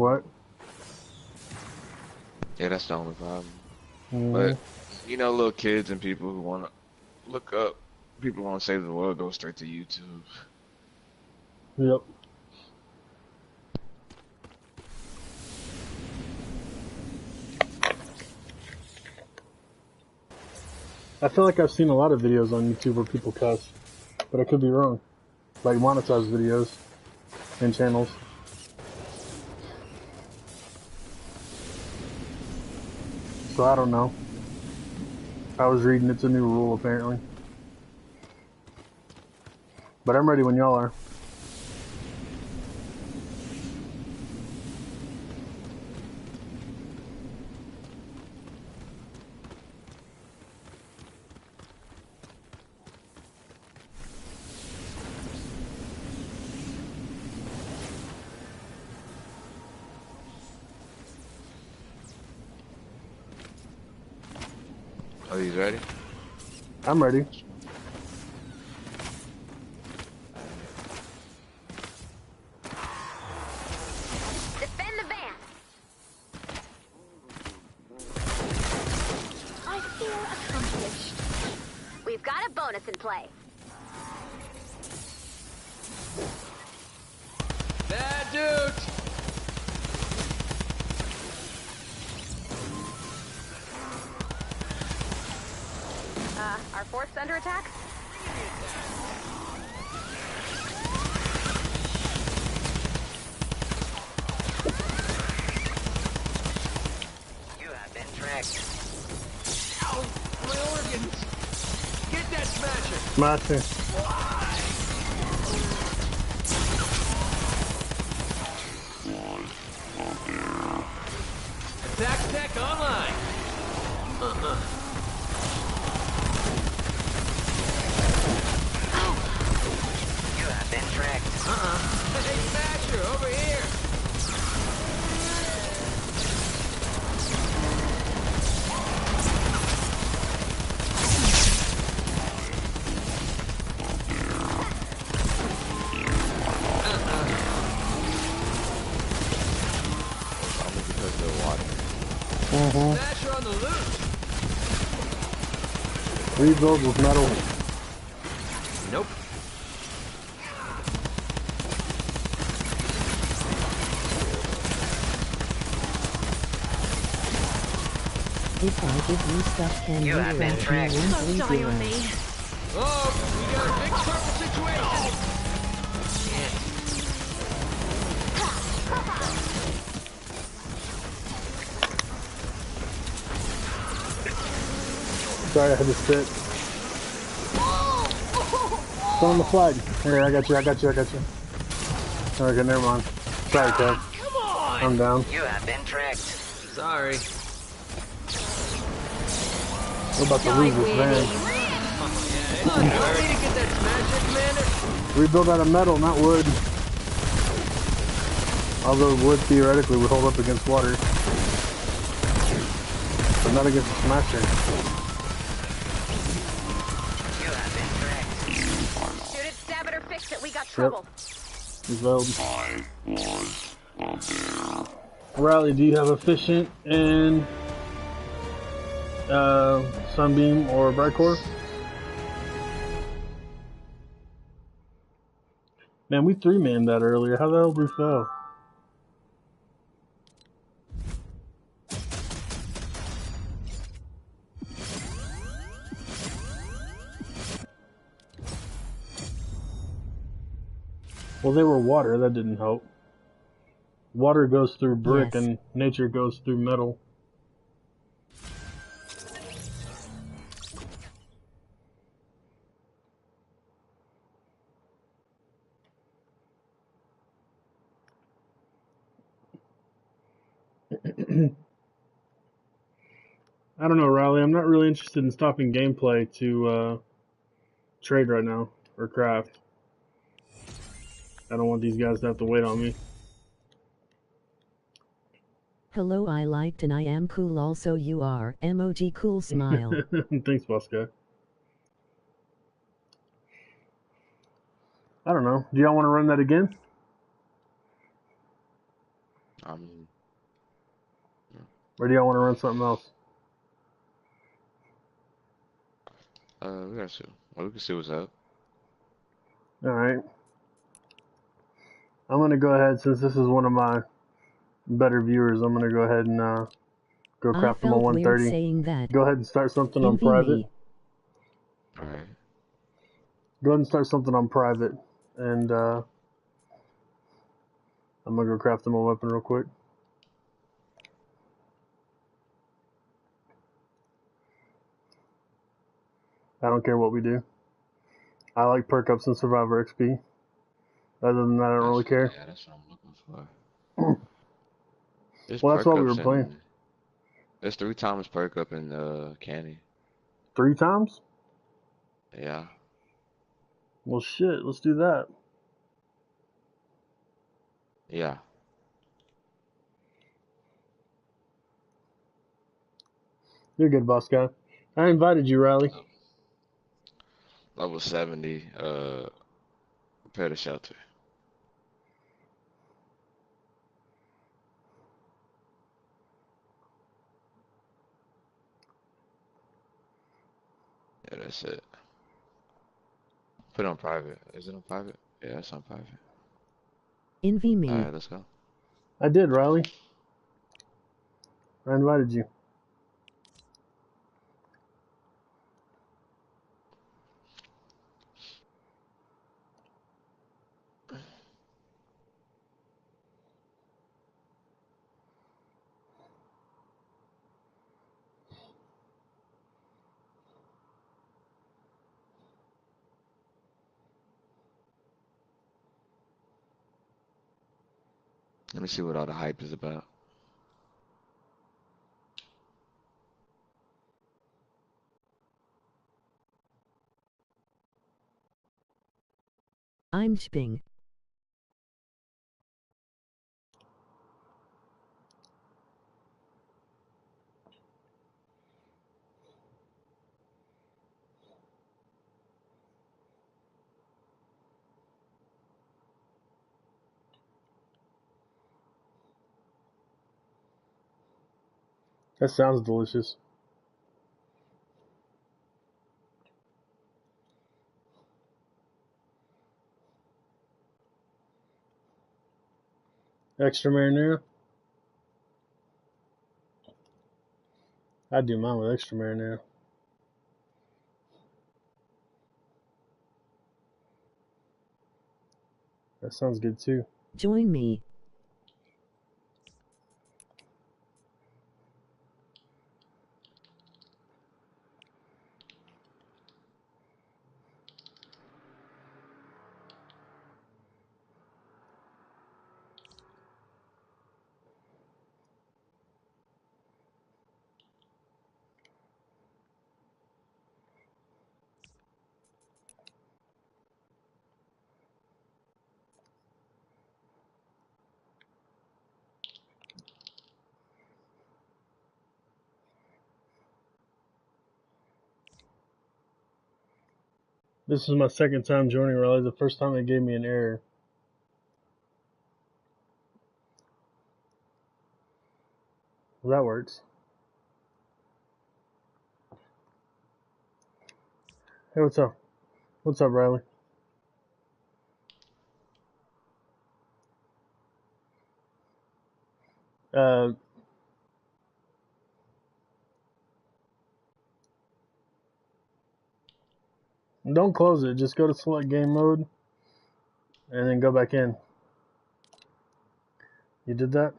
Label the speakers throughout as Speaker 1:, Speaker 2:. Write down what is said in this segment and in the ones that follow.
Speaker 1: What?
Speaker 2: Yeah, that's the only problem.
Speaker 1: Mm.
Speaker 2: But you know, little kids and people who want to look up, people want to save the world, go straight to YouTube.
Speaker 1: Yep. I feel like I've seen a lot of videos on YouTube where people cuss, but I could be wrong. Like monetized videos and channels. So I don't know. I was reading it's a new rule apparently. But I'm ready when y'all are.
Speaker 2: Are you ready?
Speaker 1: I'm ready.
Speaker 3: Defend the van. I feel accomplished. We've got a bonus in play.
Speaker 4: Bad dude!
Speaker 3: Our fort's under attack?
Speaker 5: You have been tracked.
Speaker 4: Ow! My organs! Get that smasher!
Speaker 1: Smasher.
Speaker 4: Attack tech online!
Speaker 5: You have been tracked.
Speaker 4: Hey, smasher, over here!
Speaker 2: Only because they're water.
Speaker 4: Smasher on the loose!
Speaker 1: Rebuild with metal.
Speaker 4: Nope.
Speaker 6: If I give you stuff, can
Speaker 5: You
Speaker 6: you
Speaker 5: have been
Speaker 6: craft me
Speaker 5: tracked.
Speaker 6: 1
Speaker 3: Don't die on me.
Speaker 4: Oh, we got a big purple situation! Shit.
Speaker 1: Sorry, I had to sit. Throw on the flag. Here, I got you. Okay, never mind. Sorry, Kev.
Speaker 4: Come on!
Speaker 1: I'm down.
Speaker 5: You have been tracked.
Speaker 4: Sorry.
Speaker 1: We're about to lose this van.
Speaker 4: Come on, you want me to get that smasher, Commander?
Speaker 1: Rebuild out of metal, not wood. Although wood theoretically would hold up against water. But not against the smasher.
Speaker 5: You have been tracked.
Speaker 3: Shoot it, stab it, or fix it. We got trouble.
Speaker 1: Rebuild. Riley, do you have efficient and sunbeam or bright core? Man, we 3-manned that earlier. How the hell did we fail? Well, they were water. That didn't help. Water goes through brick
Speaker 6: Yes.
Speaker 1: and nature goes through metal. I don't know, Riley. I'm not really interested in stopping gameplay to trade right now or craft. I don't want these guys to have to wait on me.
Speaker 6: Hello, I liked and I am cool also you are. Emoji cool smile.
Speaker 1: Thanks, boss guy. I don't know. Do y'all want to run that again?
Speaker 2: I mean,
Speaker 1: Or do y'all want to run something else?
Speaker 2: we gotta see. Well, we can see what's up.
Speaker 1: All right. I'm gonna go ahead since this is one of my better viewers. I'm gonna go ahead and go
Speaker 6: I
Speaker 1: craft them on
Speaker 6: felt weird
Speaker 1: 130.
Speaker 6: saying that.
Speaker 1: Go ahead and start something on
Speaker 6: Envy
Speaker 1: private.
Speaker 6: me.
Speaker 2: All right.
Speaker 1: Go ahead and start something on private, and I'm gonna go craft them a weapon real quick. I don't care what we do. I like perk ups and Survivor XP. Other than that, I don't really care.
Speaker 2: Yeah, that's what I'm looking for. There's
Speaker 1: Well, that's
Speaker 2: perk
Speaker 1: why we were
Speaker 2: ups
Speaker 1: playing.
Speaker 2: in. There's 3 times perk up in Candy.
Speaker 1: 3 times?
Speaker 2: Yeah.
Speaker 1: Well, shit. Let's do that.
Speaker 2: Yeah.
Speaker 1: You're good, boss guy. I invited you, Riley.
Speaker 2: Level 70. Prepare to shelter. Yeah, that's it. Put it on private. Is it on private? Yeah, it's on private.
Speaker 6: Envy
Speaker 2: All
Speaker 6: me.
Speaker 2: right, let's go.
Speaker 1: I did, Riley. I invited you.
Speaker 2: Let me see what all the hype is about.
Speaker 6: I'm sping.
Speaker 1: That sounds delicious. Extra marinara? I do mine with extra marinara. That sounds good too.
Speaker 6: Join me.
Speaker 1: This is my second time joining Riley. The first time it gave me an error. Well, that works. Hey, what's up? What's up, Riley? Uh, don't close it. Just go to select game mode and then go back in. You did that?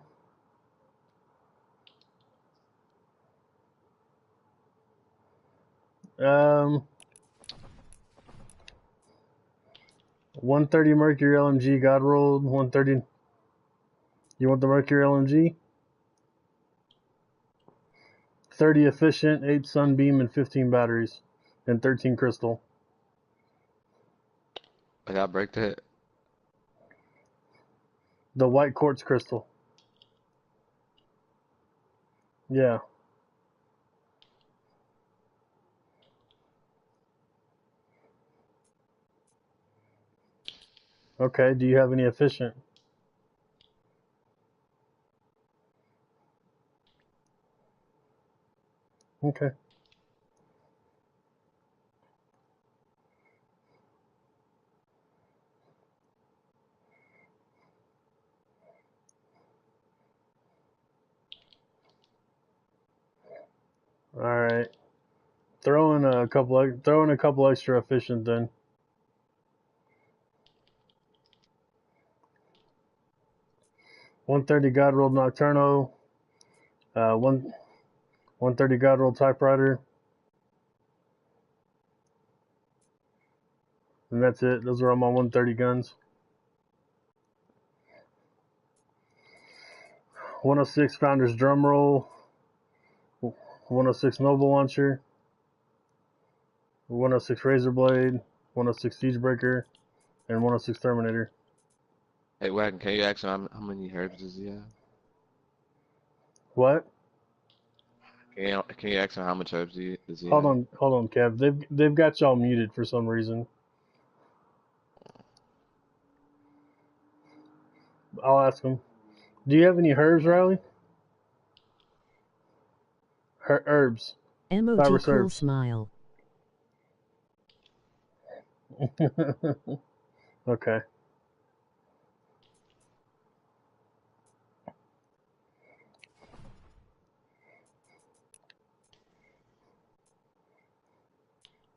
Speaker 1: 130 Mercury LMG God rolled. 130. You want the Mercury LMG? 30 efficient, 8 sunbeam, and 15 batteries, and 13 crystal.
Speaker 2: I gotta break that.
Speaker 1: The white quartz crystal. Yeah. Okay. Do you have any efficient? Okay. All right. Throw in a couple extra efficient then. 130 God rolled Nocturno. 130 God rolled Typewriter. And that's it. Those are all my 130 guns. 106 Founder's Drum Roll. 106 Noble Launcher. 106 Razor Blade. 106 Siegebreaker. And 106 Terminator.
Speaker 2: Hey, Wagon, can you ask him how many herbs does he have?
Speaker 1: What?
Speaker 2: Can you ask him how much herbs does he
Speaker 1: Hold
Speaker 2: have?
Speaker 1: on, Kev. They've got y'all muted for some reason. I'll ask them. Do you have any herbs, Riley? Herbs.
Speaker 6: Emoji
Speaker 1: Fibrous
Speaker 6: cool
Speaker 1: herbs.
Speaker 6: smile.
Speaker 1: Okay.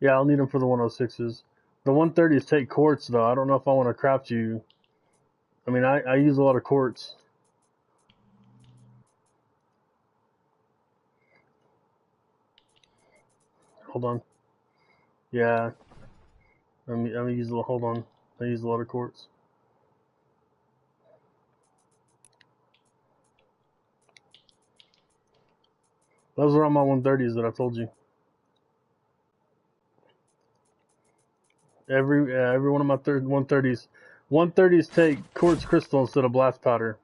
Speaker 1: Yeah, I'll need them for the 106s. The 130s take quartz, though. I don't know if I want to craft you. I mean, I use a lot of quartz. Hold on. Yeah. I'm use a hold on. I use a lot of quartz. Those are all my 130s that I told you. Every one of my 130s. 130s take quartz crystal instead of blast powder.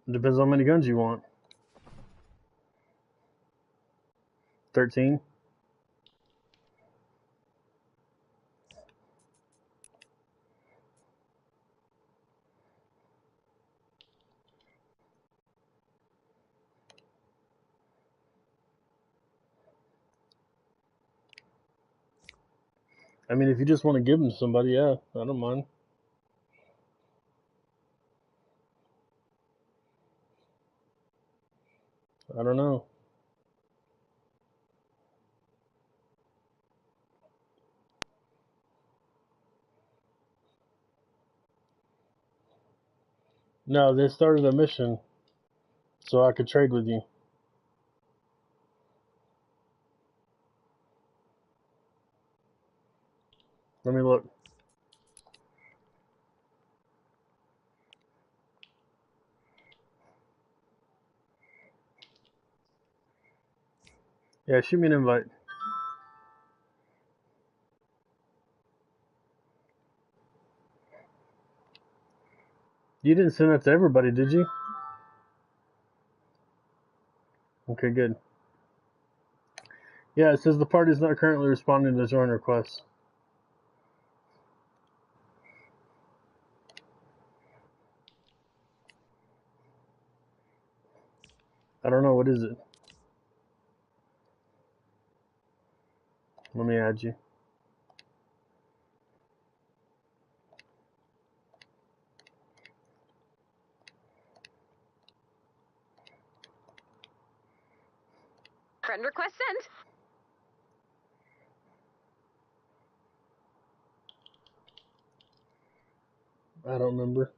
Speaker 1: Depends on how many guns you want. 13. I mean, if you just want to give them to somebody, yeah, I don't mind. I don't know. No, they started a mission so I could trade with you. Let me look. Yeah, shoot me an invite. You didn't send that to everybody, did you? Okay, good. Yeah, it says the party is not currently responding to join requests. I don't know, what is it? Let me add you.
Speaker 3: Friend request sent.
Speaker 1: I don't remember.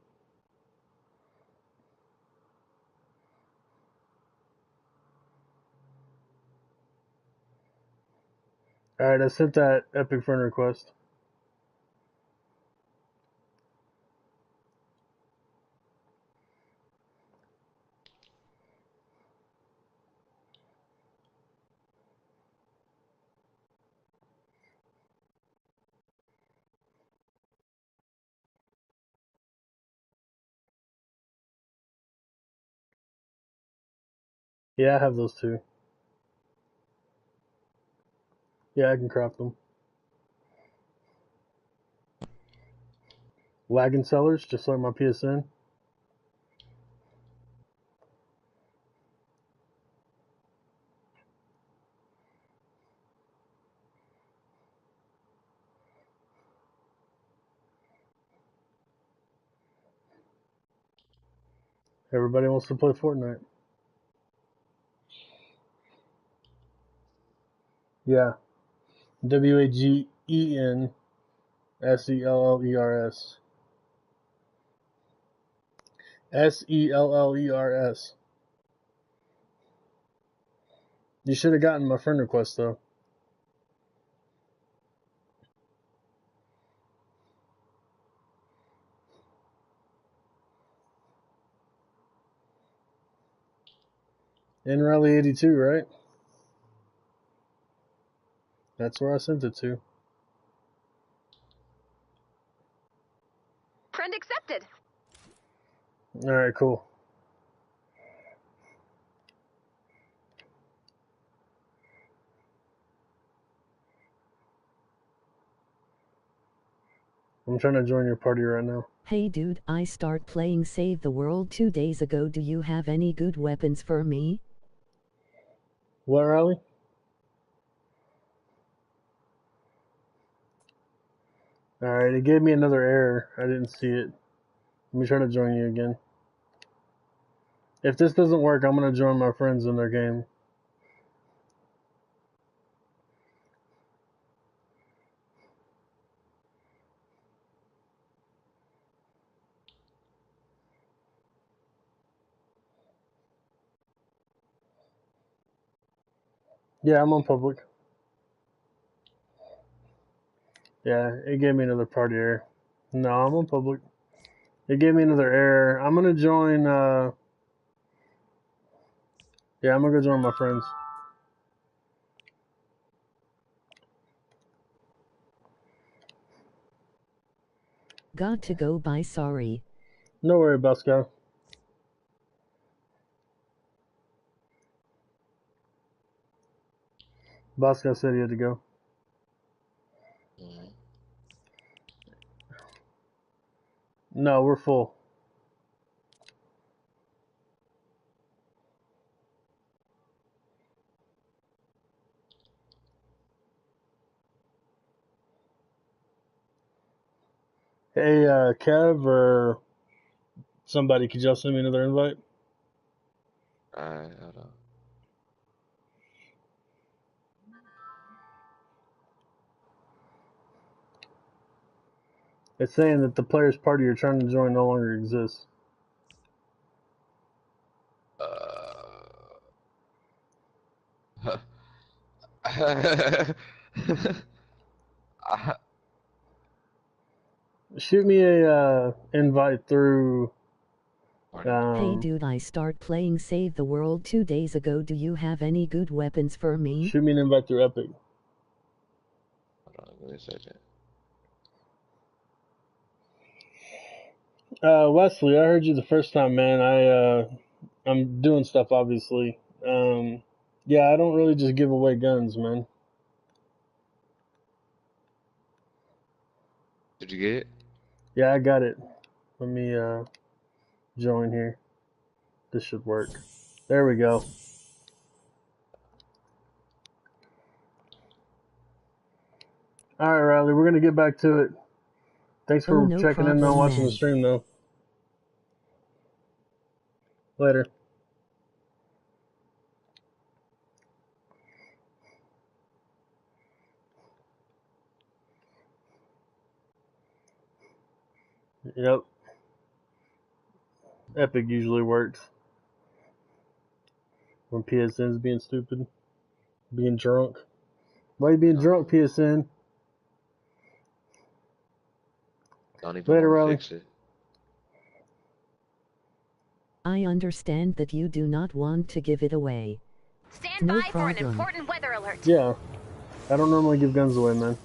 Speaker 1: Alright, I sent that epic friend request. Yeah, I have those two. Yeah, I can craft them. Wagensellers, just like my PSN. Everybody wants to play Fortnite. Yeah. Wagensellers. Sellers. You should have gotten my friend request though. In Rally 82, right? That's where I sent it to.
Speaker 3: Friend accepted.
Speaker 1: Alright, cool. I'm trying to join your party right now.
Speaker 6: Hey dude, I start playing Save the World 2 days ago. Do you have any good weapons for me?
Speaker 1: What, Rally? Alright, it gave me another error. I didn't see it. Let me try to join you again. If this doesn't work, I'm going to join my friends in their game. Yeah, I'm on public. Yeah, it gave me another party error. No, I'm on public. It gave me another error. I'm going to join, yeah, I'm going to go join my friends.
Speaker 6: Got to go, bye, sorry.
Speaker 1: No worry, Bosco. Bosco said he had to go.
Speaker 2: Mhm.
Speaker 1: No, we're full. Hey, Kev or somebody, could y'all send me another invite?
Speaker 2: Alright, hold on.
Speaker 1: It's saying that the player's party you're trying to join no longer exists.
Speaker 2: I-
Speaker 1: Shoot me a invite through.
Speaker 6: Hey dude, I start playing Save the World 2 days ago. Do you have any good weapons for me?
Speaker 1: Shoot me an invite through Epic.
Speaker 2: Hold on, give me a second.
Speaker 1: Wesley, I heard you the first time, man. I'm doing stuff, obviously. Yeah, I don't really just give away guns, man.
Speaker 2: Did you get it?
Speaker 1: Yeah, I got it. Let me join here. This should work. There we go. All right, Riley, we're gonna get back to it. Thanks for
Speaker 6: Oh, no
Speaker 1: checking in and
Speaker 6: problem,
Speaker 1: watching the
Speaker 6: man.
Speaker 1: stream, though. Later. Yep. Epic usually works when PSN's being stupid, being drunk. Why you being drunk, PSN?
Speaker 2: Don't even
Speaker 1: Later,
Speaker 2: want to
Speaker 1: Riley.
Speaker 2: fix it.
Speaker 6: I understand that you do not want to give it away.
Speaker 3: Stand
Speaker 6: No
Speaker 3: by for an
Speaker 6: problem.
Speaker 3: important weather alert.
Speaker 1: Yeah. I don't normally give guns away, man.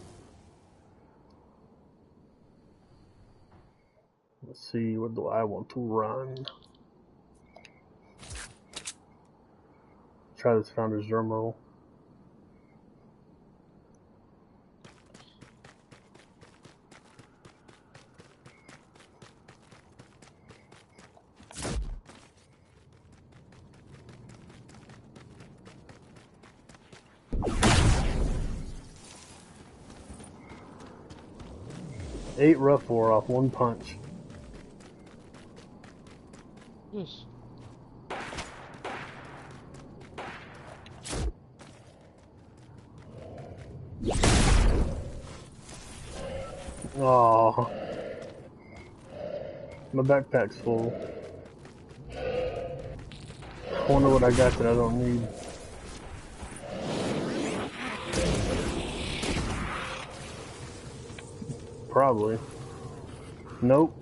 Speaker 1: Let's see, what do I want to run? Try this founder's drum roll. 8 rough war off 1 punch.
Speaker 2: Yes.
Speaker 1: Oh, my backpack's full. I wonder what I got that I don't need. Probably. Nope.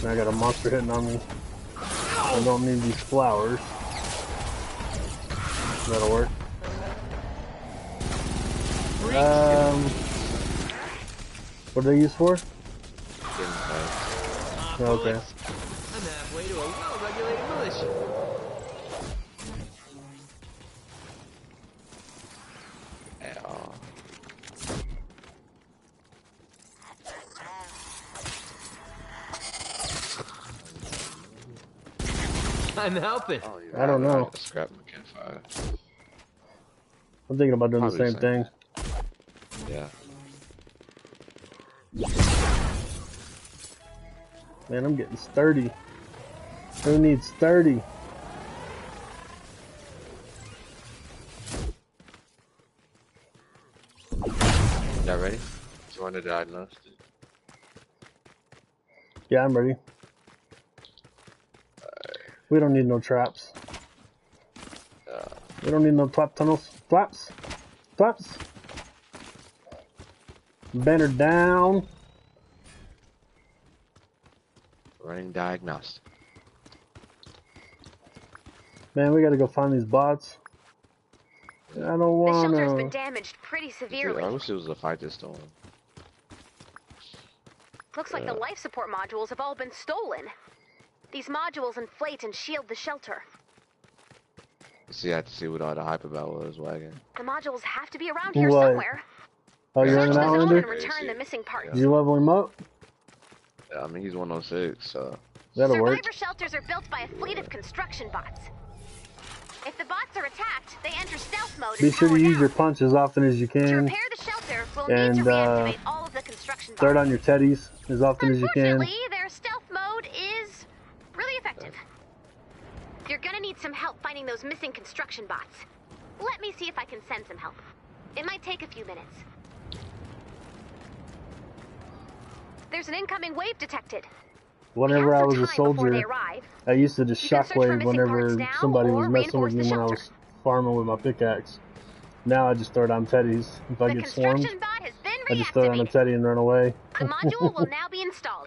Speaker 1: I got a monster hitting on me. I don't need these flowers. That'll work. What are they used for? Okay.
Speaker 4: I'm halfway to a well-regulated militia. I'm helping.
Speaker 2: Oh,
Speaker 1: I don't know.
Speaker 2: Scrap my campfire.
Speaker 1: I'm thinking about doing
Speaker 2: Probably
Speaker 1: the same thing.
Speaker 2: Yeah.
Speaker 1: Man, I'm getting sturdy. Who needs sturdy?
Speaker 2: Y'all ready? You want to diagnose it?
Speaker 1: Yeah, I'm ready. We don't need no traps. We don't need no trap tunnels. Flaps. Flaps. Banner down.
Speaker 2: Running diagnostic.
Speaker 1: Man, we gotta go find these bots. I don't
Speaker 3: The shelter's been
Speaker 1: wanna.
Speaker 3: damaged pretty
Speaker 2: Dude,
Speaker 3: severely.
Speaker 2: I wish it was a fight this storm.
Speaker 3: Looks like the life support modules have all been stolen. These modules inflate and shield the shelter.
Speaker 2: See, I had to see what all the hype about was, Wagon.
Speaker 3: The modules have to be around here
Speaker 1: What?
Speaker 3: somewhere.
Speaker 1: Oh, you're
Speaker 3: Search
Speaker 1: in
Speaker 3: the
Speaker 1: an
Speaker 3: zone
Speaker 1: Outlander?
Speaker 3: and return the missing parts.
Speaker 1: Did you level him up?
Speaker 2: Yeah, I mean, he's 106, so...
Speaker 1: That'll work.
Speaker 3: Survivor shelters are built by a fleet of construction bots. If the bots are attacked, they enter stealth mode
Speaker 1: Be
Speaker 3: and
Speaker 1: sure
Speaker 3: power
Speaker 1: to use
Speaker 3: down.
Speaker 1: your punch as often as you
Speaker 3: To
Speaker 1: can.
Speaker 3: repair the shelter, we'll need
Speaker 1: And
Speaker 3: to reactivate all of the construction bots.
Speaker 1: start on your teddies as often as you can.
Speaker 3: Unfortunately, their stealth mode is really effective. You're gonna need some help finding those missing construction bots. Let me see if I can send some help. It might take a few minutes. There's an incoming wave detected.
Speaker 1: Whenever I was a
Speaker 3: Before
Speaker 1: soldier,
Speaker 3: they arrive.
Speaker 1: I used to just
Speaker 3: You can search for
Speaker 1: shockwave
Speaker 3: missing
Speaker 1: whenever
Speaker 3: parts now
Speaker 1: somebody was
Speaker 3: or
Speaker 1: messing with
Speaker 3: reinforce
Speaker 1: me
Speaker 3: the
Speaker 1: when I
Speaker 3: shelter.
Speaker 1: was farming with my pickaxe. Now I just throw it on teddies. If I
Speaker 3: The
Speaker 1: get swarmed,
Speaker 3: construction bot has been
Speaker 1: I just throw it on a
Speaker 3: reactivated.
Speaker 1: teddy and run away.
Speaker 3: A module will now be installed.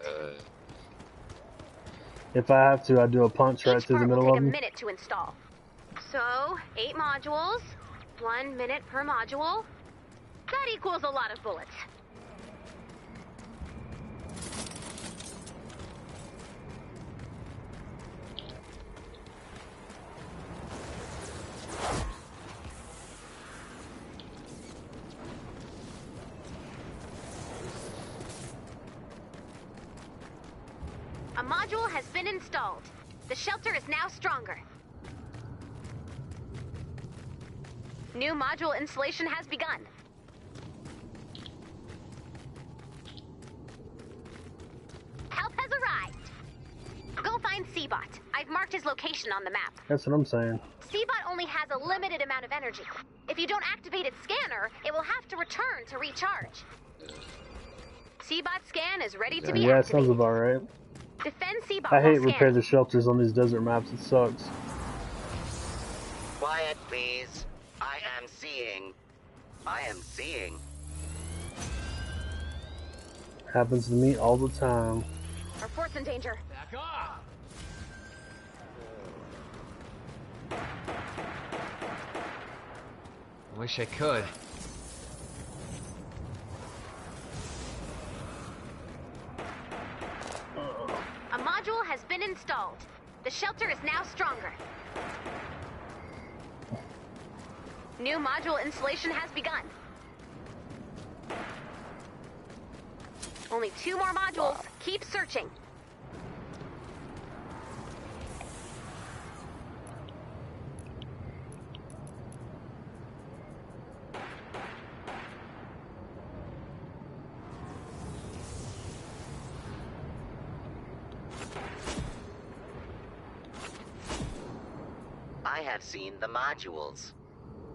Speaker 1: If I have to, I do a punch right
Speaker 3: Each
Speaker 1: through the
Speaker 3: part will
Speaker 1: middle
Speaker 3: take
Speaker 1: of
Speaker 3: a
Speaker 1: them.
Speaker 3: minute to install. So, 8 modules, 1 minute per module. That equals a lot of bullets. A module has been installed. The shelter is now stronger. New module installation has begun. Help has arrived. Go find Seabot. I've marked his location on the map.
Speaker 1: That's what I'm saying.
Speaker 3: Seabot only has a limited amount of energy. If you don't activate its scanner, it will have to return to recharge. Seabot scan is ready to be
Speaker 1: Yeah, it sounds
Speaker 3: activated.
Speaker 1: about right.
Speaker 3: Defend Seabot
Speaker 1: I hate
Speaker 3: while
Speaker 1: repair
Speaker 3: scanning.
Speaker 1: the shelters on these desert maps. It sucks.
Speaker 5: Quiet, please. I am seeing. I am seeing.
Speaker 1: Happens to me all the time.
Speaker 3: Our fort's in danger.
Speaker 4: Back off! I wish I could.
Speaker 3: A module has been installed. The shelter is now stronger. New module installation has begun. Only 2 more modules. Keep searching.
Speaker 5: I have seen the modules.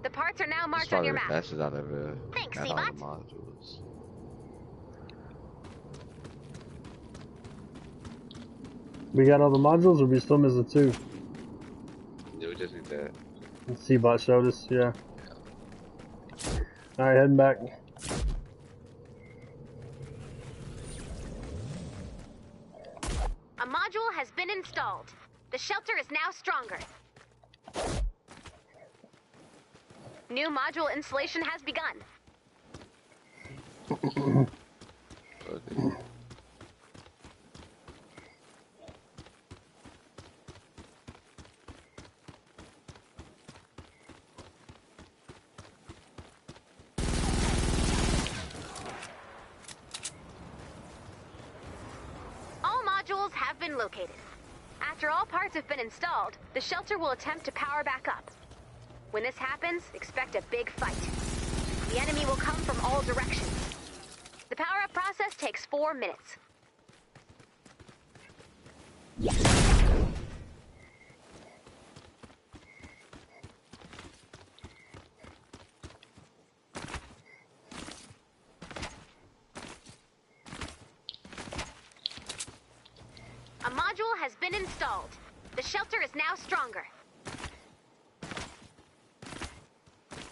Speaker 3: The parts are now
Speaker 2: It's
Speaker 3: marked on
Speaker 2: probably
Speaker 3: your
Speaker 2: the
Speaker 3: map.
Speaker 2: fastest I've ever
Speaker 3: Thanks,
Speaker 2: got all the
Speaker 3: Seabot.
Speaker 2: modules.
Speaker 1: We got all the modules, or we still missing 2?
Speaker 2: Yeah, we just need that.
Speaker 1: Seabot showed us, yeah. Alright, heading back.
Speaker 3: A module has been installed. The shelter is now stronger. New module installation has begun.
Speaker 2: Okay.
Speaker 3: All modules have been located. After all parts have been installed, the shelter will attempt to power back up. When this happens, expect a big fight. The enemy will come from all directions. The power-up process takes 4 minutes. A module has been installed. The shelter is now stronger.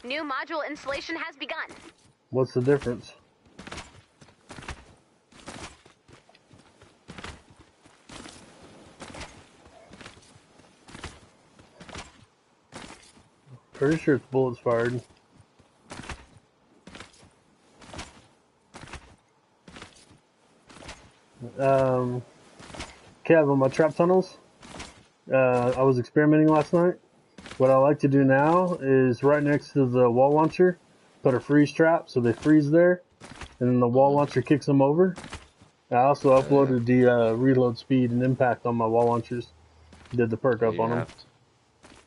Speaker 3: New module installation has begun.
Speaker 1: What's the difference? Pretty sure it's bullets fired. Kev, on my trap tunnels, I was experimenting last night. What I like to do now is right next to the wall launcher, put a freeze trap so they freeze there, and then the wall launcher kicks them over. I also uploaded the reload speed and impact on my wall launchers. Did the perk up on them.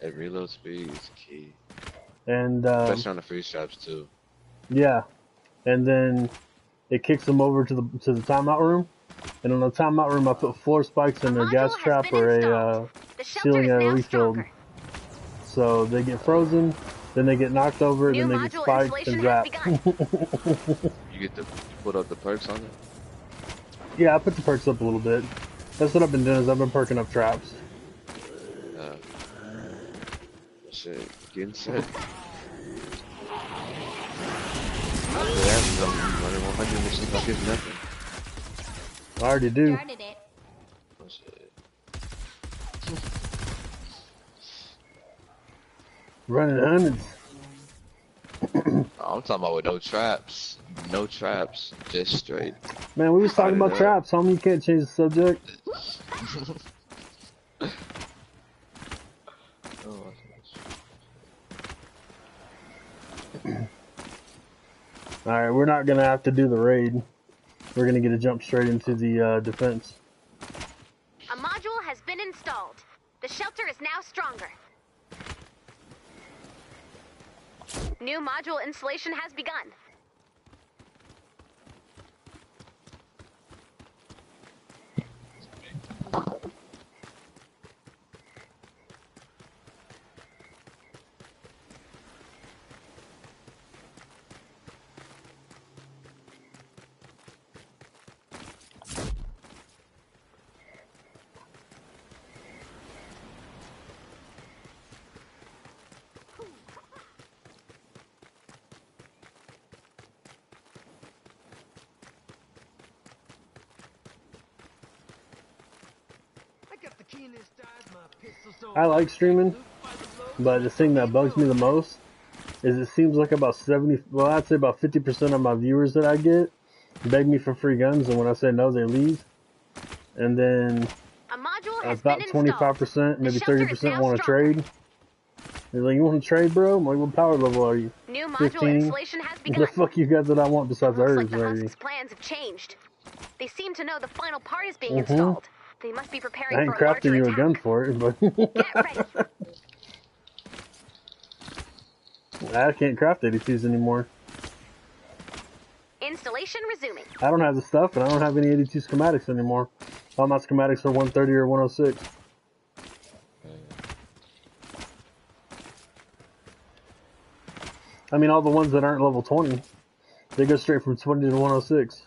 Speaker 2: That reload speed is key.
Speaker 1: And
Speaker 2: especially on the freeze traps too.
Speaker 1: yeah, and then it kicks them over to the timeout room. And in the timeout room, I put 4 spikes in a gas trap or a ceiling area refilled. So they get frozen, then they get knocked over, then they get spiked and zapped.
Speaker 2: You put up the perks on it?
Speaker 1: Yeah, I put the perks up a little bit. That's what I've been doing, is I've been perking up traps.
Speaker 2: Shit, getting set.
Speaker 1: I already do. Running hundreds.
Speaker 2: I'm talking about with no traps. No traps. Just straight.
Speaker 1: Man, we was talking about traps, homie. You can't change the subject. Alright, we're not gonna have to do the raid. We're gonna get a jump straight into the defense.
Speaker 3: A module has been installed. The shelter is now stronger. New module installation has begun.
Speaker 1: I like streaming, but the thing that bugs me the most is it seems like about 70, well, I'd say about 50% of my viewers that I get beg me for free guns, and when I say no, they leave. And then about 25%, maybe 30% want to trade. They're like, you want to trade, bro? I'm like, what power level are you?
Speaker 3: New module
Speaker 1: 15?
Speaker 3: installation has begun.
Speaker 1: The fuck you got that I want besides
Speaker 3: Looks
Speaker 1: herbs,
Speaker 3: like the
Speaker 1: maybe?
Speaker 3: Husk's plans have changed. They seem to know the final part is being installed. They must be preparing
Speaker 1: I ain't
Speaker 3: for a larger
Speaker 1: crafting you a
Speaker 3: attack.
Speaker 1: gun for it, but
Speaker 3: Get ready.
Speaker 1: I can't craft 82s anymore.
Speaker 3: Installation resuming.
Speaker 1: I don't have the stuff, and I don't have any 82 schematics anymore. All my schematics are 130 or 106. I mean, all the ones that aren't level 20, they go straight from 20 to 106.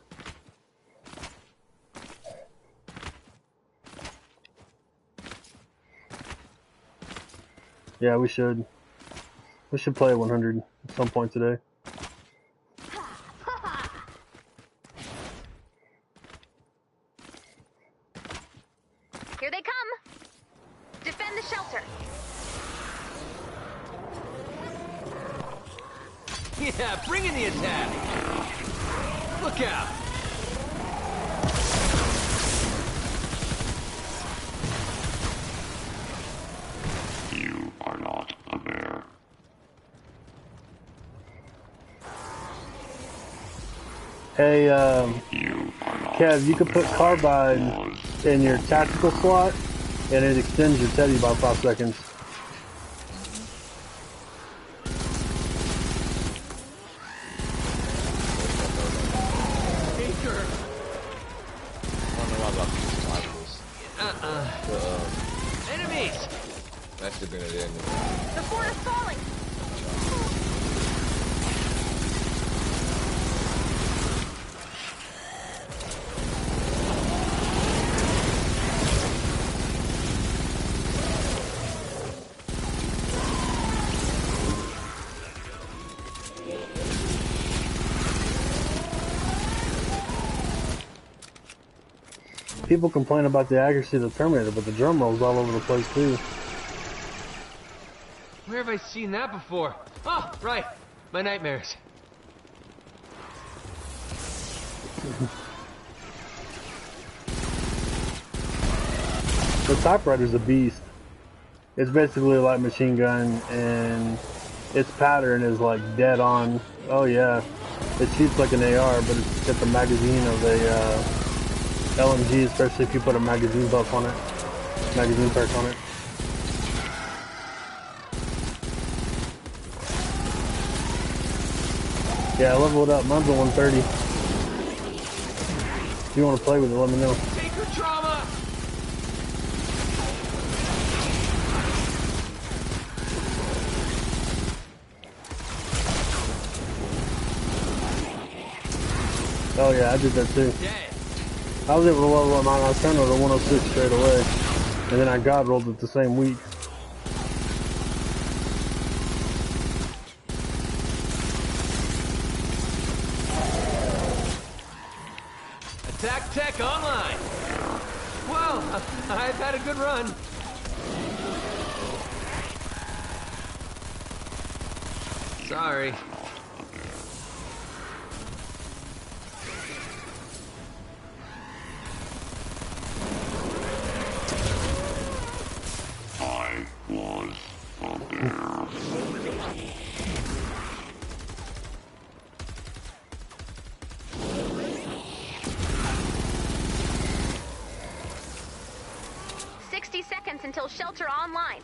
Speaker 1: Yeah, we should. We should play 100 at some point today.
Speaker 3: Here they come. Defend the shelter.
Speaker 4: Yeah, bring in the attack. Look out.
Speaker 7: You are not a bear.
Speaker 1: Hey,
Speaker 7: You are not
Speaker 1: Kev, you
Speaker 7: a
Speaker 1: could put
Speaker 7: bear.
Speaker 1: carbine in your tactical slot, and it extends your teddy by 5 seconds.
Speaker 2: I don't know about these rivals.
Speaker 4: Enemies!
Speaker 2: That's the gonna end.
Speaker 3: The fort is falling.
Speaker 1: People complain about the accuracy of the Terminator, but the drum rolls all over the place too.
Speaker 4: Where have I seen that before? Oh, right. My nightmares.
Speaker 1: The typewriter's a beast. It's basically a light machine gun, and its pattern is like dead on. Oh yeah, it shoots like an AR, but it's got the magazine of a LMG, especially if you put a magazine buff on it, magazine perk on it. Yeah, level it up. Mine's a 130. If you want to play with it, let me know.
Speaker 4: Take her trauma!
Speaker 1: Oh yeah, I did that too.
Speaker 4: Dead.
Speaker 1: I was able to level up mine. I was turned to 106 straight away, and then I god rolled it the same week.
Speaker 4: Attack tech online. Well, I've had a good run. Sorry.
Speaker 7: I was a bear.
Speaker 3: 60 seconds until shelter online.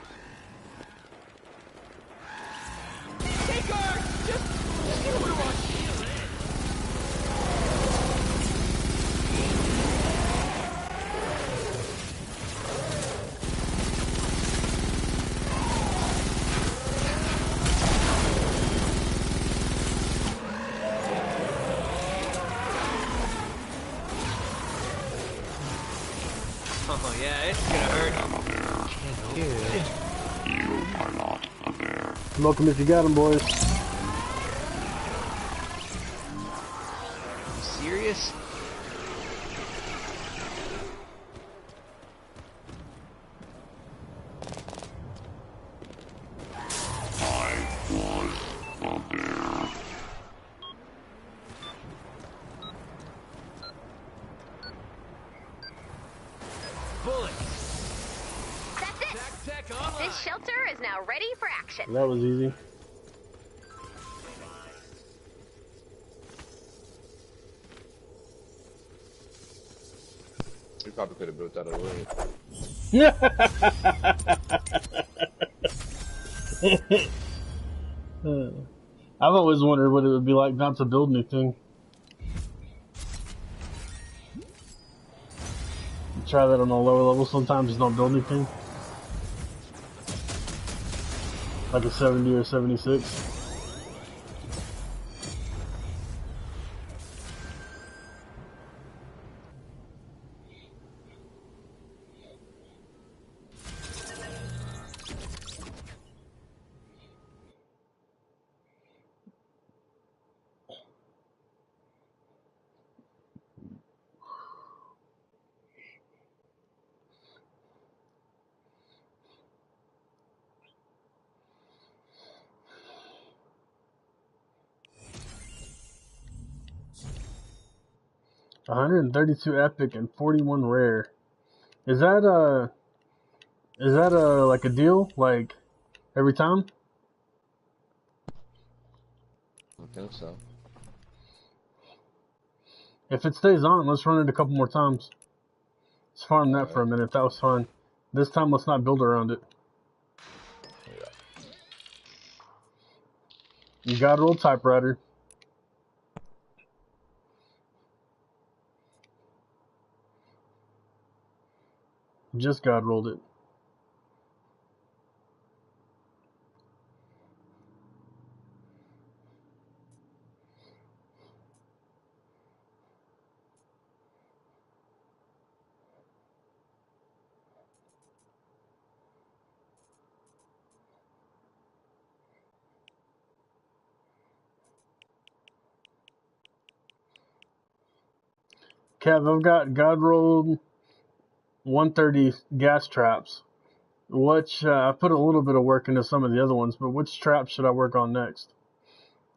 Speaker 4: Take her! Just get over to our shield. Oh yeah, it's gonna hurt.
Speaker 7: I'm a bear. You are not a bear.
Speaker 1: Smoke 'em if you got 'em, boys.
Speaker 4: You serious?
Speaker 7: I was a bear.
Speaker 4: Bullets.
Speaker 3: That's it.
Speaker 4: Attack tech online.
Speaker 3: This shelter is now ready for action.
Speaker 1: That was easy.
Speaker 2: We probably could have built that away.
Speaker 1: I've always wondered what it would be like not to build anything. Try that on a lower level sometimes, don't build anything. Like a 70 or 76. 132 epic and 41 rare. Is that like a deal? Like every time?
Speaker 2: I think so.
Speaker 1: If it stays on, let's run it a couple more times. Let's farm that for a
Speaker 2: Alright.
Speaker 1: minute. That was fun. This time, let's not build around it. You got roll typewriter. Just God rolled it. Kev, I've got God rolled 130 gas traps. Which I put a little bit of work into some of the other ones, but which trap should I work on next?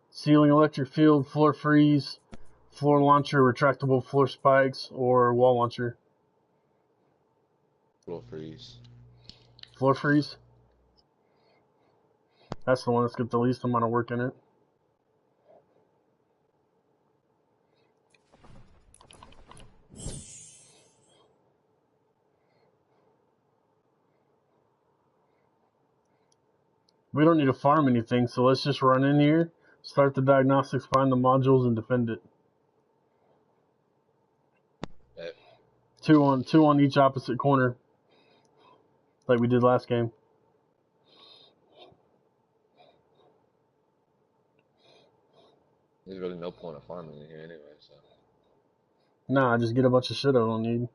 Speaker 1: Ceiling electric field, floor freeze, floor launcher, retractable floor spikes, or wall launcher?
Speaker 2: Floor freeze.
Speaker 1: Floor freeze. That's the one that's got the least amount of work in it. We don't need to farm anything, so let's just run in here, start the diagnostics, find the modules, and defend it.
Speaker 2: Yep.
Speaker 1: Two on each opposite corner, like we did last game.
Speaker 2: There's really no point of farming in here anyway, so.
Speaker 1: Nah, just get a bunch of shit I don't need.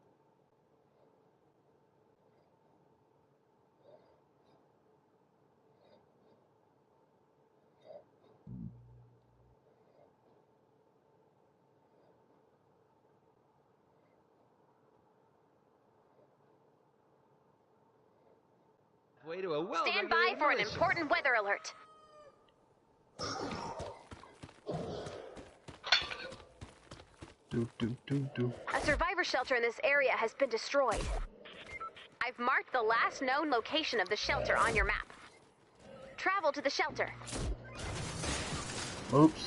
Speaker 4: Way to a well.
Speaker 3: Stand by for an important weather alert. A survivor shelter in this area has been destroyed. I've marked the last known location of the shelter on your map. Travel to the shelter.
Speaker 1: Oops.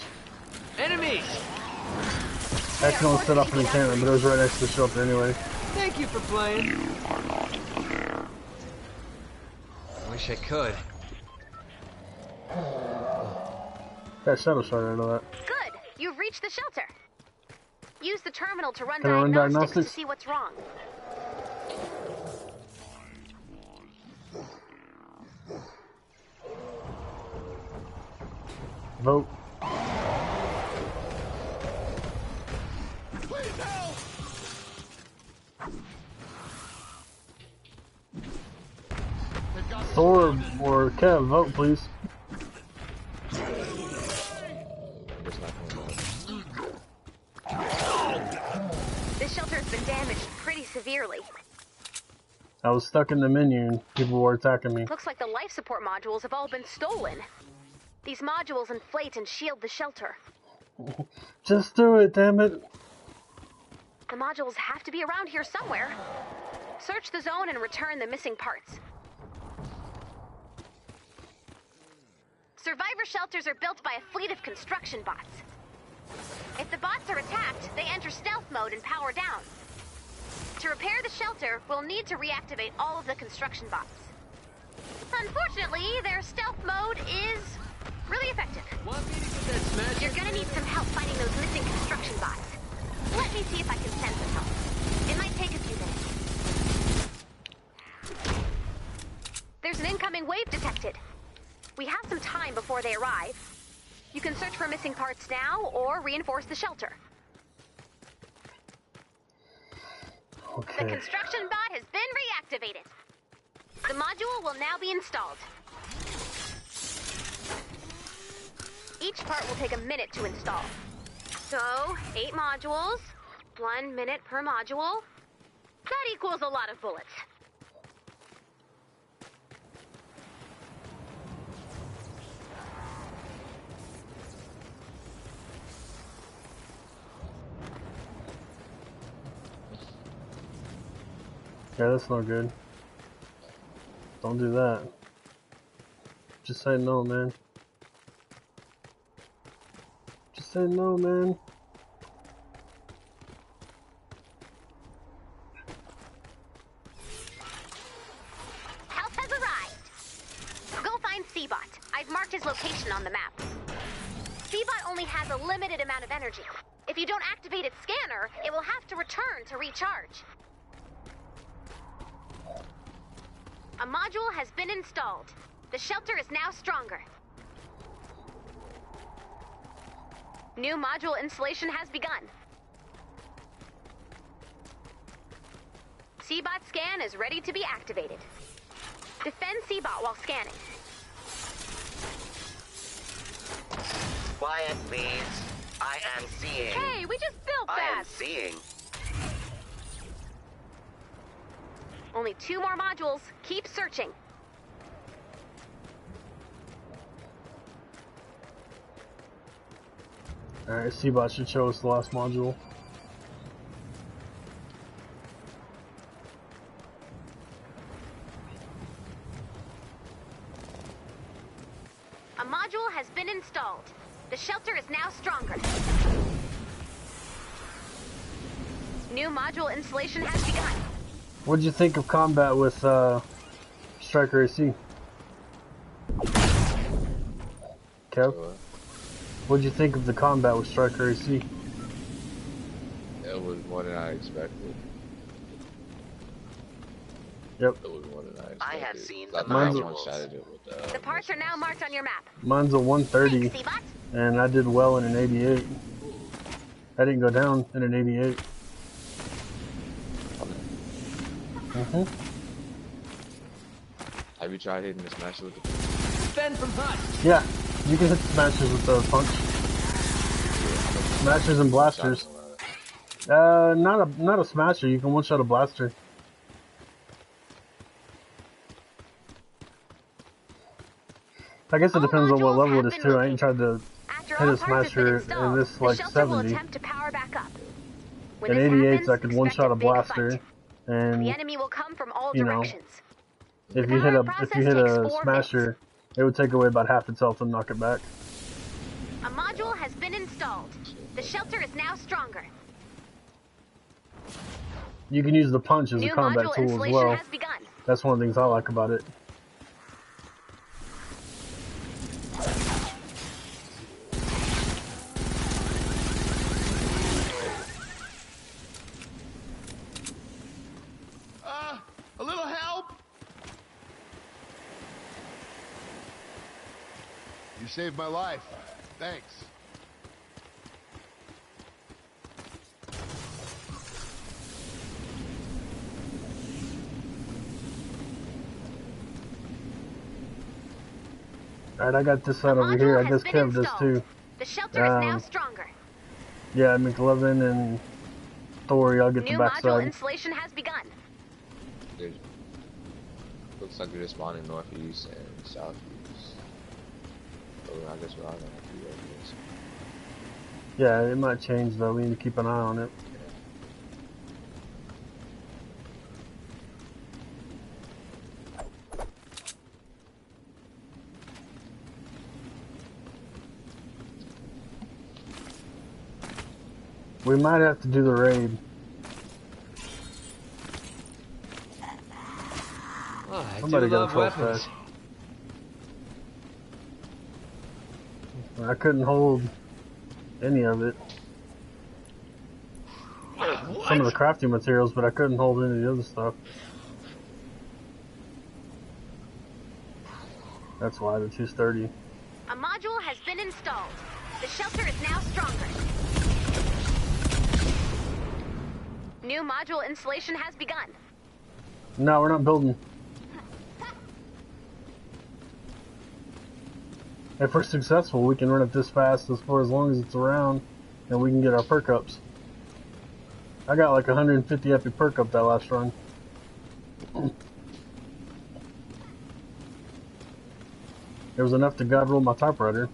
Speaker 4: Enemies!
Speaker 1: I accidentally set off an encampment, but it was right next to the shelter anyway.
Speaker 4: Thank you for playing.
Speaker 7: You are not there.
Speaker 4: Wish I could.
Speaker 1: Got shadow shot out of that.
Speaker 3: Good. You've reached the shelter. Use the terminal to run
Speaker 1: Can I run
Speaker 3: diagnostics to
Speaker 1: diagnostics?
Speaker 3: see what's wrong.
Speaker 1: Vote. Thor or Kev, vote please.
Speaker 3: This shelter has been damaged pretty severely.
Speaker 1: I was stuck in the menu and people were attacking me.
Speaker 3: Looks like the life support modules have all been stolen. These modules inflate and shield the shelter.
Speaker 1: Just do it, damn it.
Speaker 3: The modules have to be around here somewhere. Search the zone and return the missing parts. Survivor shelters are built by a fleet of construction bots. If the bots are attacked, they enter stealth mode and power down. To repair the shelter, we'll need to reactivate all of the construction bots. Unfortunately, their stealth mode is really effective.
Speaker 4: Want me to get that smash?
Speaker 3: You're gonna need some help finding those missing construction bots. Let me see if I can send some help. It might take a few minutes. There's an incoming wave detected. We have some time before they arrive. You can search for missing parts now or reinforce the shelter. The
Speaker 1: Okay.
Speaker 3: construction bot has been reactivated. The module will now be installed. Each part will take a minute to install. So, 8 modules, 1 minute per module. That equals a lot of bullets.
Speaker 1: Yeah, that's not good. Don't do that. Just say no, man. Just say no, man.
Speaker 3: Help has arrived. Go find Seabot. I've marked his location on the map. Seabot only has a limited amount of energy. If you don't activate its scanner, it will have to return to recharge. A module has been installed. The shelter is now stronger. New module installation has begun. Seabot scan is ready to be activated. Defend Seabot while scanning.
Speaker 5: Quiet, please. I am seeing.
Speaker 3: Hey, we just built
Speaker 5: I am
Speaker 3: that!
Speaker 5: seeing.
Speaker 3: Only 2 more modules. Keep searching.
Speaker 1: Alright, Seabot should show us the last module.
Speaker 3: A module has been installed. The shelter is now stronger. New module installation has begun.
Speaker 1: What'd you think of combat with Striker AC? Kev? What'd you think of the combat with Striker AC?
Speaker 2: It was more than I expected.
Speaker 1: Yep.
Speaker 2: It was more than I expected.
Speaker 5: I have seen
Speaker 2: I
Speaker 5: the
Speaker 2: one-shotted
Speaker 5: modules.
Speaker 2: it with,
Speaker 3: The parts are now marked on your map.
Speaker 1: Mine's a 130,
Speaker 3: Thanks, Seabot.
Speaker 1: and I did well in an 88. I didn't go down in an 88. Mm-hmm.
Speaker 2: Have you tried hitting the smasher with the...
Speaker 4: Defend from hot.
Speaker 1: Yeah, you can hit smashers with the punch. Smashers and blasters. Not a smasher. You can one-shot a blaster. I guess it depends on what level it is too. I ain't tried to hit a smasher in this like 70. In 88s, I could one-shot a blaster, and
Speaker 3: the enemy will come from all
Speaker 1: you know,
Speaker 3: directions.
Speaker 1: if you hit a smasher, it would take away about half its health and knock it back.
Speaker 3: A module has been installed. The shelter is now stronger.
Speaker 1: You can use the punch as a
Speaker 3: New
Speaker 1: combat
Speaker 3: module
Speaker 1: tool as
Speaker 3: installation
Speaker 1: well.
Speaker 3: has begun.
Speaker 1: That's one of the things I like about it.
Speaker 8: A little help? You saved my life. Thanks.
Speaker 1: Alright, I got this side over here. I guess Kev does too.
Speaker 3: The shelter is now stronger.
Speaker 1: Yeah, McLovin and Thori, I'll get the
Speaker 3: New module
Speaker 1: backside.
Speaker 3: installation has begun.
Speaker 2: There's, looks like they're spawning northeast and southeast. So I guess we're all gonna have to do this.
Speaker 1: Yeah, it might change though. We need to keep an eye on it. We might have to do the raid.
Speaker 4: Oh, I
Speaker 1: Somebody
Speaker 4: do
Speaker 1: got
Speaker 4: love
Speaker 1: a full
Speaker 4: weapons.
Speaker 1: stash. I couldn't hold any of it. Some of the crafting materials, but I couldn't hold any of the other stuff. That's why the 230.
Speaker 3: A module has been installed. The shelter is now stronger. New module installation has begun.
Speaker 1: No, we're not building. If we're successful, we can run it this fast for as long as it's around, and we can get our perk ups. I got like 150 epic perk up that last run. It was enough to god roll my typewriter.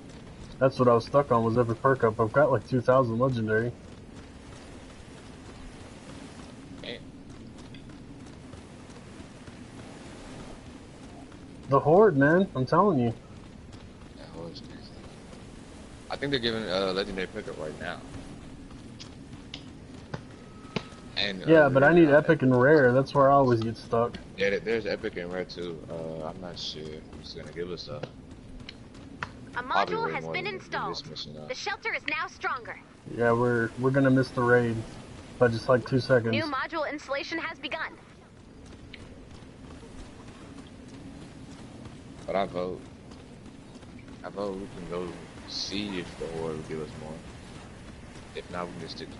Speaker 1: That's what I was stuck on, was every perk up. I've got like 2,000 legendary. The Horde, man. I'm telling you.
Speaker 2: That Horde's crazy. I think they're giving legendary pickup right now. And
Speaker 1: Yeah, but I need epic and rare. That's where I always get stuck.
Speaker 2: Yeah, there's epic and rare too. I'm not sure if it's gonna give us a.
Speaker 3: A module has been installed. The shelter is now stronger.
Speaker 1: Yeah, we're gonna miss the raid by just like 2 seconds.
Speaker 3: New module installation has begun.
Speaker 2: But I vote we can go see if the Horde will give us more. If not, we can just stick to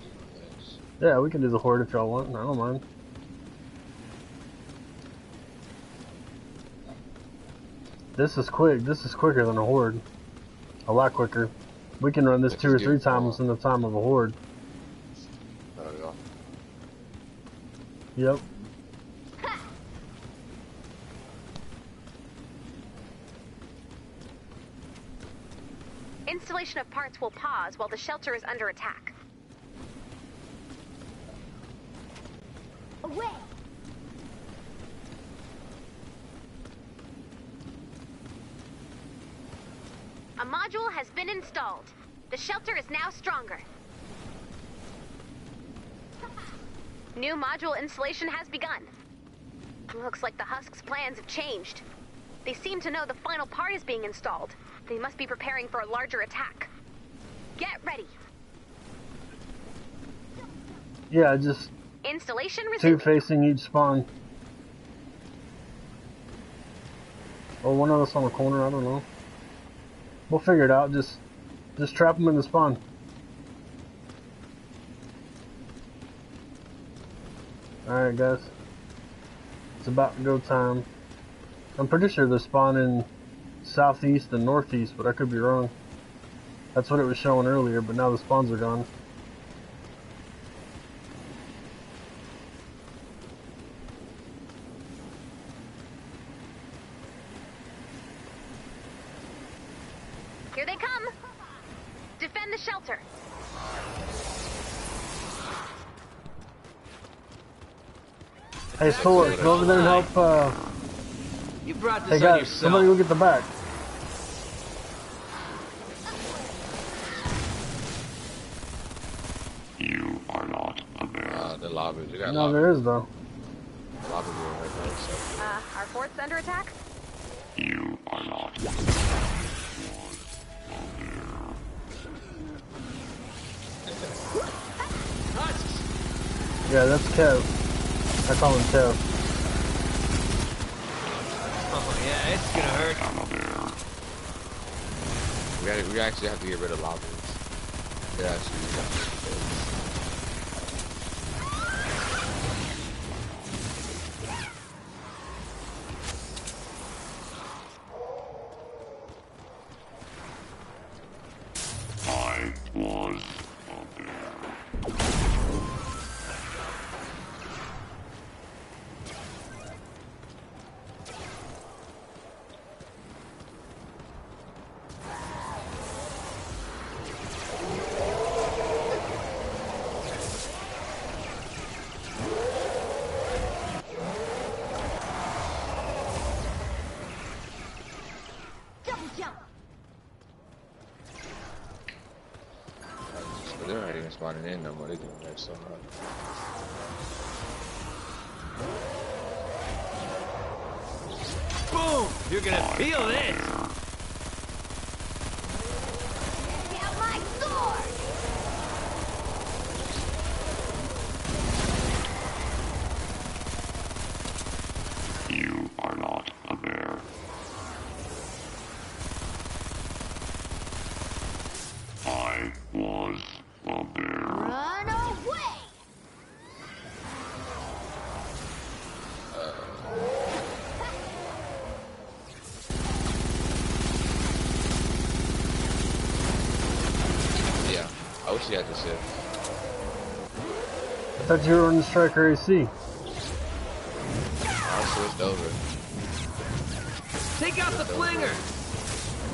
Speaker 2: this.
Speaker 1: Yeah, we can do the Horde if y'all want. I don't mind. This is quick. This is quicker than a Horde. A lot quicker. We can run this 2 or 3 times in the time of a Horde. Yep.
Speaker 3: Installation of parts will pause while the shelter is under attack. Away! A module has been installed. The shelter is now stronger. New module installation has begun. Looks like the Husk's plans have changed. They seem to know the final part is being installed. They must be preparing for a larger attack. Get ready.
Speaker 1: Yeah, just
Speaker 3: installation
Speaker 1: 2 facing each spawn. Or one of us on the corner, I don't know. We'll figure it out. Just trap them in the spawn. Alright guys. It's about to go time. I'm pretty sure they're spawning southeast and northeast, but I could be wrong. That's what it was showing earlier, but now the spawns are gone.
Speaker 3: Here they come! Defend the shelter!
Speaker 1: Hey, Sword, go over there and help,
Speaker 4: You brought
Speaker 1: hey
Speaker 4: this
Speaker 1: guys,
Speaker 4: on yourself.
Speaker 1: somebody go get the back.
Speaker 7: You are not a bear.
Speaker 2: The lobbies. You got
Speaker 1: No,
Speaker 2: lobbies.
Speaker 1: there is though.
Speaker 2: Lobbies are right there, so.
Speaker 3: Our fort's under attack?
Speaker 7: You are not.
Speaker 1: Yeah, that's Kev. I call him Kev.
Speaker 4: Oh yeah, it's gonna hurt.
Speaker 2: We actually have to get rid of lobbies. Yeah, actually.
Speaker 7: I was a bear.
Speaker 2: But they're not even spawning in no more. They're doing that so hard.
Speaker 4: Boom! You're gonna feel this!
Speaker 3: Get my sword!
Speaker 7: You are not a bear. I was a bear.
Speaker 3: Run away!
Speaker 2: Yeah, I wish you had the ship.
Speaker 1: I thought you were on the Striker AC.
Speaker 2: I switched over.
Speaker 4: Take out the flinger!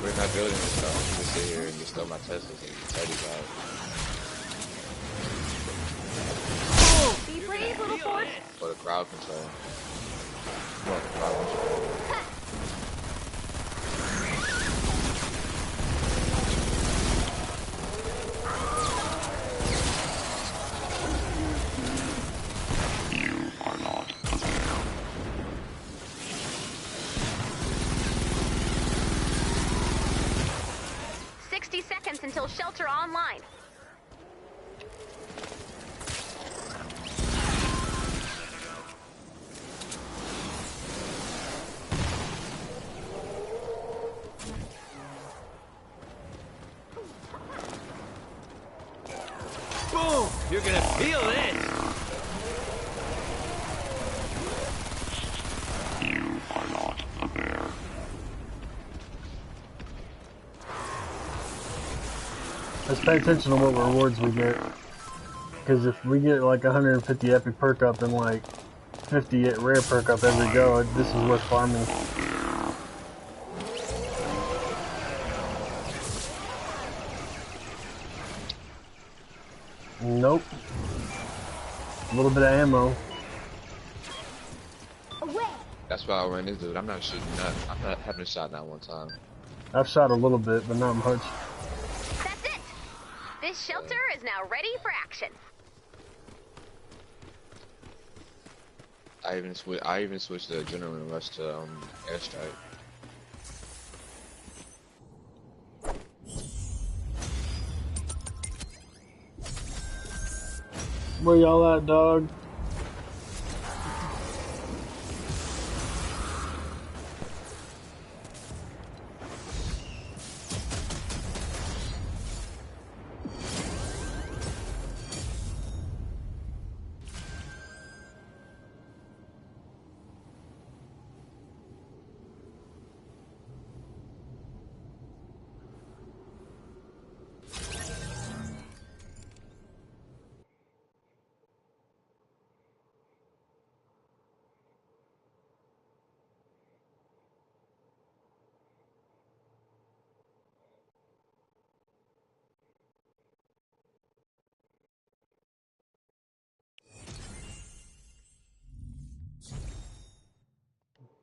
Speaker 2: We're not building this stuff. I'm just sit here and just throw my Teslas and Teddy's out.
Speaker 3: Be brave, little fort!
Speaker 2: For the crowd control. Come on, the crowd control.
Speaker 3: seconds until shelter online.
Speaker 4: Boom! You're gonna feel this!
Speaker 7: You are not a bear.
Speaker 1: Let's pay attention to what rewards we get. Because if we get like 150 epic perk up and like 50 rare perk up every go, this is worth farming. Nope. A little bit of ammo.
Speaker 2: That's why I ran this dude. I'm not shooting that. I'm not having a shot that one time.
Speaker 1: I've shot a little bit, but not much.
Speaker 3: That's it! This shelter is now ready for action.
Speaker 2: I even switched the adrenaline rush to airstrike.
Speaker 1: Where y'all at, dog?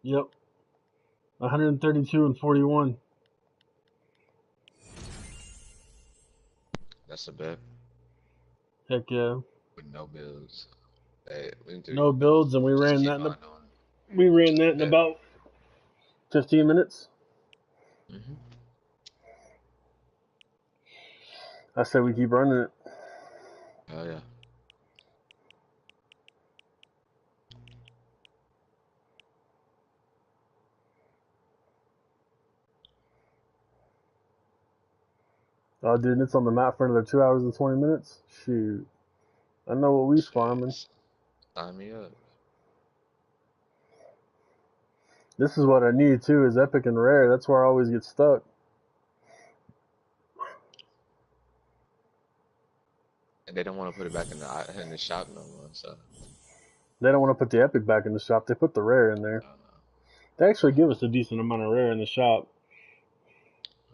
Speaker 1: Yep. 132 and 41.
Speaker 2: That's a bet.
Speaker 1: Heck yeah.
Speaker 2: With no builds. Hey,
Speaker 1: No builds, and we ran that in about 15 minutes.
Speaker 2: Mm-hmm.
Speaker 1: I said we keep running it.
Speaker 2: Oh yeah.
Speaker 1: Oh, dude, it's on the map for another 2 hours and 20 minutes. Shoot. I know what we farming.
Speaker 2: Sign me up.
Speaker 1: This is what I need, too, is epic and rare. That's where I always get stuck.
Speaker 2: And they don't want to put it back in the shop no more, so.
Speaker 1: They don't want to put the epic back in the shop. They put the rare in there. They actually give us a decent amount of rare in the shop.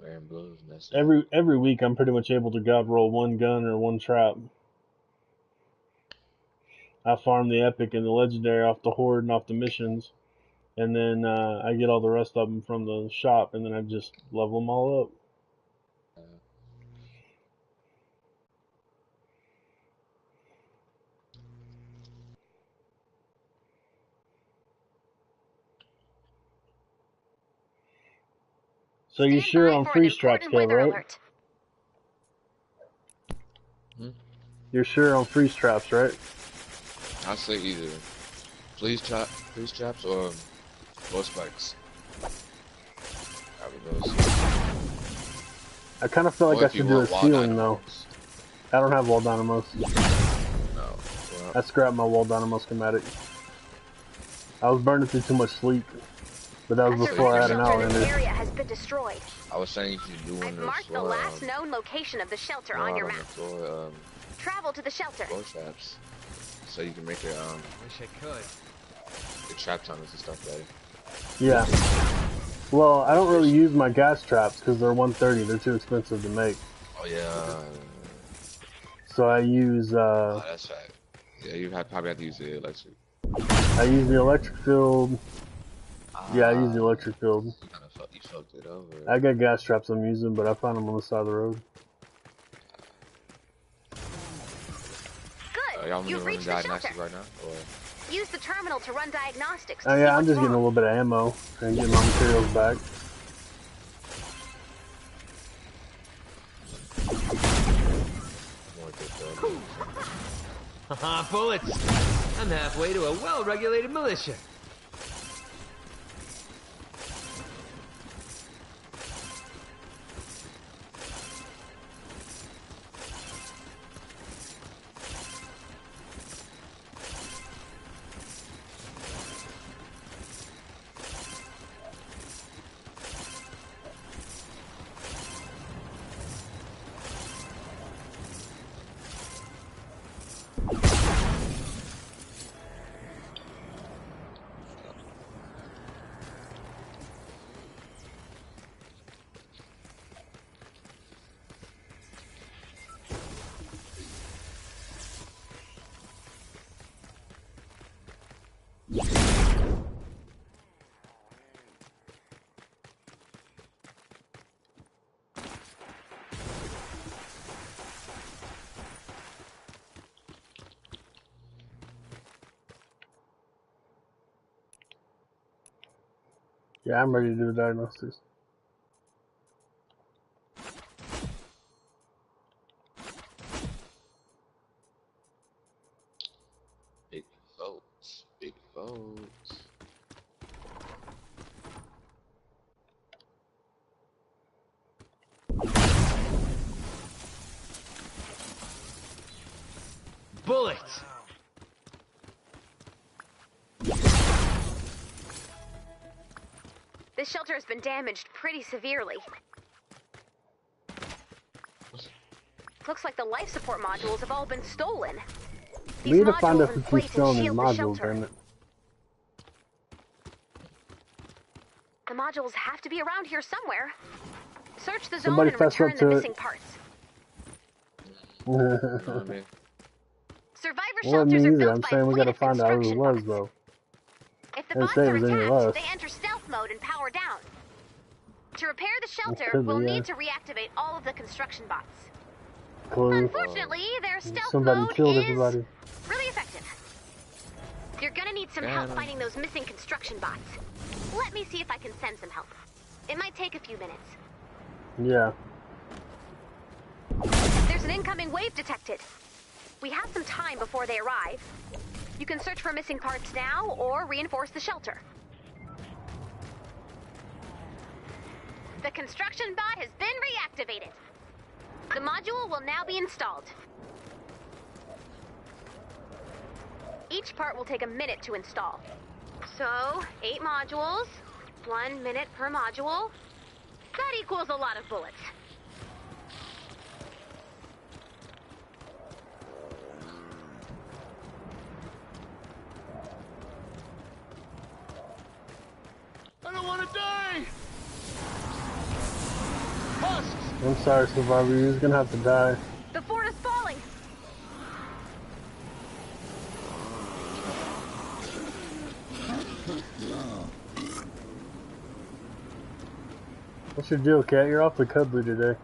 Speaker 2: Rare and blues, and that's
Speaker 1: Every week, I'm pretty much able to god roll one gun or one trap. I farm the epic and the legendary off the horde and off the missions. And then I get all the rest of them from the shop, and then I just level them all up. So you're sure on freeze traps, Kev, right?
Speaker 3: Alert.
Speaker 1: You're sure on freeze traps, right?
Speaker 2: I say either freeze traps or glow spikes.
Speaker 1: I kind of feel like I should do a ceiling though. I don't have wall dynamos.
Speaker 2: No. Well,
Speaker 1: I scrapped my wall dynamo schematic. I was burning through too much sleep, but that was before I had an hour in
Speaker 3: This
Speaker 1: there.
Speaker 3: area has been destroyed.
Speaker 2: I was saying you should do one.
Speaker 3: I've marked the last known location of the shelter on your map. Travel to the shelter.
Speaker 2: Glow traps, so you can make your
Speaker 4: Wish I could.
Speaker 2: your trap timers and stuff better.
Speaker 1: Yeah. Well, I don't really use my gas traps because they're 130. They're too expensive to make.
Speaker 2: Oh yeah.
Speaker 1: So I use.
Speaker 2: Oh, that's right. Yeah, you probably have to use the electric.
Speaker 1: I use the electric field. Yeah, I use the electric field.
Speaker 2: You fucked it over.
Speaker 1: I got gas traps I'm using, but I found them on the side of the road.
Speaker 3: Good. You've reached the shelter.
Speaker 2: Right now, or?
Speaker 3: Use the terminal to run diagnostics.
Speaker 1: Oh yeah, I'm just getting a little bit of ammo and getting my materials back.
Speaker 4: Haha, bullets! I'm halfway to a well-regulated militia.
Speaker 1: Yeah, I'm ready to do the diagnosis.
Speaker 2: Big votes. Big votes.
Speaker 4: Bullets!
Speaker 3: This shelter has been damaged pretty severely. Looks like the life support modules have all been stolen.
Speaker 1: We need to
Speaker 3: These
Speaker 1: find
Speaker 3: modules
Speaker 1: out if we
Speaker 3: inflate
Speaker 1: keep
Speaker 3: and
Speaker 1: stealing these
Speaker 3: shield the
Speaker 1: modules,
Speaker 3: shelter.
Speaker 1: damn it.
Speaker 3: The modules have to be around here somewhere. Search the zone
Speaker 1: Somebody
Speaker 3: and
Speaker 1: fess
Speaker 3: return
Speaker 1: up
Speaker 3: the
Speaker 1: to it.
Speaker 3: missing parts.
Speaker 2: You know what I mean?
Speaker 3: Survivor
Speaker 1: Well, me
Speaker 3: shelters are
Speaker 1: either.
Speaker 3: built
Speaker 1: I'm
Speaker 3: by
Speaker 1: saying we gotta
Speaker 3: inflated
Speaker 1: find out who it
Speaker 3: construction
Speaker 1: was,
Speaker 3: bots.
Speaker 1: though.
Speaker 3: If the
Speaker 1: Didn't
Speaker 3: bots
Speaker 1: say it
Speaker 3: are
Speaker 1: was any of
Speaker 3: attached,
Speaker 1: us.
Speaker 3: they enter stealth mode and power down. To repair the shelter,
Speaker 1: could be,
Speaker 3: we'll
Speaker 1: yeah.
Speaker 3: need to reactivate all of the construction bots.
Speaker 1: Clue.
Speaker 3: Unfortunately, their stealth
Speaker 1: Somebody
Speaker 3: mode
Speaker 1: killed
Speaker 3: is
Speaker 1: everybody.
Speaker 3: really effective. You're gonna need some help finding those missing construction bots. Let me see if I can send some help. It might take a few minutes.
Speaker 1: Yeah.
Speaker 3: There's an incoming wave detected. We have some time before they arrive. You can search for missing parts now or reinforce the shelter. The construction bot has been reactivated. The module will now be installed. Each part will take a minute to install. So, 8 modules, 1 minute per module. That equals a lot of bullets.
Speaker 8: I don't want to die! Husks!
Speaker 1: I'm sorry, Survivor. You're just gonna have to die.
Speaker 3: The fort is falling.
Speaker 1: What's your deal, Cat? You're awfully cuddly today.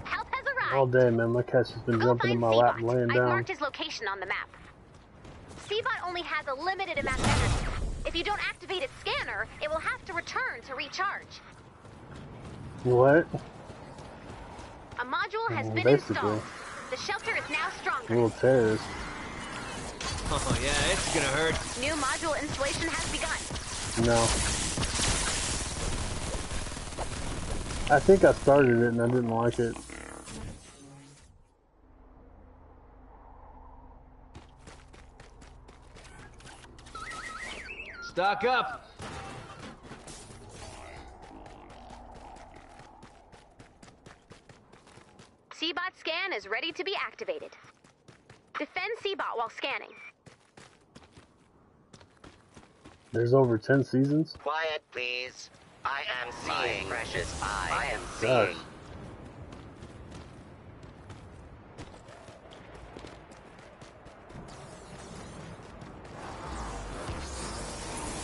Speaker 3: Help has arrived.
Speaker 1: All day, man. My cat's just been
Speaker 3: Go
Speaker 1: jumping in
Speaker 3: find
Speaker 1: my lap and
Speaker 3: Seabot.
Speaker 1: laying
Speaker 3: I've
Speaker 1: down.
Speaker 3: marked his location on the map. Seabot only has a limited amount of energy. If you don't activate its scanner, it will have to return to recharge.
Speaker 1: What?
Speaker 3: A module has been
Speaker 1: Basically.
Speaker 3: installed. The shelter is now stronger.
Speaker 1: Little terrorist.
Speaker 4: Oh yeah, it's gonna hurt.
Speaker 3: New module installation has begun.
Speaker 1: No. I think I started it and I didn't like it.
Speaker 4: Stock up.
Speaker 3: Seabot scan is ready to be activated. Defend Seabot while scanning.
Speaker 1: There's over 10 seasons?
Speaker 5: Quiet, please. I am seeing. My precious eye. I am
Speaker 1: Gosh.
Speaker 5: seeing.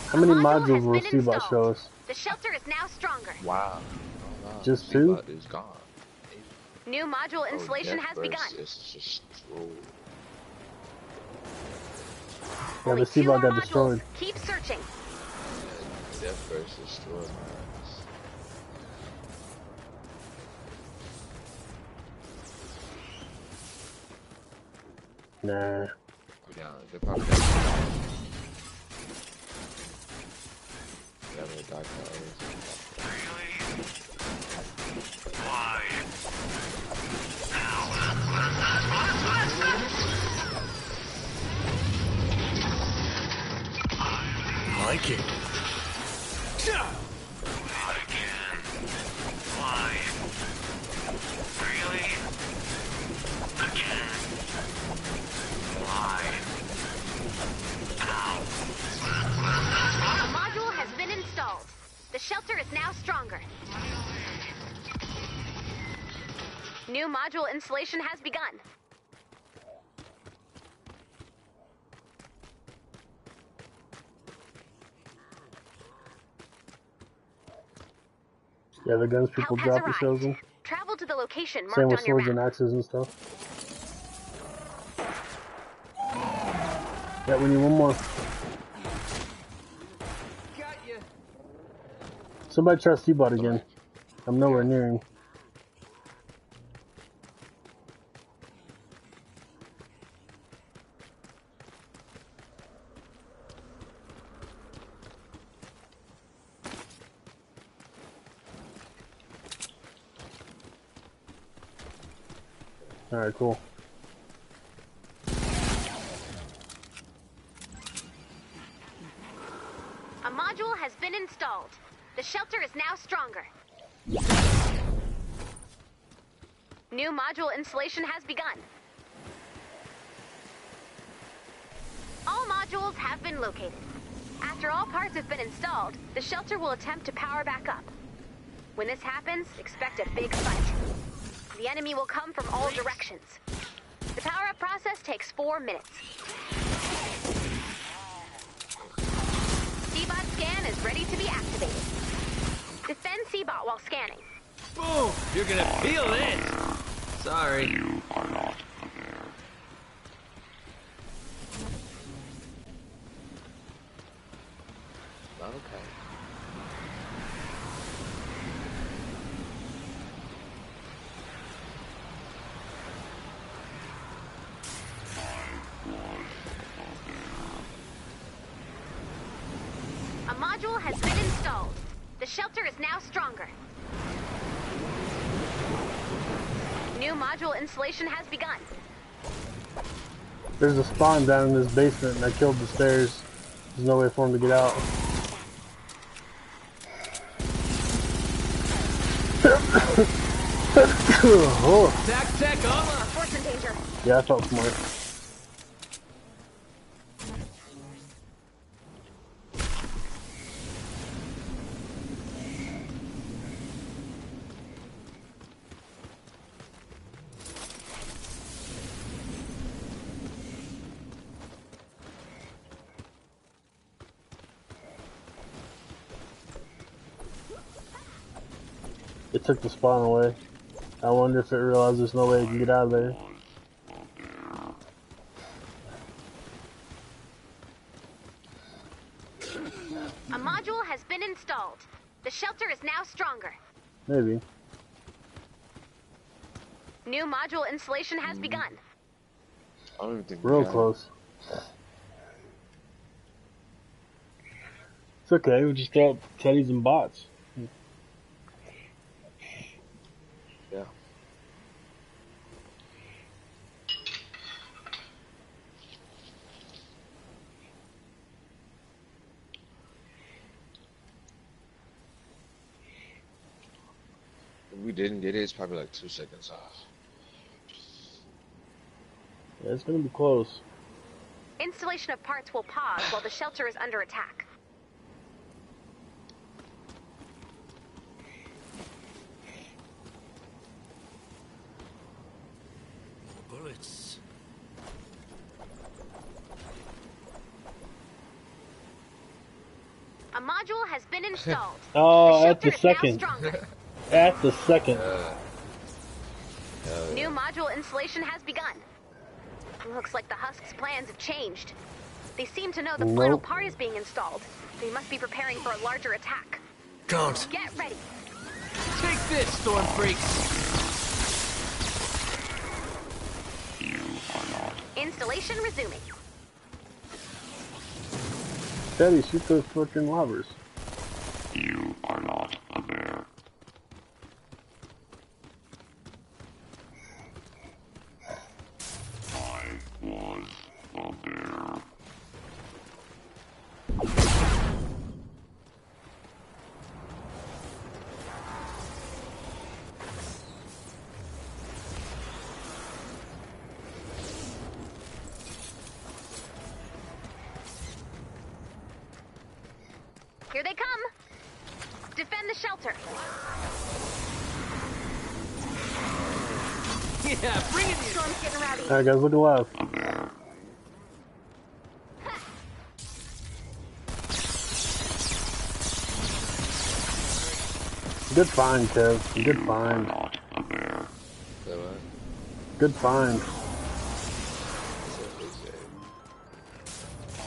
Speaker 1: How many
Speaker 3: A module
Speaker 1: modules
Speaker 3: has
Speaker 1: will
Speaker 3: been
Speaker 1: Seabot
Speaker 3: installed.
Speaker 1: show us?
Speaker 3: The shelter is now stronger.
Speaker 2: Wow. Oh, wow.
Speaker 1: Just 2?
Speaker 2: Seabot is gone.
Speaker 3: New module installation
Speaker 2: Death
Speaker 3: has begun.
Speaker 2: It's just troll.
Speaker 1: Yeah,
Speaker 3: Only
Speaker 1: the
Speaker 3: 2
Speaker 1: Seabot
Speaker 3: more
Speaker 1: got
Speaker 3: modules.
Speaker 1: destroyed.
Speaker 3: Keep searching.
Speaker 2: Death versus destroyed my ass.
Speaker 1: Nah.
Speaker 2: Yeah, they're probably down. Yeah, the dark powers.
Speaker 7: Really? Why?
Speaker 4: Like it.
Speaker 7: Not again. Why? Really? Again. Why? Ow.
Speaker 3: A module has been installed. The shelter is now stronger. New module installation has begun.
Speaker 1: Yeah, the guns people
Speaker 3: Help has
Speaker 1: drop, it shows
Speaker 3: arrived.
Speaker 1: them.
Speaker 3: Travel to the location
Speaker 1: Same
Speaker 3: marked
Speaker 1: with
Speaker 3: on your
Speaker 1: swords and
Speaker 3: map.
Speaker 1: axes and stuff. Yeah, we need one more.
Speaker 4: Got you.
Speaker 1: Somebody try C-Bot again. I'm nowhere near him. Alright, cool.
Speaker 3: A module has been installed. The shelter is now stronger. New module installation has begun. All modules have been located. After all parts have been installed, the shelter will attempt to power back up. When this happens, expect a big fight. The enemy will come from all directions. The power-up process takes 4 minutes. C-Bot scan is ready to be activated. Defend C-Bot while scanning.
Speaker 4: Boom! You're gonna feel this! Sorry.
Speaker 7: You are not there.
Speaker 2: Not okay.
Speaker 3: A module has been installed. The shelter is now stronger. New module installation has begun.
Speaker 1: There's a spawn down in this basement and I killed the stairs. There's no way for him to get out. Oh.
Speaker 4: Tech online.
Speaker 3: Force in danger.
Speaker 1: Yeah, I felt smart. It took the spawn away. I wonder if it realized there's no way it can get out of there.
Speaker 3: A module has been installed. The shelter is now stronger.
Speaker 1: Maybe.
Speaker 3: New module installation has begun.
Speaker 2: I don't even think
Speaker 1: Real
Speaker 2: we got it.
Speaker 1: close. It's okay, we just throw out teddies and bots.
Speaker 2: Yeah. If we didn't get it, it's probably like 2 seconds off.
Speaker 1: Yeah, it's gonna be close.
Speaker 3: Installation of parts will pause while the shelter is under attack.
Speaker 4: Bullets.
Speaker 3: A module has been installed.
Speaker 1: Oh, at
Speaker 3: the
Speaker 1: the
Speaker 3: shelter is
Speaker 1: second.
Speaker 3: now stronger.
Speaker 1: At the second.
Speaker 3: New module installation has begun. Looks like the Husk's plans have changed. They seem to know the final
Speaker 1: Nope.
Speaker 3: part is being installed. They must be preparing for a larger attack.
Speaker 4: Don't.
Speaker 3: Get ready.
Speaker 4: Take this, Storm Freaks.
Speaker 7: You are not.
Speaker 3: Installation resuming.
Speaker 1: Daddy, shoot those fucking lobbers.
Speaker 7: You are not a bear. I was a bear.
Speaker 3: Here they come. Defend the shelter.
Speaker 4: Yeah, bring it in.
Speaker 3: Storm's getting rowdy.
Speaker 1: Alright guys, look alive.
Speaker 7: A bear.
Speaker 1: Good find, Kev. Good
Speaker 7: You are
Speaker 1: find.
Speaker 7: not a bear.
Speaker 2: So what?
Speaker 1: Good find.
Speaker 2: That's what they say.
Speaker 7: I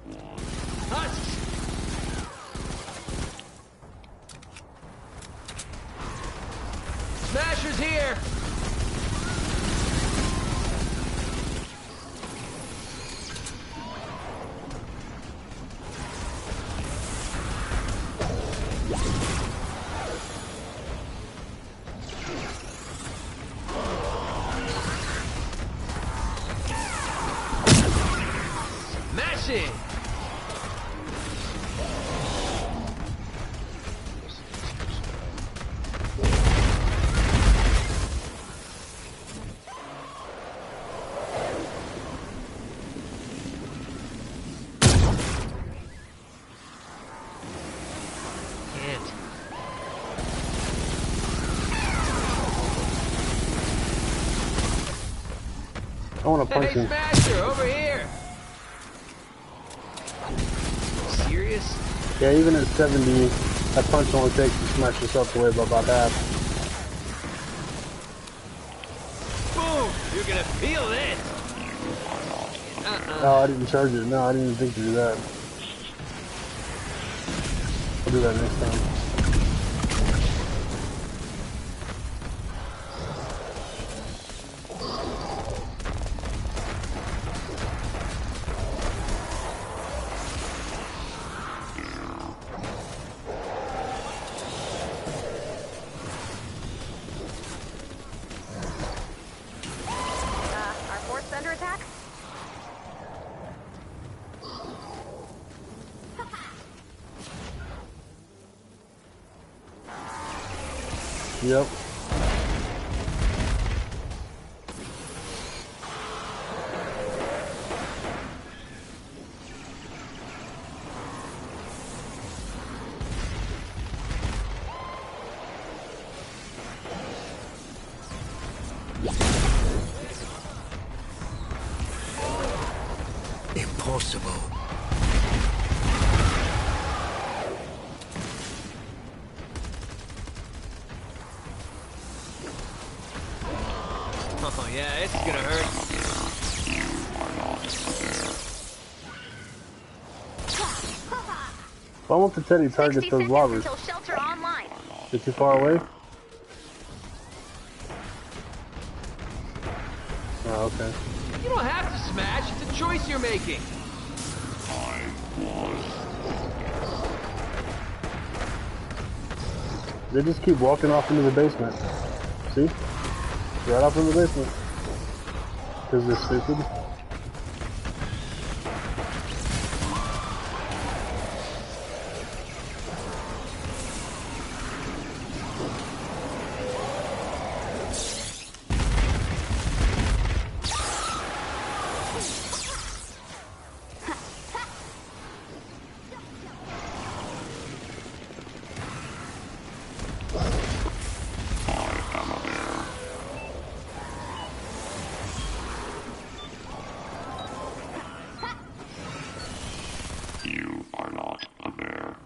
Speaker 7: was.
Speaker 4: Husks! Smasher's here! Smashing! Can't.
Speaker 1: I wanna punch
Speaker 4: Hey,
Speaker 1: him.
Speaker 4: Smasher, over here! Serious?
Speaker 1: Yeah, even at 70, that punch only takes to smash yourself away by about half.
Speaker 4: Boom! You're gonna feel this!
Speaker 1: Oh, I didn't charge it. No, I didn't even think to do that. I'll do that next time.
Speaker 3: Our fort's under attack?
Speaker 1: Yep.
Speaker 8: Impossible.
Speaker 4: Oh yeah, it's gonna hurt.
Speaker 7: You are not a bear.
Speaker 1: If I want the Teddy target
Speaker 3: 60
Speaker 1: those
Speaker 3: seconds
Speaker 1: lobbers.
Speaker 3: until shelter online.
Speaker 1: Is too far away? Oh, okay.
Speaker 4: You don't have to smash, it's a choice you're making.
Speaker 7: I was.
Speaker 1: They just keep walking off into the basement. See? Right off in the basement. Because they're stupid.
Speaker 7: You are not a bear.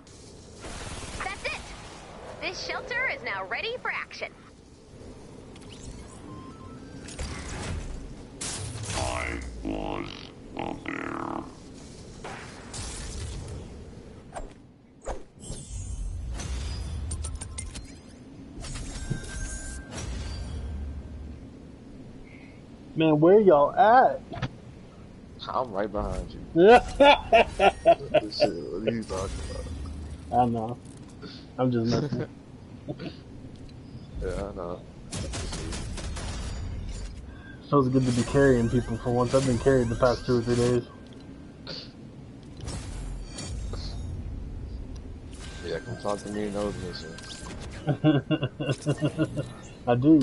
Speaker 3: That's it. This shelter is now ready for action.
Speaker 7: I was a bear.
Speaker 1: Man, where y'all at?
Speaker 2: I'm right behind you.
Speaker 1: Yeah.
Speaker 2: Shit, what are you talking about?
Speaker 1: I know. I'm just messing.
Speaker 2: Yeah, I know.
Speaker 1: Feels good to be carrying people for once. I've been carried the past 2 or 3 days.
Speaker 2: Yeah, come talk to me in those missions.
Speaker 1: I do.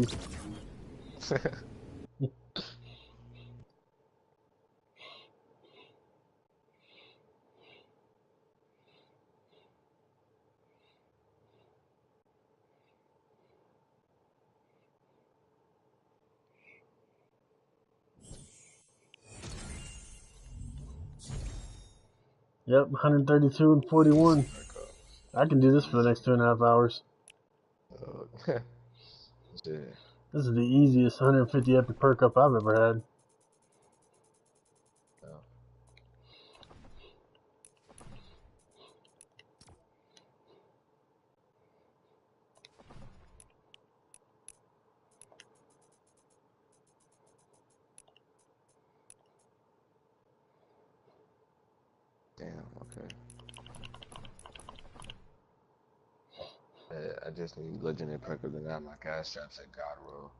Speaker 1: Yep, 132 and 41. I can do this for the next 2.5 hours.
Speaker 2: Yeah.
Speaker 1: This is the easiest 150 epic perk up I've ever had.
Speaker 2: Yeah. Damn, okay. I just need legendary perk of the night. My gas straps at God roll.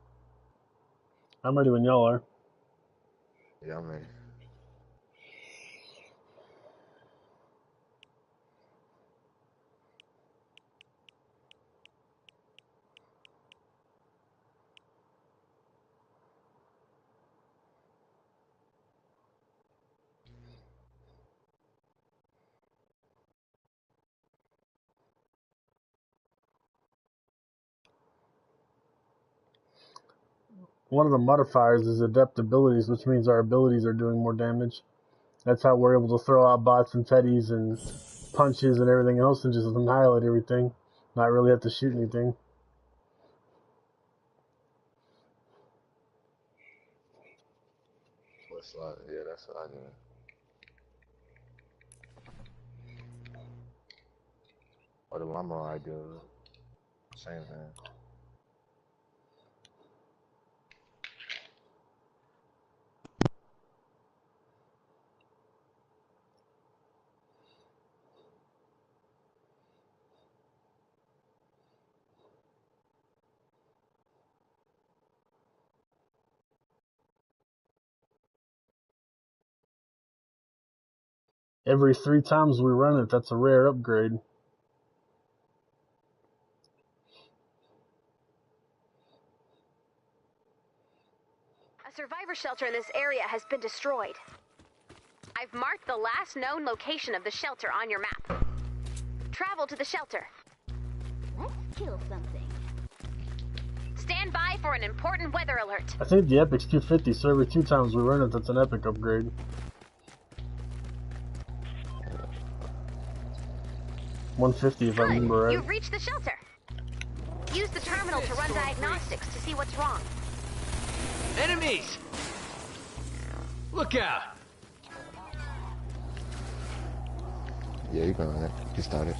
Speaker 1: I'm ready when y'all are.
Speaker 2: Yeah, I'm ready.
Speaker 1: One of the modifiers is adept abilities, which means our abilities are doing more damage. That's how we're able to throw out bots and teddies and punches and everything else and just annihilate everything. Not really have to shoot anything.
Speaker 2: Yeah, that's what I do. Or the lawnmower I do. Same thing.
Speaker 1: Every 3 times we run it, that's a rare upgrade.
Speaker 3: A survivor shelter in this area has been destroyed. I've marked the last known location of the shelter on your map. Travel to the shelter.
Speaker 9: Let's kill something.
Speaker 3: Stand by for an important weather alert.
Speaker 1: I think the epic's 250, so every 2 times we run it, that's an epic upgrade. 150 if I remember right.
Speaker 3: You've reached the shelter. Use the terminal to run diagnostics to see what's wrong.
Speaker 4: Enemies! Look out!
Speaker 2: Yeah, you going ahead. You started.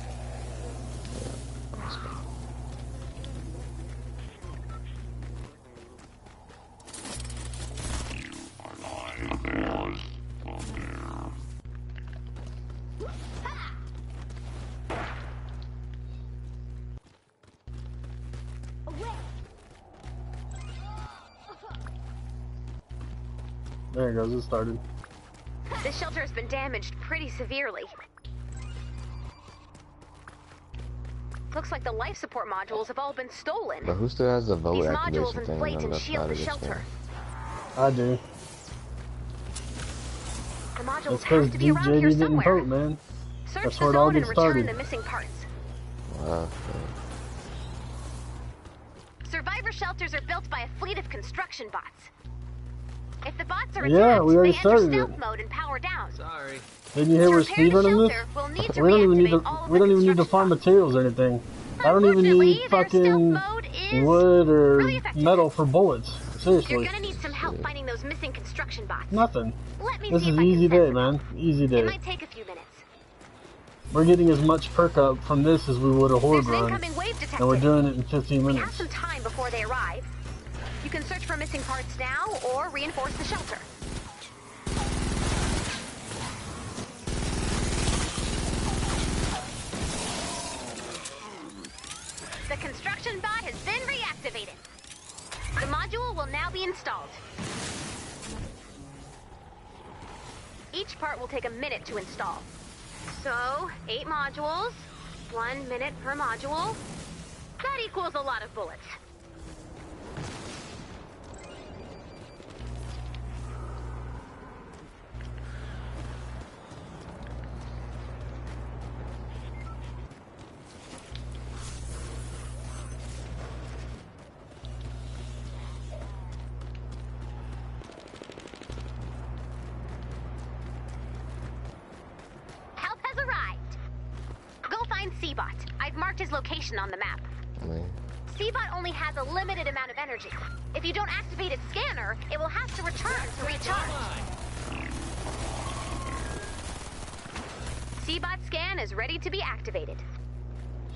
Speaker 1: There it goes, it started.
Speaker 3: This shelter has been damaged pretty severely. Looks like the life support modules have all been stolen.
Speaker 2: But who still has the vote
Speaker 3: These
Speaker 2: activation
Speaker 3: modules
Speaker 2: thing
Speaker 3: inflate
Speaker 2: on
Speaker 3: and
Speaker 2: the
Speaker 3: shield
Speaker 2: side
Speaker 3: the
Speaker 2: of this
Speaker 3: shelter.
Speaker 2: thing?
Speaker 1: I do.
Speaker 3: The modules
Speaker 1: It's because
Speaker 3: have to be around here
Speaker 1: DJ didn't
Speaker 3: somewhere.
Speaker 1: vote, man.
Speaker 3: Search
Speaker 1: That's
Speaker 3: the
Speaker 1: where it all
Speaker 3: zone and
Speaker 1: gets
Speaker 3: return
Speaker 1: started.
Speaker 3: the missing parts.
Speaker 2: Wow.
Speaker 3: Survivor shelters are built by a fleet of construction bots. If the bots are
Speaker 1: Yeah,
Speaker 3: attacked,
Speaker 1: we already
Speaker 3: they enter
Speaker 1: started
Speaker 3: stealth
Speaker 1: it.
Speaker 3: mode and power down.
Speaker 4: Sorry.
Speaker 1: Didn't you hear
Speaker 3: To
Speaker 1: we're
Speaker 3: repair the
Speaker 1: speedrunning this?
Speaker 3: shelter, we'll need to
Speaker 1: We don't even need
Speaker 3: reactivate
Speaker 1: to.
Speaker 3: all of
Speaker 1: We
Speaker 3: the
Speaker 1: don't even need to
Speaker 3: construction
Speaker 1: farm
Speaker 3: bots.
Speaker 1: materials or anything. I don't even
Speaker 3: Unfortunately,
Speaker 1: need
Speaker 3: their stealth
Speaker 1: fucking
Speaker 3: mode is
Speaker 1: wood or
Speaker 3: really effective.
Speaker 1: metal for bullets.
Speaker 3: You're
Speaker 1: Seriously,
Speaker 3: gonna need some help finding those missing construction bots.
Speaker 1: nothing.
Speaker 3: Let me
Speaker 1: This
Speaker 3: see
Speaker 1: is
Speaker 3: if I can
Speaker 1: easy
Speaker 3: send
Speaker 1: day,
Speaker 3: some
Speaker 1: man.
Speaker 3: help.
Speaker 1: Easy
Speaker 3: It
Speaker 1: day.
Speaker 3: might take a few minutes.
Speaker 1: We're getting as much perk up from this as we would a horde
Speaker 3: There's an
Speaker 1: run,
Speaker 3: incoming wave detected.
Speaker 1: and we're doing it in 15
Speaker 3: We have
Speaker 1: minutes.
Speaker 3: some time before they arrive. You can search for missing parts now or reinforce the shelter. be installed. Each part will take a minute to install. So, 8 modules, 1 minute per module. That equals a lot of bullets. I've marked his location on the map. C-Bot only has a limited amount of energy. If you don't activate its scanner, it will have to return to recharge. C-Bot scan is ready to be activated.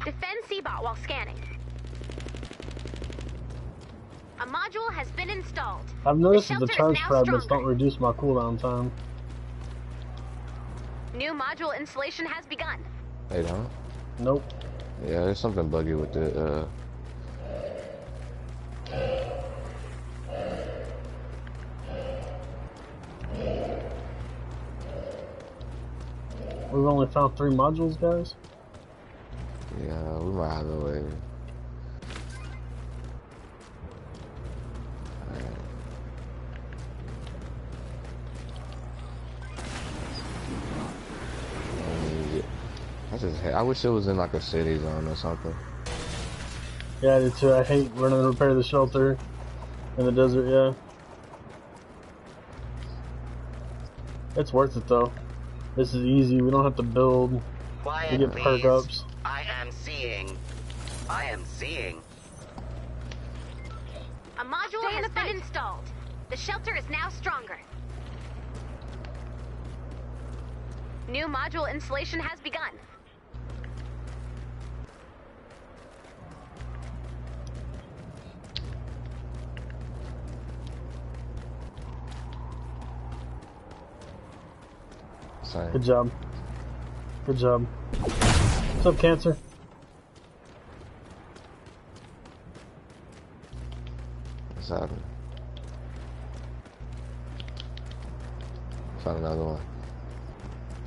Speaker 3: Defend C-Bot while scanning. A module has been installed.
Speaker 1: I've noticed that the charge fragments don't reduce my cooldown time.
Speaker 3: New module installation has begun.
Speaker 2: They don't?
Speaker 1: Nope.
Speaker 2: Yeah, there's something buggy with the,
Speaker 1: We've only found 3 modules, guys?
Speaker 2: Yeah, we might have a way. I wish it was in like a city zone or something.
Speaker 1: Yeah, I do too. I hate running to repair the shelter in the desert, yeah. It's worth it though. This is easy. We don't have to build.
Speaker 5: Quiet,
Speaker 1: we get perk ups.
Speaker 5: I am seeing.
Speaker 3: A module has been installed. The shelter is now stronger. New module installation has begun.
Speaker 1: Good job. Good job. What's up, Cancer?
Speaker 2: What's happening? Found another one.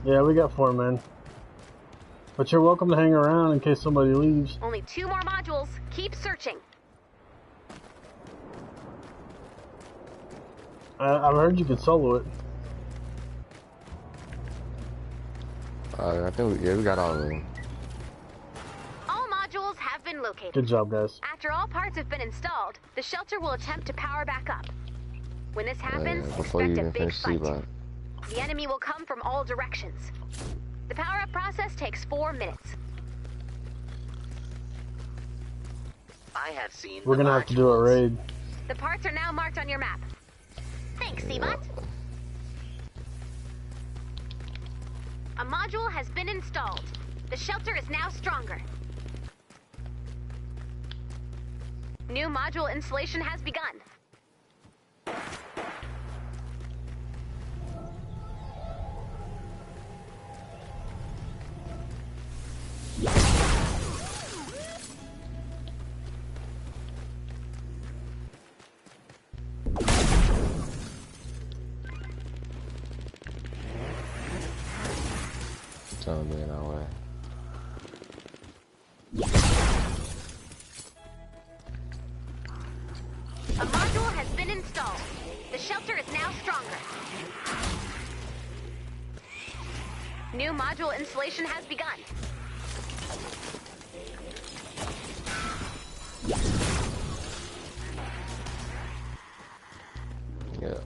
Speaker 1: Yeah, we got 4 men. But you're welcome to hang around in case somebody leaves.
Speaker 3: Only 2 more modules. Keep searching.
Speaker 1: I've heard you can solo it.
Speaker 2: I think we got all of them.
Speaker 3: All modules have been located.
Speaker 1: Good job, guys.
Speaker 3: After all parts have been installed, the shelter will attempt to power back up. When this happens, expect a big fight. The enemy will come from all directions. The power-up process takes 4 minutes.
Speaker 5: I have seen.
Speaker 1: We're gonna have to do a raid.
Speaker 3: The parts are now marked on your map. Thanks, C-Bot. A module has been installed. The shelter is now stronger. New module installation has begun.
Speaker 2: Be in our way.
Speaker 3: A module has been installed. The shelter is now stronger. New module installation has begun.
Speaker 2: Yeah.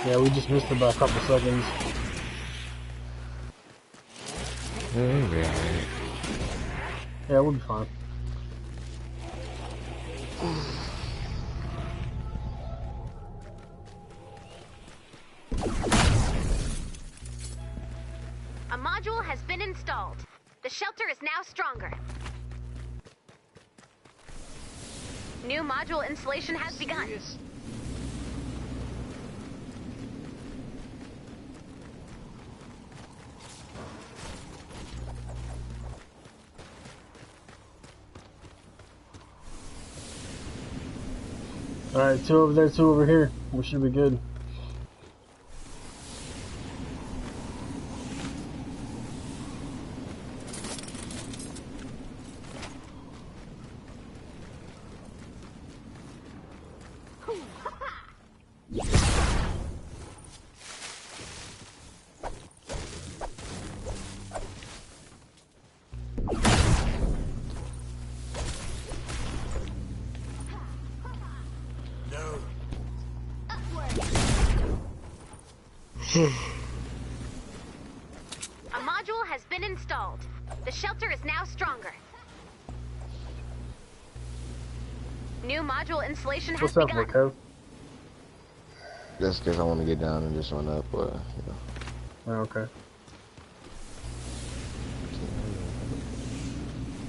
Speaker 1: Yeah, we just missed it by a couple seconds. Yeah, we'll be fine.
Speaker 3: A module has been installed. The shelter is now stronger. New module installation has begun.
Speaker 1: Alright, 2 over there, 2 over here. We should be good.
Speaker 3: A module has been installed. The shelter is now stronger. New module installation has
Speaker 1: What's up,
Speaker 3: begun.
Speaker 1: Kev?
Speaker 2: Just because I want to get down and just run up, but you know.
Speaker 1: Oh, okay.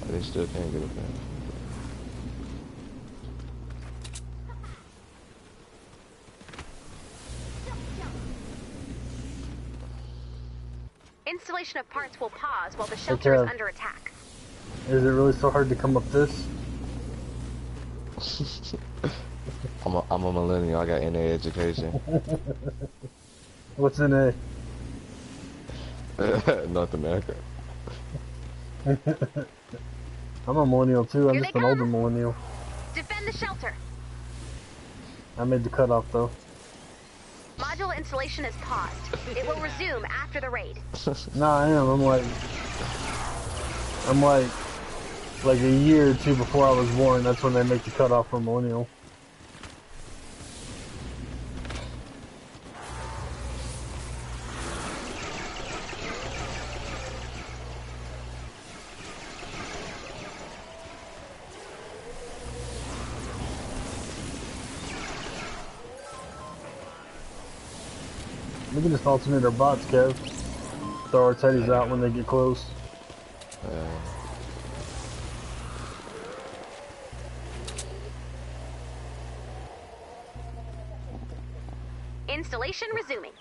Speaker 2: They still can't get up there.
Speaker 3: Installation of parts will pause while the shelter is under attack.
Speaker 1: Is it really so hard to come up this?
Speaker 2: I'm a millennial. I got NA education.
Speaker 1: What's in A?
Speaker 2: North America.
Speaker 1: I'm a millennial too. I'm
Speaker 3: Here
Speaker 1: just
Speaker 3: they
Speaker 1: an
Speaker 3: come.
Speaker 1: older millennial.
Speaker 3: Defend the shelter.
Speaker 1: I made the cutoff though.
Speaker 3: Module installation is paused. It will resume after the raid.
Speaker 1: No, I am. I'm like a year or 2 before I was born. That's when they make the cutoff for millennial. We can just alternate our bots, Kev. Throw our teddies out when they get close.
Speaker 3: Installation resuming.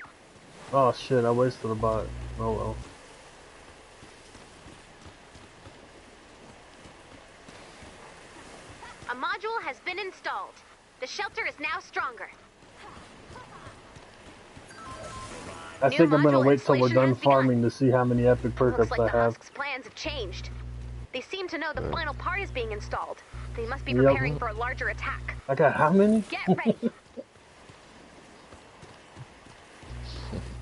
Speaker 1: Oh shit, I wasted a bot. Oh well.
Speaker 3: A module has been installed. The shelter is now stronger.
Speaker 1: I
Speaker 3: New
Speaker 1: think I'm gonna
Speaker 3: module
Speaker 1: wait till we're
Speaker 3: installation
Speaker 1: done
Speaker 3: has begun.
Speaker 1: farming to see how many epic perk
Speaker 3: Looks
Speaker 1: ups
Speaker 3: like
Speaker 1: I
Speaker 3: the
Speaker 1: have.
Speaker 3: Husk's plans have changed. They seem to know the final part is being installed. They must be
Speaker 1: Yep.
Speaker 3: preparing for a larger attack.
Speaker 1: I got how many?
Speaker 3: Get ready.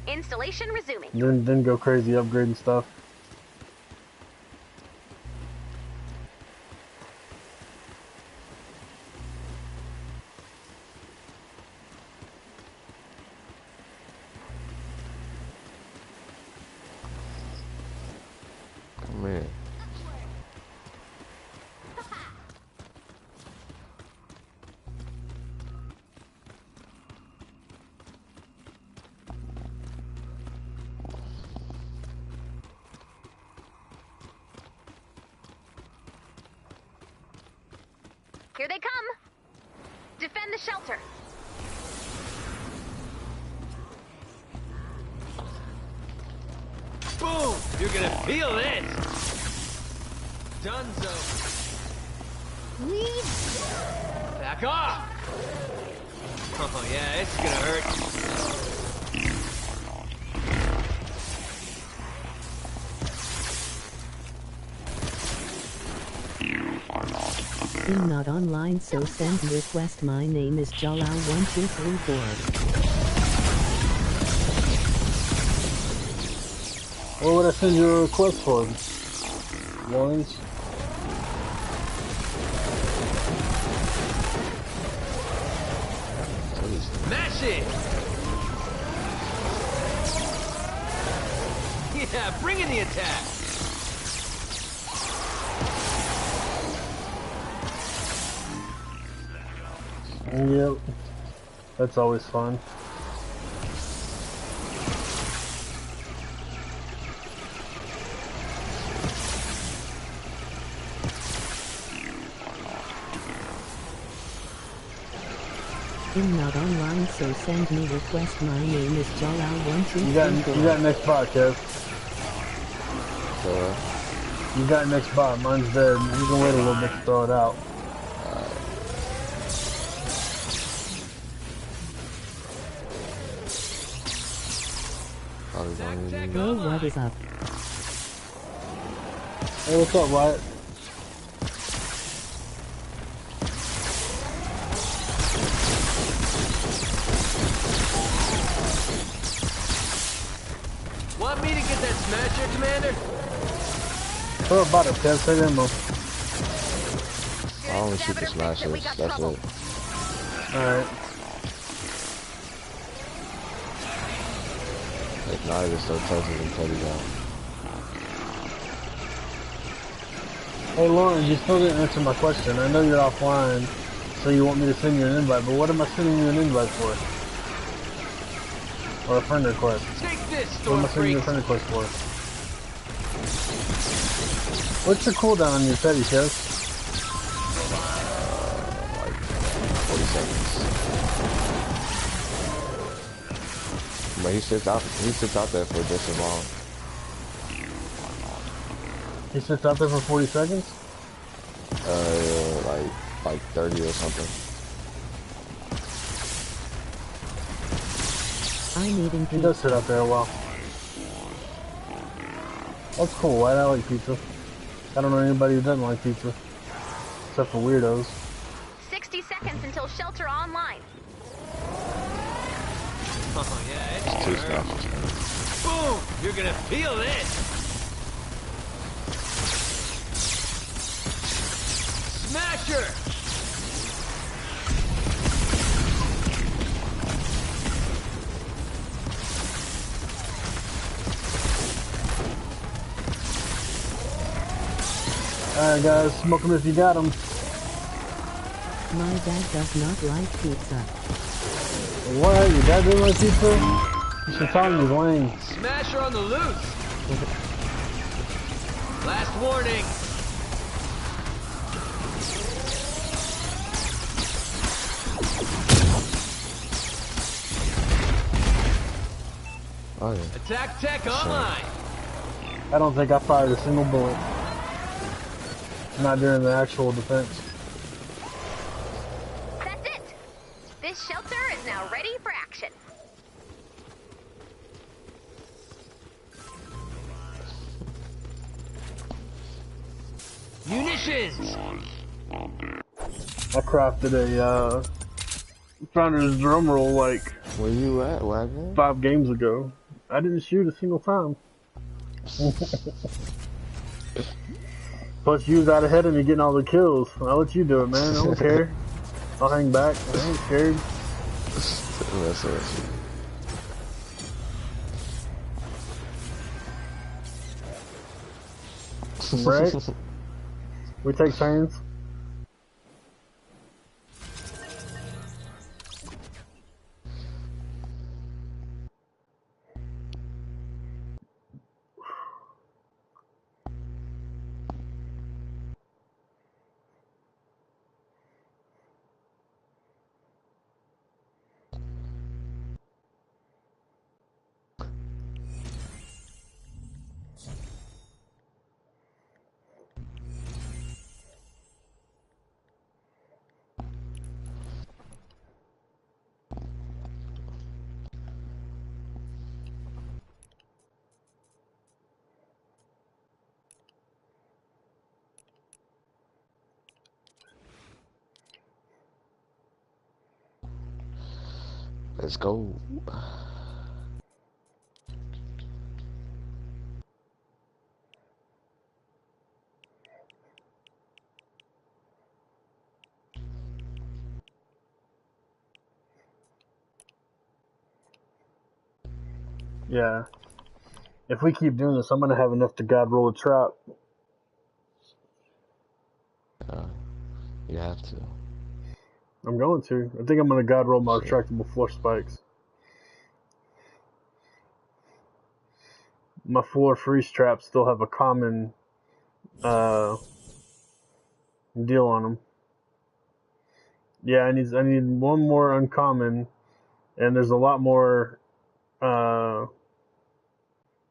Speaker 3: Installation resuming.
Speaker 1: Then go crazy upgrading stuff.
Speaker 2: Come here.
Speaker 3: Here they come. Defend the shelter.
Speaker 4: Boom! You're gonna feel this! Dunzo! Back off! Oh yeah, it's gonna hurt.
Speaker 6: I'm not online, so send request. My name is Jalal1234.
Speaker 1: What would I send you a request for? Ones?
Speaker 4: Mash it! Yeah, bring in the attack!
Speaker 1: Yep. That's always fun.
Speaker 6: I'm not online, so send me request. My name is Jalal1234.
Speaker 1: You got next bot, Kev. You got next bot. Mine's dead. You can wait a little bit to throw it out.
Speaker 6: Bro, what is up?
Speaker 1: Hey, what's up, Wyatt?
Speaker 4: Want me to get that smasher, Commander?
Speaker 1: Throw about it, Kev. Say ammo.
Speaker 2: I only shoot the smashers, that's it.
Speaker 1: Alright.
Speaker 2: If not, I just throw Texas and Teddy down.
Speaker 1: Hey, Lauren, you still didn't answer my question. I know you're offline, so you want me to send you an invite, but what am I sending you an invite for? Or a friend request?
Speaker 4: Take this,
Speaker 1: What am I sending you a friend request for? What's your cooldown on your Teddy, Kev?
Speaker 2: Like 40 seconds. But he sits out there for this long.
Speaker 1: He sits out there for 40 seconds?
Speaker 2: Like 30 or something.
Speaker 6: I'm eating pizza.
Speaker 1: He does sit out there a while. That's cool, right? I like pizza. I don't know anybody who doesn't like pizza. Except for weirdos.
Speaker 3: 60 seconds until shelter online.
Speaker 4: Oh yeah,
Speaker 2: It's two smashers.
Speaker 4: boom! You're gonna feel this. Smasher!
Speaker 1: Alright guys, smoke them if you got them.
Speaker 6: My dad does not like pizza.
Speaker 1: What? Your dad didn't like pizza? You should tell him he's lame.
Speaker 4: Smasher on the loose! Last warning!
Speaker 2: Oh yeah.
Speaker 4: Attack tech online!
Speaker 1: I don't think I fired a single bullet. Not during the actual defense.
Speaker 3: That's it! This shelter is now ready for action.
Speaker 4: Munitions!
Speaker 1: I crafted a Founder's drum roll like
Speaker 2: Where you at, Wagon?
Speaker 1: 5 games ago. I didn't shoot a single time. Plus you was out ahead of me getting all the kills. I'll let you do it, man. I don't care. I'll hang back. I ain't scared.
Speaker 2: That's it.
Speaker 1: Right? We take turns.
Speaker 2: Let's go.
Speaker 1: Yeah. If we keep doing this, I'm gonna have enough to god roll a trap.
Speaker 2: You have to.
Speaker 1: I'm going to. I think I'm gonna god roll my retractable floor spikes. My 4 freeze traps still have a common deal on them. Yeah, I need one more uncommon, and there's a lot more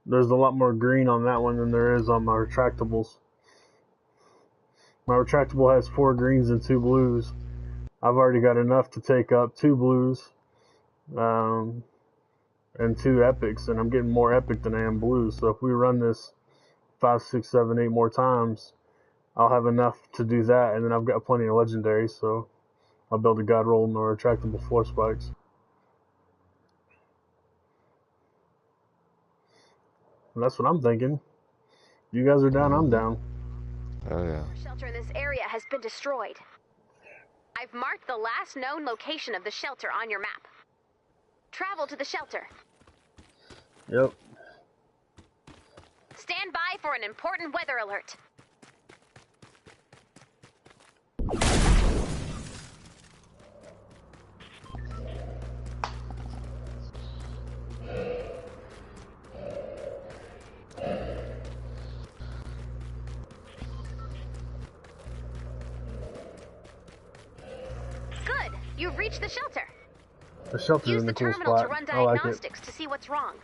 Speaker 1: green on that one than there is on my retractables. My retractable has 4 greens and 2 blues. I've already got enough to take up 2 blues, and 2 epics, and I'm getting more epic than I am blues. So if we run this 5, 6, 7, 8 more times, I'll have enough to do that, and then I've got plenty of legendaries, so I'll build a god roll and more retractable floor spikes. And that's what I'm thinking. You guys are down, I'm down.
Speaker 2: Oh yeah.
Speaker 3: The shelter in this area has been destroyed. I've marked the last known location of the shelter on your map. Travel to the shelter.
Speaker 1: Yep.
Speaker 3: Stand by for an important weather alert. Good. You've reached the shelter.
Speaker 1: The shelter's
Speaker 3: Use
Speaker 1: in
Speaker 3: the
Speaker 1: a cool
Speaker 3: terminal
Speaker 1: spot.
Speaker 3: to run
Speaker 1: I like it.
Speaker 3: diagnostics to see what's wrong.